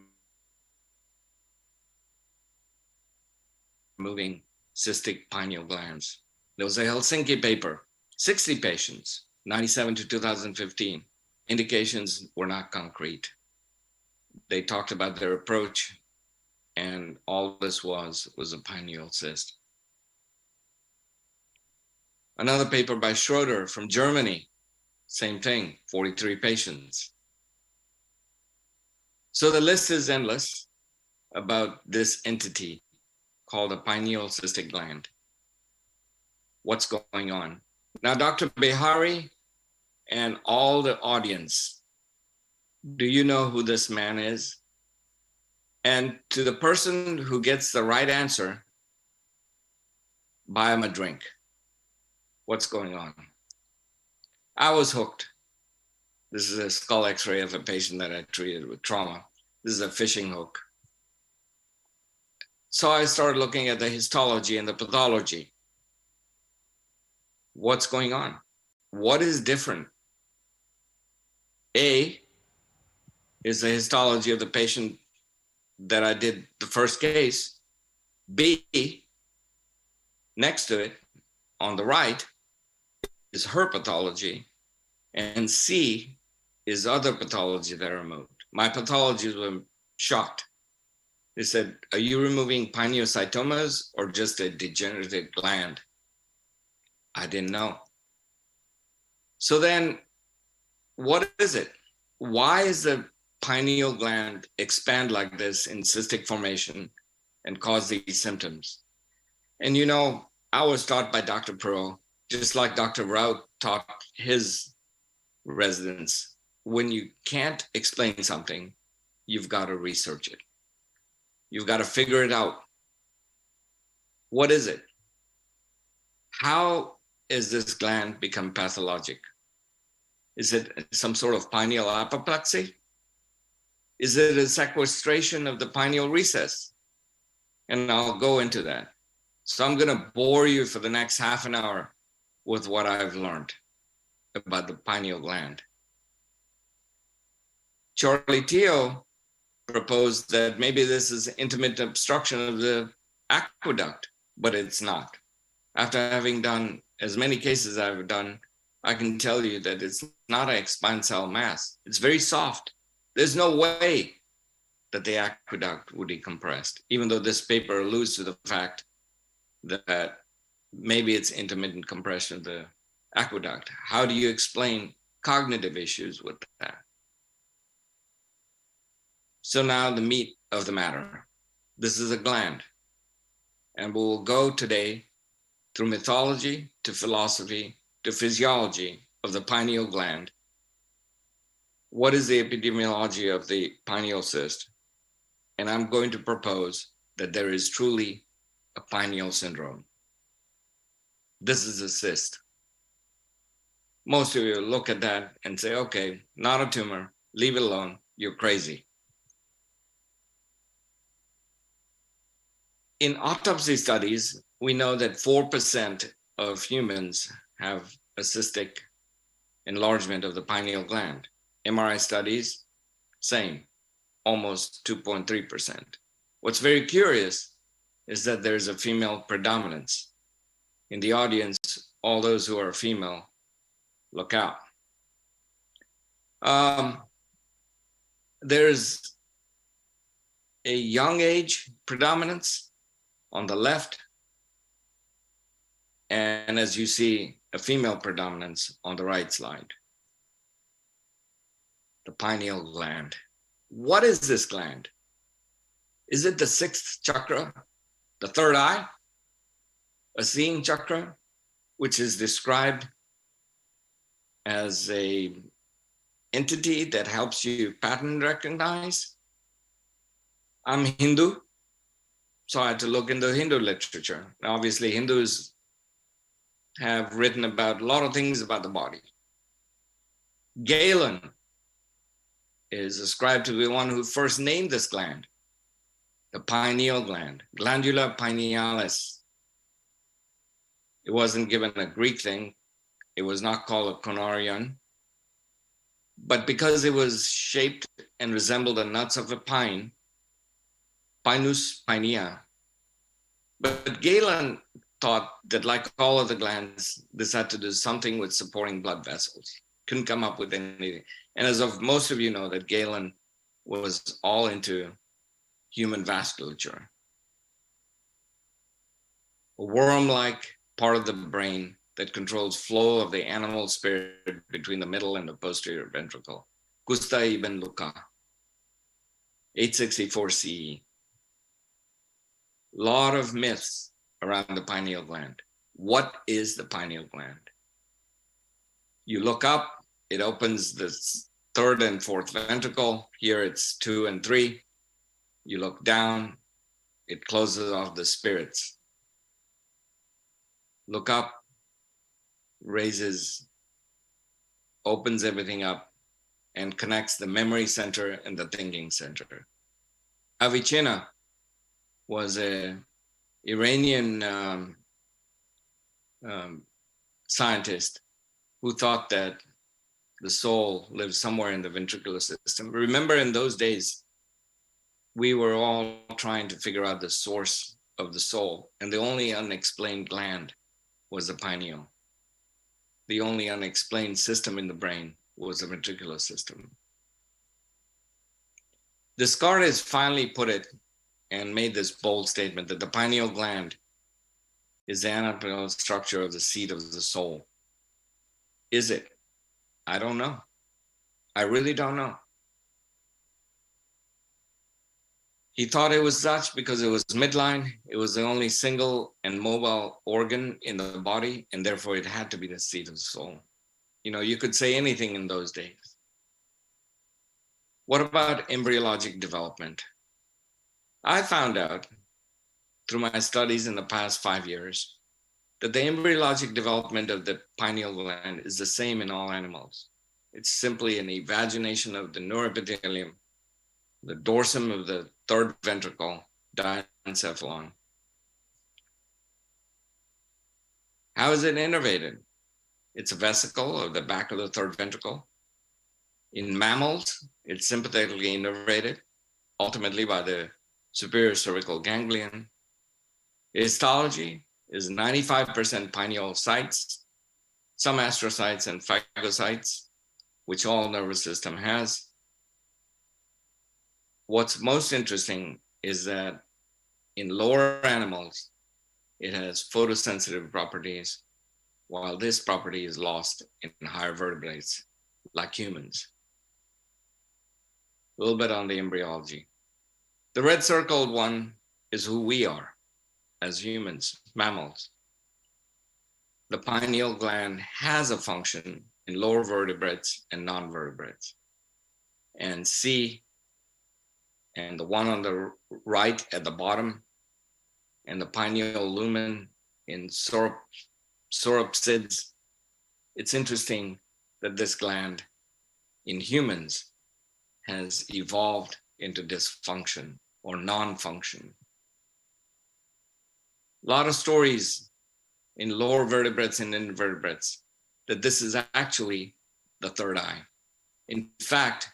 removing cystic pineal glands. There was a Helsinki paper, 60 patients, 97 to 2015. Indications were not concrete. They talked about their approach, and all this was a pineal cyst. Another paper by Schroeder from Germany, same thing, 43 patients. So the list is endless about this entity called a pineal cystic gland. What's going on? Now, Dr. Behari and all the audience, do you know who this man is? And to the person who gets the right answer, buy him a drink. What's going on? I was hooked. This is a skull x-ray of a patient that I treated with trauma. This is a fishing hook. So I started looking at the histology and the pathology. What's going on? What is different? A is the histology of the patient that I did the first case. B, next to it, on the right, is her pathology. And C is other pathology that are removed. My pathologies were shocked. They said, are you removing pineocytomas or just a degenerative gland? I didn't know. So then, what is it? Why is the pineal gland expand like this in cystic formation and cause these symptoms? And you know, I was taught by Dr. Pro, just like Dr. Rout taught his residents, when you can't explain something, you've got to research it. You've got to figure it out. What is it? How is this gland become pathologic? Is it some sort of pineal apoplexy? Is it a sequestration of the pineal recess? And I'll go into that. So I'm going to bore you for the next half an hour with what I've learned about the pineal gland. Charlie Teo proposed that maybe this is intermittent obstruction of the aqueduct, but it's not. After having done as many cases I've done, I can tell you that it's not an expansile mass. It's very soft. There's no way that the aqueduct would be compressed, even though this paper alludes to the fact that maybe it's intermittent compression of the aqueduct. How do you explain cognitive issues with that? So now the meat of the matter. This is a gland. And we will go today through mythology to philosophy to physiology of the pineal gland. What is the epidemiology of the pineal cyst? And I'm going to propose that there is truly a pineal syndrome. This is a cyst. Most of you look at that and say, okay, not a tumor, leave it alone, you're crazy. In autopsy studies, we know that 4% of humans have a cystic enlargement of the pineal gland. MRI studies, same, almost 2.3%. What's very curious is that there's a female predominance. In the audience, all those who are female, look out. There's a young age predominance on the left, and as you see, a female predominance on the right slide. The pineal gland. What is this gland? Is it the sixth chakra, the third eye, a seeing chakra, which is described as a entity that helps you pattern recognize? I'm Hindu, so I had to look into Hindu literature. Obviously, Hindus have written about a lot of things about the body. Galen is ascribed to be the one who first named this gland, the pineal gland, glandula pinealis. It wasn't given a Greek thing. It was not called a conarion. But because it was shaped and resembled the nuts of a pine, Pinus pinea. But Galen thought that like all of the glands, this had to do something with supporting blood vessels. Couldn't come up with anything. And as of most of you know, that Galen was all into human vasculature. A worm-like part of the brain that controls flow of the animal spirit between the middle and the posterior ventricle. Gusta ibn Luca, 864 CE. Lot of myths around the pineal gland. What is the pineal gland? You look up, it opens the third and fourth ventricle. Here it's 2 and 3. You look down, it closes off the spirits. Look up, raises, opens everything up, and connects the memory center and the thinking center. Avicenna was an Iranian scientist who thought that the soul lives somewhere in the ventricular system. Remember, in those days, we were all trying to figure out the source of the soul, and the only unexplained gland was the pineal. The only unexplained system in the brain was the ventricular system. Descartes finally put it and made this bold statement that the pineal gland is the anatomical structure of the seat of the soul. Is it? I don't know. I really don't know. He thought it was such because it was midline. It was the only single and mobile organ in the body, and therefore it had to be the seat of the soul. You know, you could say anything in those days. What about embryologic development? I found out through my studies in the past 5 years that the embryologic development of the pineal gland is the same in all animals. It's simply an evagination of the neuroepithelium, the dorsum of the third ventricle, diencephalon. How is it innervated? It's a vesicle of the back of the third ventricle. In mammals, it's sympathetically innervated, ultimately by the superior cervical ganglion. Histology is 95% pineal sites, some astrocytes and phagocytes, which all nervous system has. What's most interesting is that in lower animals, it has photosensitive properties, while this property is lost in higher vertebrates, like humans. A little bit on the embryology. The red circled one is who we are as humans, mammals. The pineal gland has a function in lower vertebrates and non-vertebrates. And C, and the one on the right at the bottom, and the pineal lumen in sauropsids. It's interesting that this gland in humans has evolved into dysfunction or non-function. A lot of stories in lower vertebrates and invertebrates that this is actually the third eye. In fact,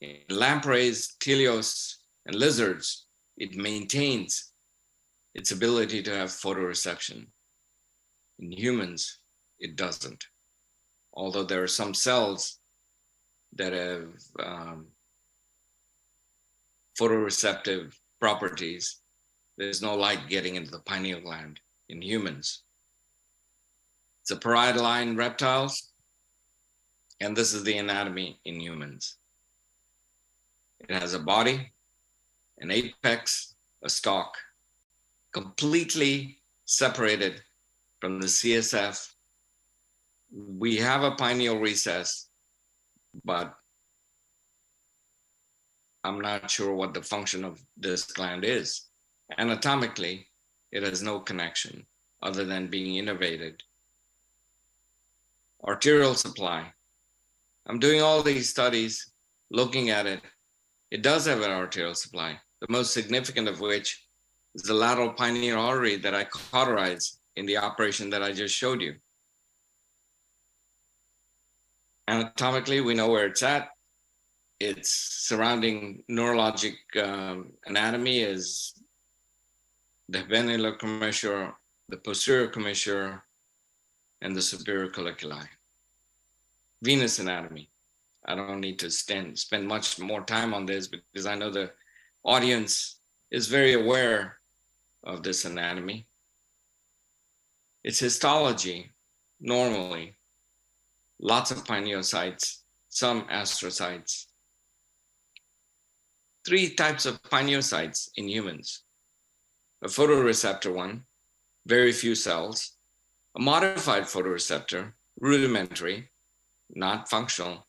in lampreys, teleosts, and lizards, it maintains its ability to have photoreception. In humans, it doesn't. Although there are some cells that have photoreceptive properties, there's no light getting into the pineal gland in humans. It's a parietal in reptiles, and this is the anatomy in humans. It has a body, an apex, a stalk, completely separated from the CSF. We have a pineal recess, but I'm not sure what the function of this gland is. Anatomically, it has no connection other than being innervated. Arterial supply. I'm doing all these studies, looking at it. It does have an arterial supply, the most significant of which is the lateral pineal artery that I cauterized in the operation that I just showed you. Anatomically, we know where it's at. Its surrounding neurologic anatomy is the ventricular commissure, the posterior commissure, and the superior colliculi. Venous anatomy. I don't need to spend much more time on this because I know the audience is very aware of this anatomy. Its histology, normally, lots of pineocytes, some astrocytes. 3 types of pineocytes in humans. A photoreceptor one, very few cells. A modified photoreceptor, rudimentary, not functional.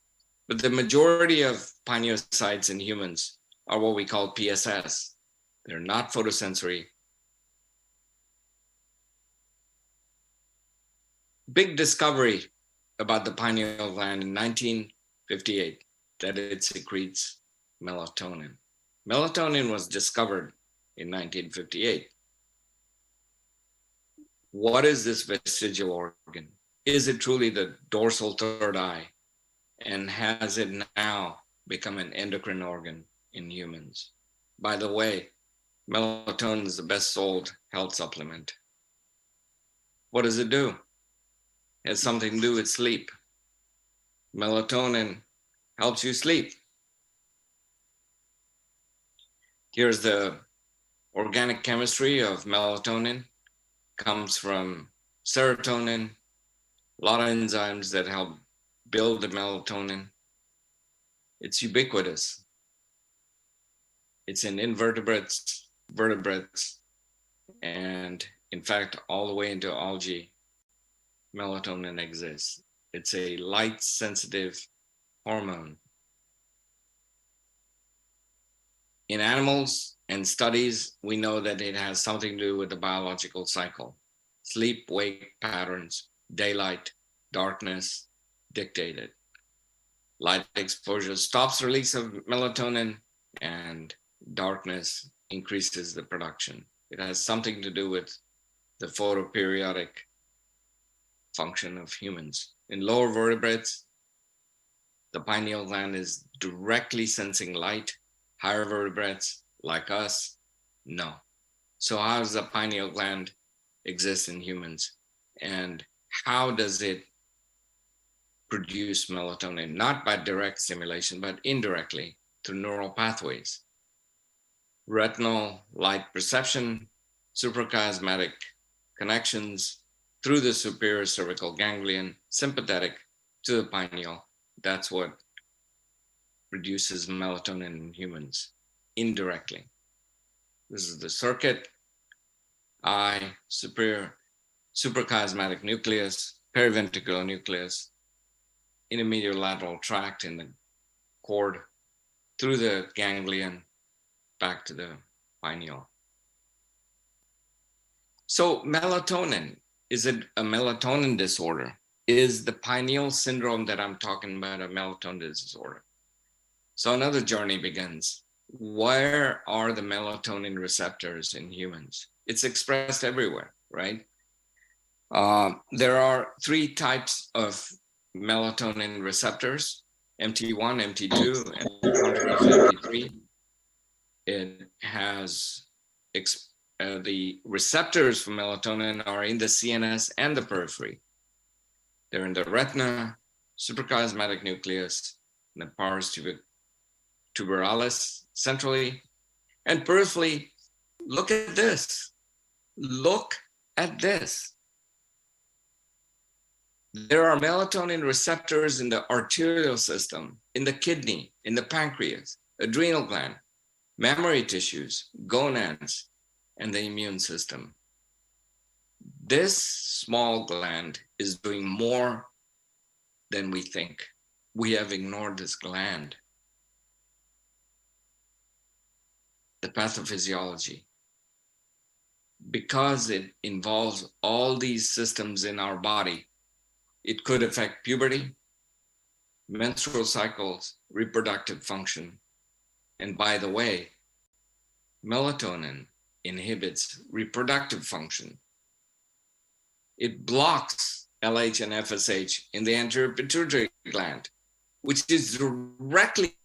But the majority of pineocytes in humans are what we call PSS. They're not photosensory. Big discovery about the pineal gland in 1958, that it secretes melatonin. Melatonin was discovered in 1958. What is this vestigial organ? Is it truly the dorsal third eye? And has it now become an endocrine organ in humans? By the way, melatonin is the best sold health supplement. What does it do? It has something to do with sleep. Melatonin helps you sleep. Here's the organic chemistry of melatonin comes from serotonin, a lot of enzymes that help build the melatonin. It's ubiquitous. It's in invertebrates, vertebrates, and in fact, all the way into algae, melatonin exists. It's a light-sensitive hormone. In animals and studies, we know that it has something to do with the biological cycle. Sleep-wake patterns, daylight, darkness, dictated. Light exposure stops release of melatonin, and darkness increases the production. It has something to do with the photoperiodic function of humans. In lower vertebrates, the pineal gland is directly sensing light. Higher vertebrates, like us, no. So how does the pineal gland exist in humans? And how does it produce melatonin? Not by direct stimulation, but indirectly through neural pathways. Retinal light perception, suprachiasmatic connections through the superior cervical ganglion, sympathetic to the pineal. That's what produces melatonin in humans indirectly. This is the circuit, eye, superior suprachiasmatic nucleus, periventricular nucleus, intermediolateral tract in the cord, through the ganglion, back to the pineal. So melatonin, is it a melatonin disorder? Is the pineal syndrome that I'm talking about a melatonin disorder? So another journey begins. Where are the melatonin receptors in humans? It's expressed everywhere, right? There are 3 types of melatonin receptors, MT1, MT2, and sometimes MT3. It has, the receptors for melatonin are in the CNS and the periphery. They're in the retina, suprachiasmatic nucleus, and the pars tuberalis centrally, and peripherally. Look at this. Look at this. There are melatonin receptors in the arterial system, in the kidney, in the pancreas, adrenal gland, mammary tissues, gonads, and the immune system. This small gland is doing more than we think. We have ignored this gland. The pathophysiology. Because it involves all these systems in our body, it could affect puberty, menstrual cycles, reproductive function. And by the way, melatonin inhibits reproductive function. It blocks LH and FSH in the anterior pituitary gland, which is directly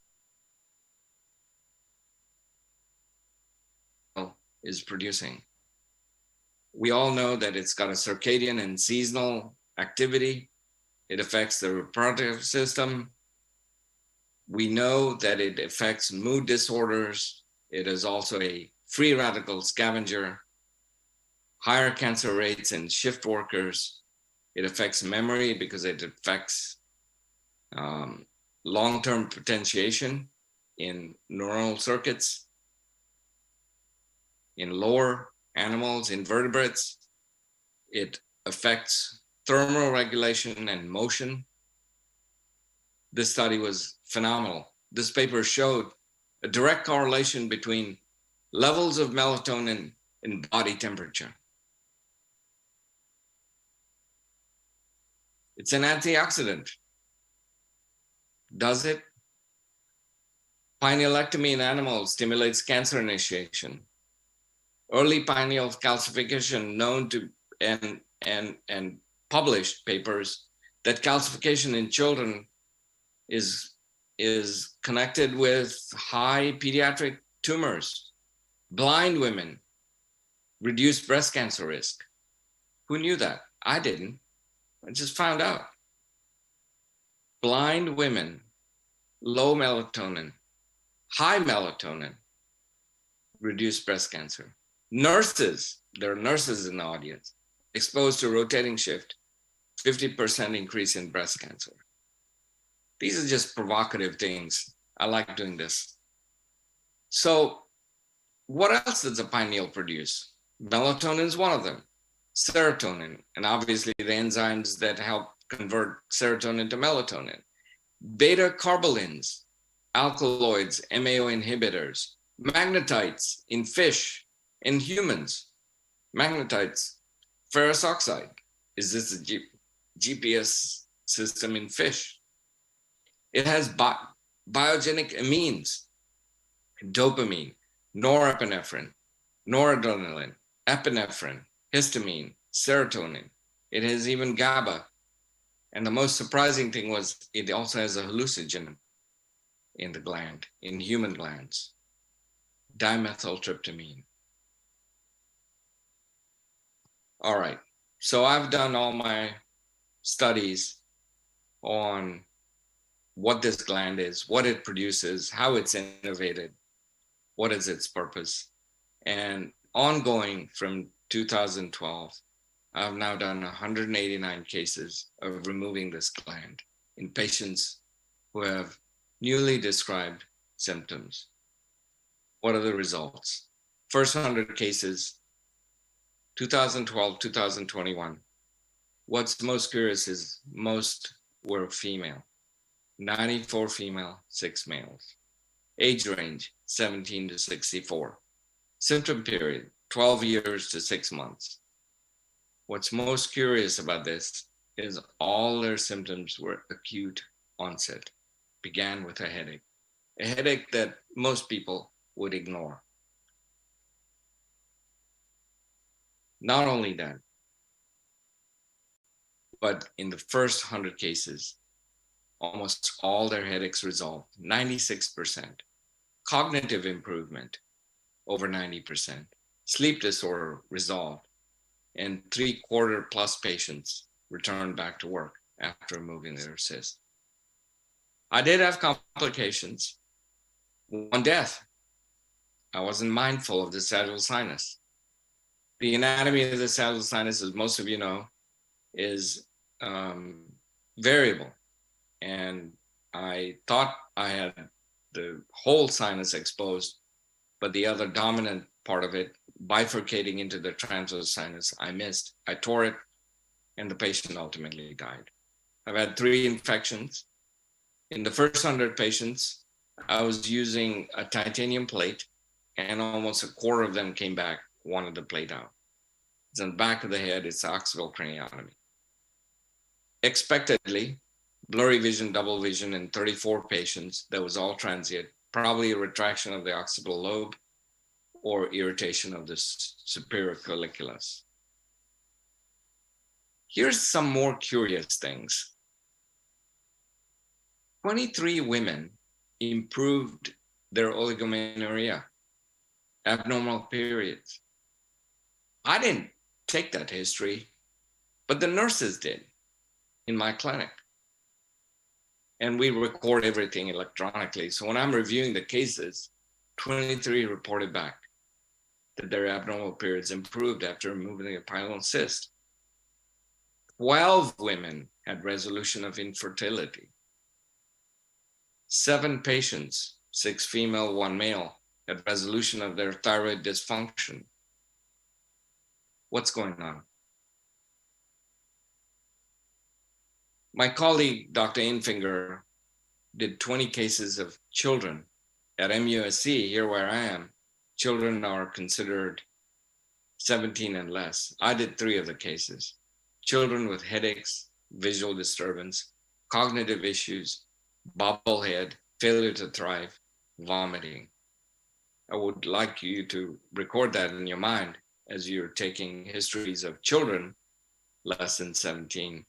is producing. We all know that it's got a circadian and seasonal activity. It affects the reproductive system. We know that it affects mood disorders. It is also a free radical scavenger, higher cancer rates in shift workers. It affects memory because it affects long-term potentiation in neuronal circuits. In lower animals, invertebrates, it affects thermal regulation and motion. This study was phenomenal. This paper showed a direct correlation between levels of melatonin and body temperature. It's an antioxidant. Does it? Pinealectomy in animals stimulates cancer initiation. Early pineal calcification known to and published papers that calcification in children is connected with high pediatric tumors. Blind women reduce breast cancer risk. Who knew that? I didn't. I just found out. Blind women, low melatonin, high melatonin, reduce breast cancer. Nurses, there are nurses in the audience, exposed to rotating shift, 50% increase in breast cancer. These are just provocative things. I like doing this. So what else does a pineal produce? Melatonin is one of them. Serotonin, and obviously the enzymes that help convert serotonin to melatonin. Beta carbolins, alkaloids, MAO inhibitors, magnetites in fish, in humans. Magnetites, ferrous oxide. Is this a GPS system in fish? It has biogenic amines, dopamine, norepinephrine, noradrenaline, epinephrine, histamine, serotonin. It has even GABA. And the most surprising thing was it also has a hallucinogen in the gland, in human glands, dimethyltryptamine. All right, so I've done all my studies on what this gland is, what it produces, how it's innovated, what is its purpose. And ongoing from 2012, I've now done 189 cases of removing this gland in patients who have newly described symptoms. What are the results? First 100 cases, 2012, 2021. What's most curious is most were female, 94 female, 6 males. Age range, 17 to 64. Symptom period, 12 years to 6 months. What's most curious about this is all their symptoms were acute onset, began with a headache that most people would ignore. Not only that, but in the first 100 cases, almost all their headaches resolved, 96%. Cognitive improvement, over 90%. Sleep disorder resolved, and 3/4+ patients returned back to work after removing their cyst. I did have complications. One death. I wasn't mindful of the sagittal sinus. The anatomy of the sagittal sinus, as most of you know, is variable. And I thought I had the whole sinus exposed, but the other dominant part of it bifurcating into the transverse sinus, I missed. I tore it, and the patient ultimately died. I've had 3 infections. In the first 100 patients, I was using a titanium plate, and almost 1/4 of them came back, wanted the plate out. It's on the back of the head, it's occipital craniotomy. Expectedly, blurry vision, double vision in 34 patients, that was all transient, probably a retraction of the occipital lobe or irritation of the superior colliculus. Here's some more curious things. 23 women improved their oligomenorrhea, abnormal periods. I didn't take that history, but the nurses did in my clinic. And we record everything electronically. So when I'm reviewing the cases, 23 reported back that their abnormal periods improved after removing the pilonal cyst. 12 women had resolution of infertility. 7 patients, 6 female, 1 male, had resolution of their thyroid dysfunction. What's going on? My colleague, Dr. Infinger, did 20 cases of children at MUSC, here where I am. Children are considered 17 and less. I did 3 of the cases. Children with headaches, visual disturbance, cognitive issues, bobblehead, failure to thrive, vomiting. I would like you to record that in your mind as you're taking histories of children less than 17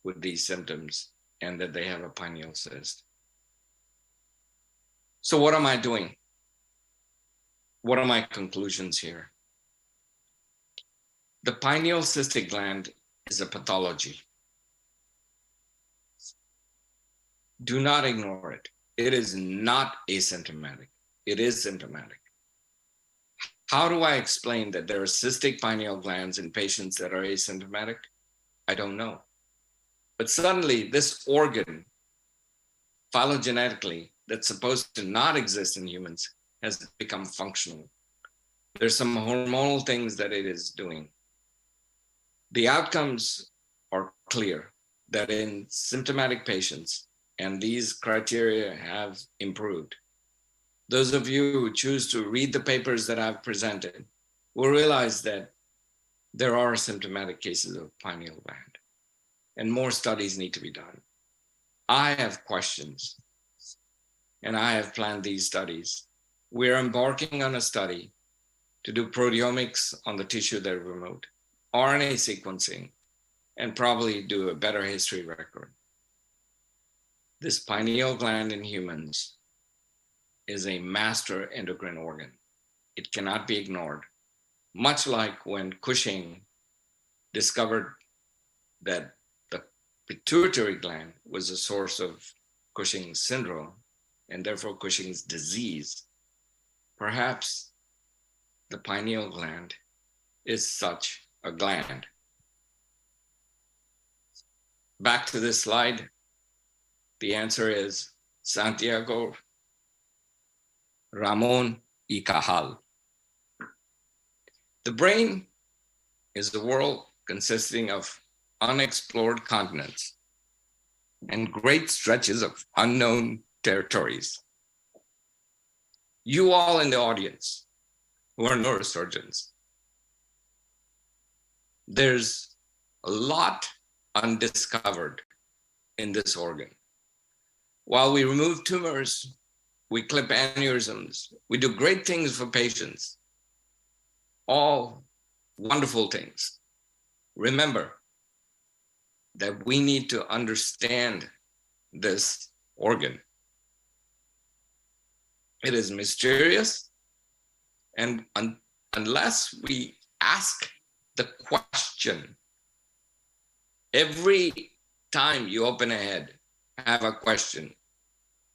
with these symptoms and that they have a pineal cyst. So what am I doing? What are my conclusions here? The pineal cystic gland is a pathology. Do not ignore it. It is not asymptomatic. It is symptomatic. How do I explain that there are cystic pineal glands in patients that are asymptomatic? I don't know. But suddenly this organ, phylogenetically, that's supposed to not exist in humans, has become functional. There's some hormonal things that it is doing. The outcomes are clear that in symptomatic patients, and these criteria have improved. Those of you who choose to read the papers that I've presented will realize that there are symptomatic cases of pineal gland, and more studies need to be done. I have questions, and I have planned these studies. We're embarking on a study to do proteomics on the tissue that are removed, RNA sequencing, and probably do a better history record. This pineal gland in humans is a master endocrine organ. It cannot be ignored. Much like when Cushing discovered that the pituitary gland was a source of Cushing's syndrome and therefore Cushing's disease, perhaps the pineal gland is such a gland. Back to this slide, the answer is Santiago Ramon y Cajal. The brain is the world consisting of unexplored continents and great stretches of unknown territories. You all in the audience who are neurosurgeons, there's a lot undiscovered in this organ. While we remove tumors, we clip aneurysms, we do great things for patients, all wonderful things. Remember that we need to understand this organ. It is mysterious, and unless we ask the question, every time you open a head, have a question,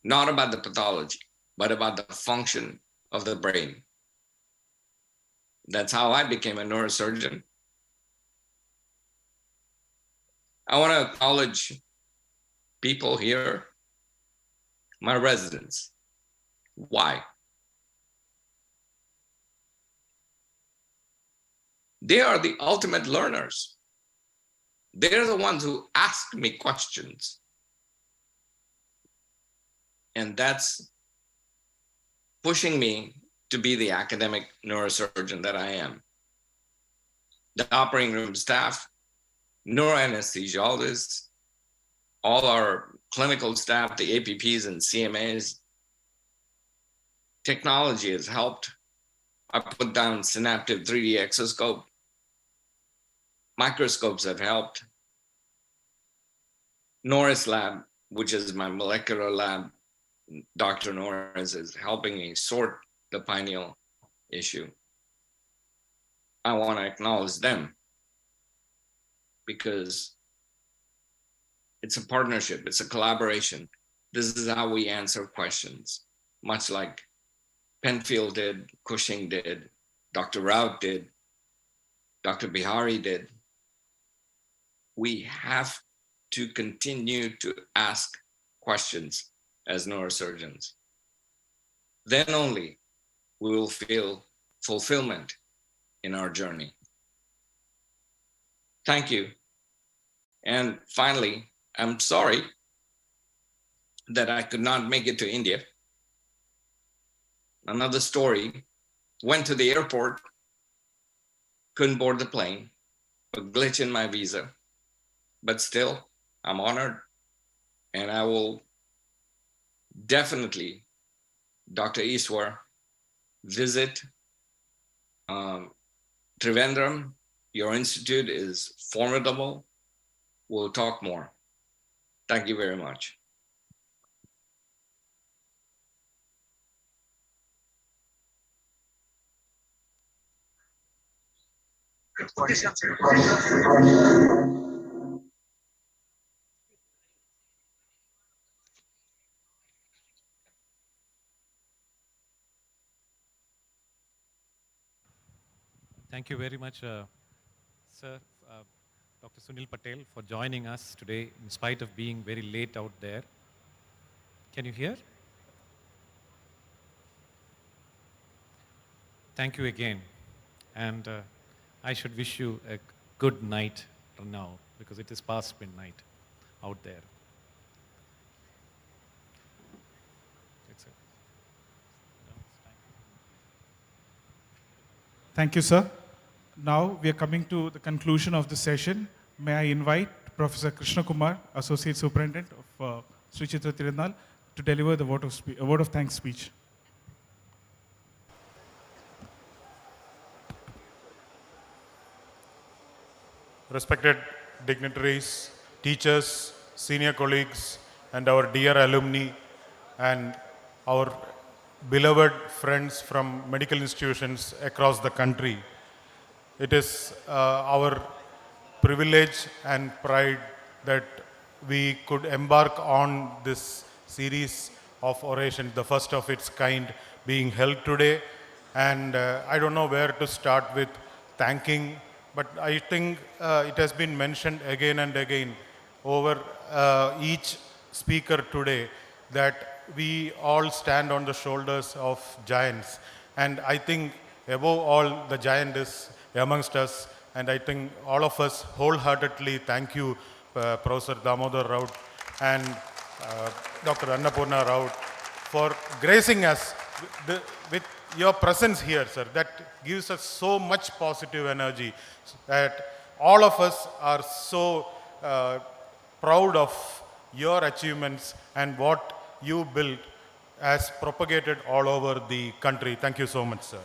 not about the pathology, but about the function of the brain. That's how I became a neurosurgeon. I want to acknowledge people here, my residents. Why? They are the ultimate learners. They're the ones who ask me questions. And that's pushing me to be the academic neurosurgeon that I am. The operating room staff, neuroanesthesiologists, all our clinical staff, the APPs and CMAs, technology has helped. I put down synaptive 3D exoscope. Microscopes have helped. Norris lab, which is my molecular lab, Dr. Norris is helping me sort the pineal issue. I want to acknowledge them because it's a partnership, it's a collaboration. This is how we answer questions, much like Penfield did, Cushing did, Dr. Rout did, Dr. Bihari did. We have to continue to ask questions as neurosurgeons. Then only we will feel fulfillment in our journey. Thank you. And finally, I'm sorry that I could not make it to India. Another story, went to the airport, couldn't board the plane, a glitch in my visa, but still I'm honored, and I will definitely, Dr. Easwar, visit Trivandrum. Your institute is formidable. We'll talk more. Thank you very much. Thank you very much, sir, Dr. Sunil Patel, for joining us today in spite of being very late out there. Can you hear? Thank you again. And I should wish you a good night now, because it is past midnight out there. That's it. No, it's time. Thank you, sir. Now we are coming to the conclusion of the session. May I invite Professor Krishna Kumar, Associate Superintendent of Sri Chitra Tirunal, to deliver the word of thanks speech. Respected dignitaries, teachers, senior colleagues, and our dear alumni, and our beloved friends from medical institutions across the country. It is our privilege and pride that we could embark on this series of orations, the first of its kind being held today. And I don't know where to start with thanking, but I think it has been mentioned again and again over each speaker today that we all stand on the shoulders of giants. And I think above all, the giant is amongst us. And I think all of us wholeheartedly thank you, Professor Damodar Rout and Dr. Annapurna Rout, for gracing us with your presence here, sir. That gives us so much positive energy that all of us are so proud of your achievements and what you built as propagated all over the country. Thank you so much, sir.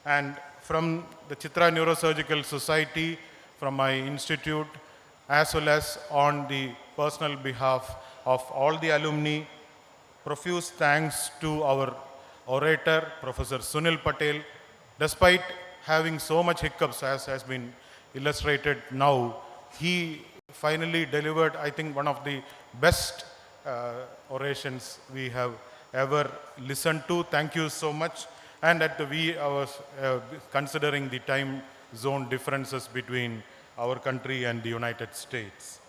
And from the Chitra Neurosurgical Society, from my institute, as well as on the personal behalf of all the alumni, profuse thanks to our orator, Professor Sunil Patel. Despite having so much hiccups, as has been illustrated now, he finally delivered, I think, one of the best orations we have ever listened to. Thank you so much. And I was considering the time zone differences between our country and the United States.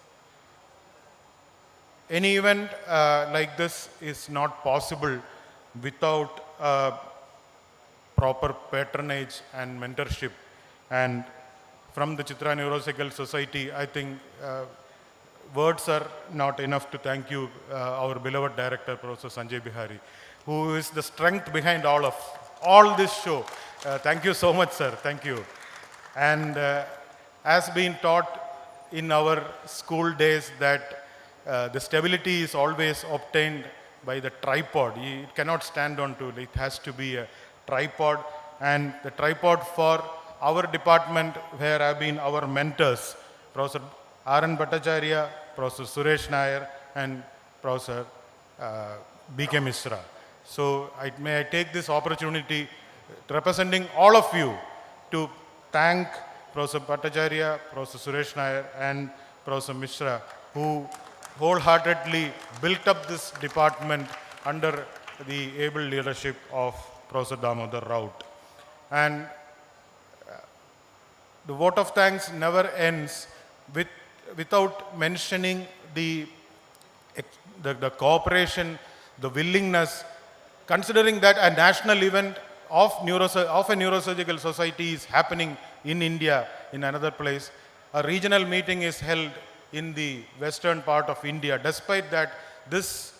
Any event like this is not possible without proper patronage and mentorship. And from the Chitra Neurosurgical Society, I think words are not enough to thank you, our beloved director, Professor Sanjay Bihari, who is the strength behind all this show. Thank you so much, sir. Thank you. And as been taught in our school days that the stability is always obtained by the tripod. It cannot stand on to it. It has to be a tripod. And the tripod for our department, where have been our mentors, Professor R.N. Bhattacharya, Professor Suresh Nair, and Professor B.K. Mishra. So may I take this opportunity, representing all of you, to thank Professor Bhattacharya, Professor Suresh Nair, and Professor Mishra, who wholeheartedly built up this department under the able leadership of Professor Damodar Rout. And the vote of thanks never ends without mentioning the cooperation, the willingness, considering that a national event of a neurosurgical society is happening in India, in another place. A regional meeting is held in the western part of India. Despite that, this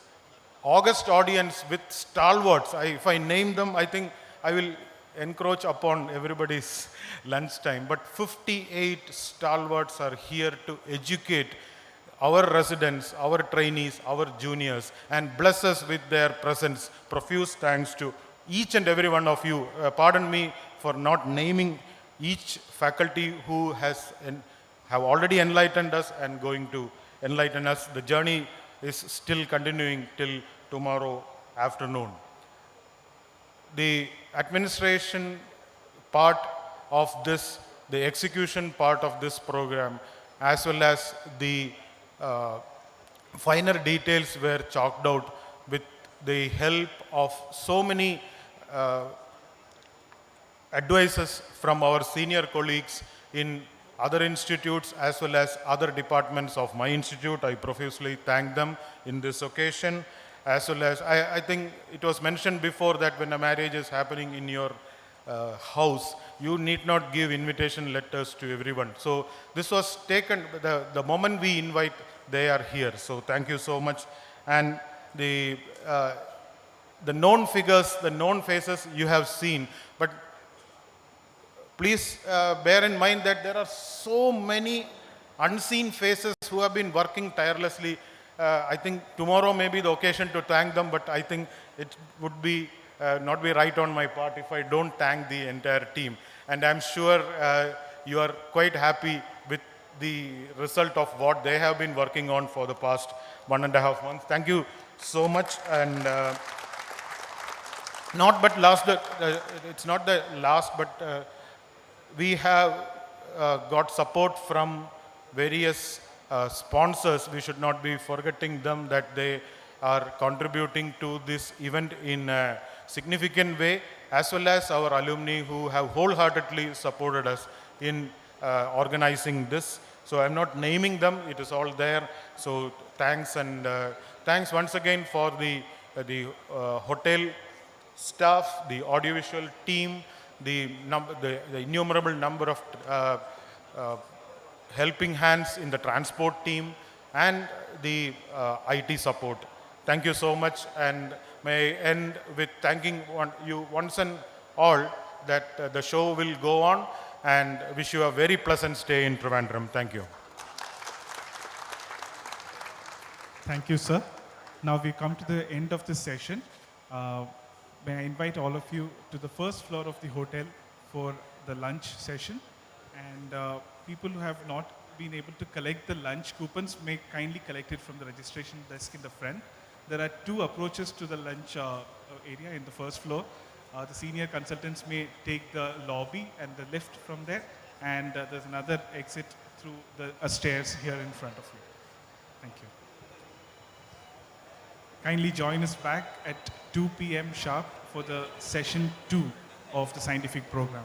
august audience with stalwarts, if I name them, I think I will encroach upon everybody's lunchtime. But 58 stalwarts are here to educate our residents, our trainees, our juniors, and bless us with their presence. Profuse thanks to each and every one of you. Pardon me for not naming each faculty who have already enlightened us and going to enlighten us. The journey is still continuing till tomorrow afternoon. The administration part of this, the execution part of this program, as well as the finer details were chalked out with the help of so many advices from our senior colleagues in other institutes as well as other departments of my institute. I profusely thank them in this occasion. As well as, I think it was mentioned before that when a marriage is happening in your house, you need not give invitation letters to everyone. So this was taken, the moment we invite, they are here. So thank you so much. And the known figures, the known faces you have seen, but please bear in mind that there are so many unseen faces who have been working tirelessly. I think tomorrow may be the occasion to thank them, but I think it would be not be right on my part if I don't thank the entire team. And I'm sure you are quite happy with the result of what they have been working on for the past 1.5 months. Thank you so much. And not but last, it's not the last, but we have got support from various sponsors. We should not be forgetting them, that they are contributing to this event in a significant way, as well as our alumni who have wholeheartedly supported us in organizing this. So I'm not naming them, it is all there. So thanks, and thanks once again for the hotel staff, the audiovisual team, the innumerable number of helping hands in the transport team, and the IT support. Thank you so much, and may I end with thanking you once and all that the show will go on, and wish you a very pleasant stay in Trivandrum. Thank you. Thank you, sir. Now we come to the end of this session. May I invite all of you to the first floor of the hotel for the lunch session. And people who have not been able to collect the lunch coupons may kindly collect it from the registration desk in the front. There are 2 approaches to the lunch area in the first floor. The senior consultants may take the lobby and the lift from there, and there's another exit through the stairs here in front of you. Thank you. Kindly join us back at 2 p.m. sharp for the session 2 of the scientific program.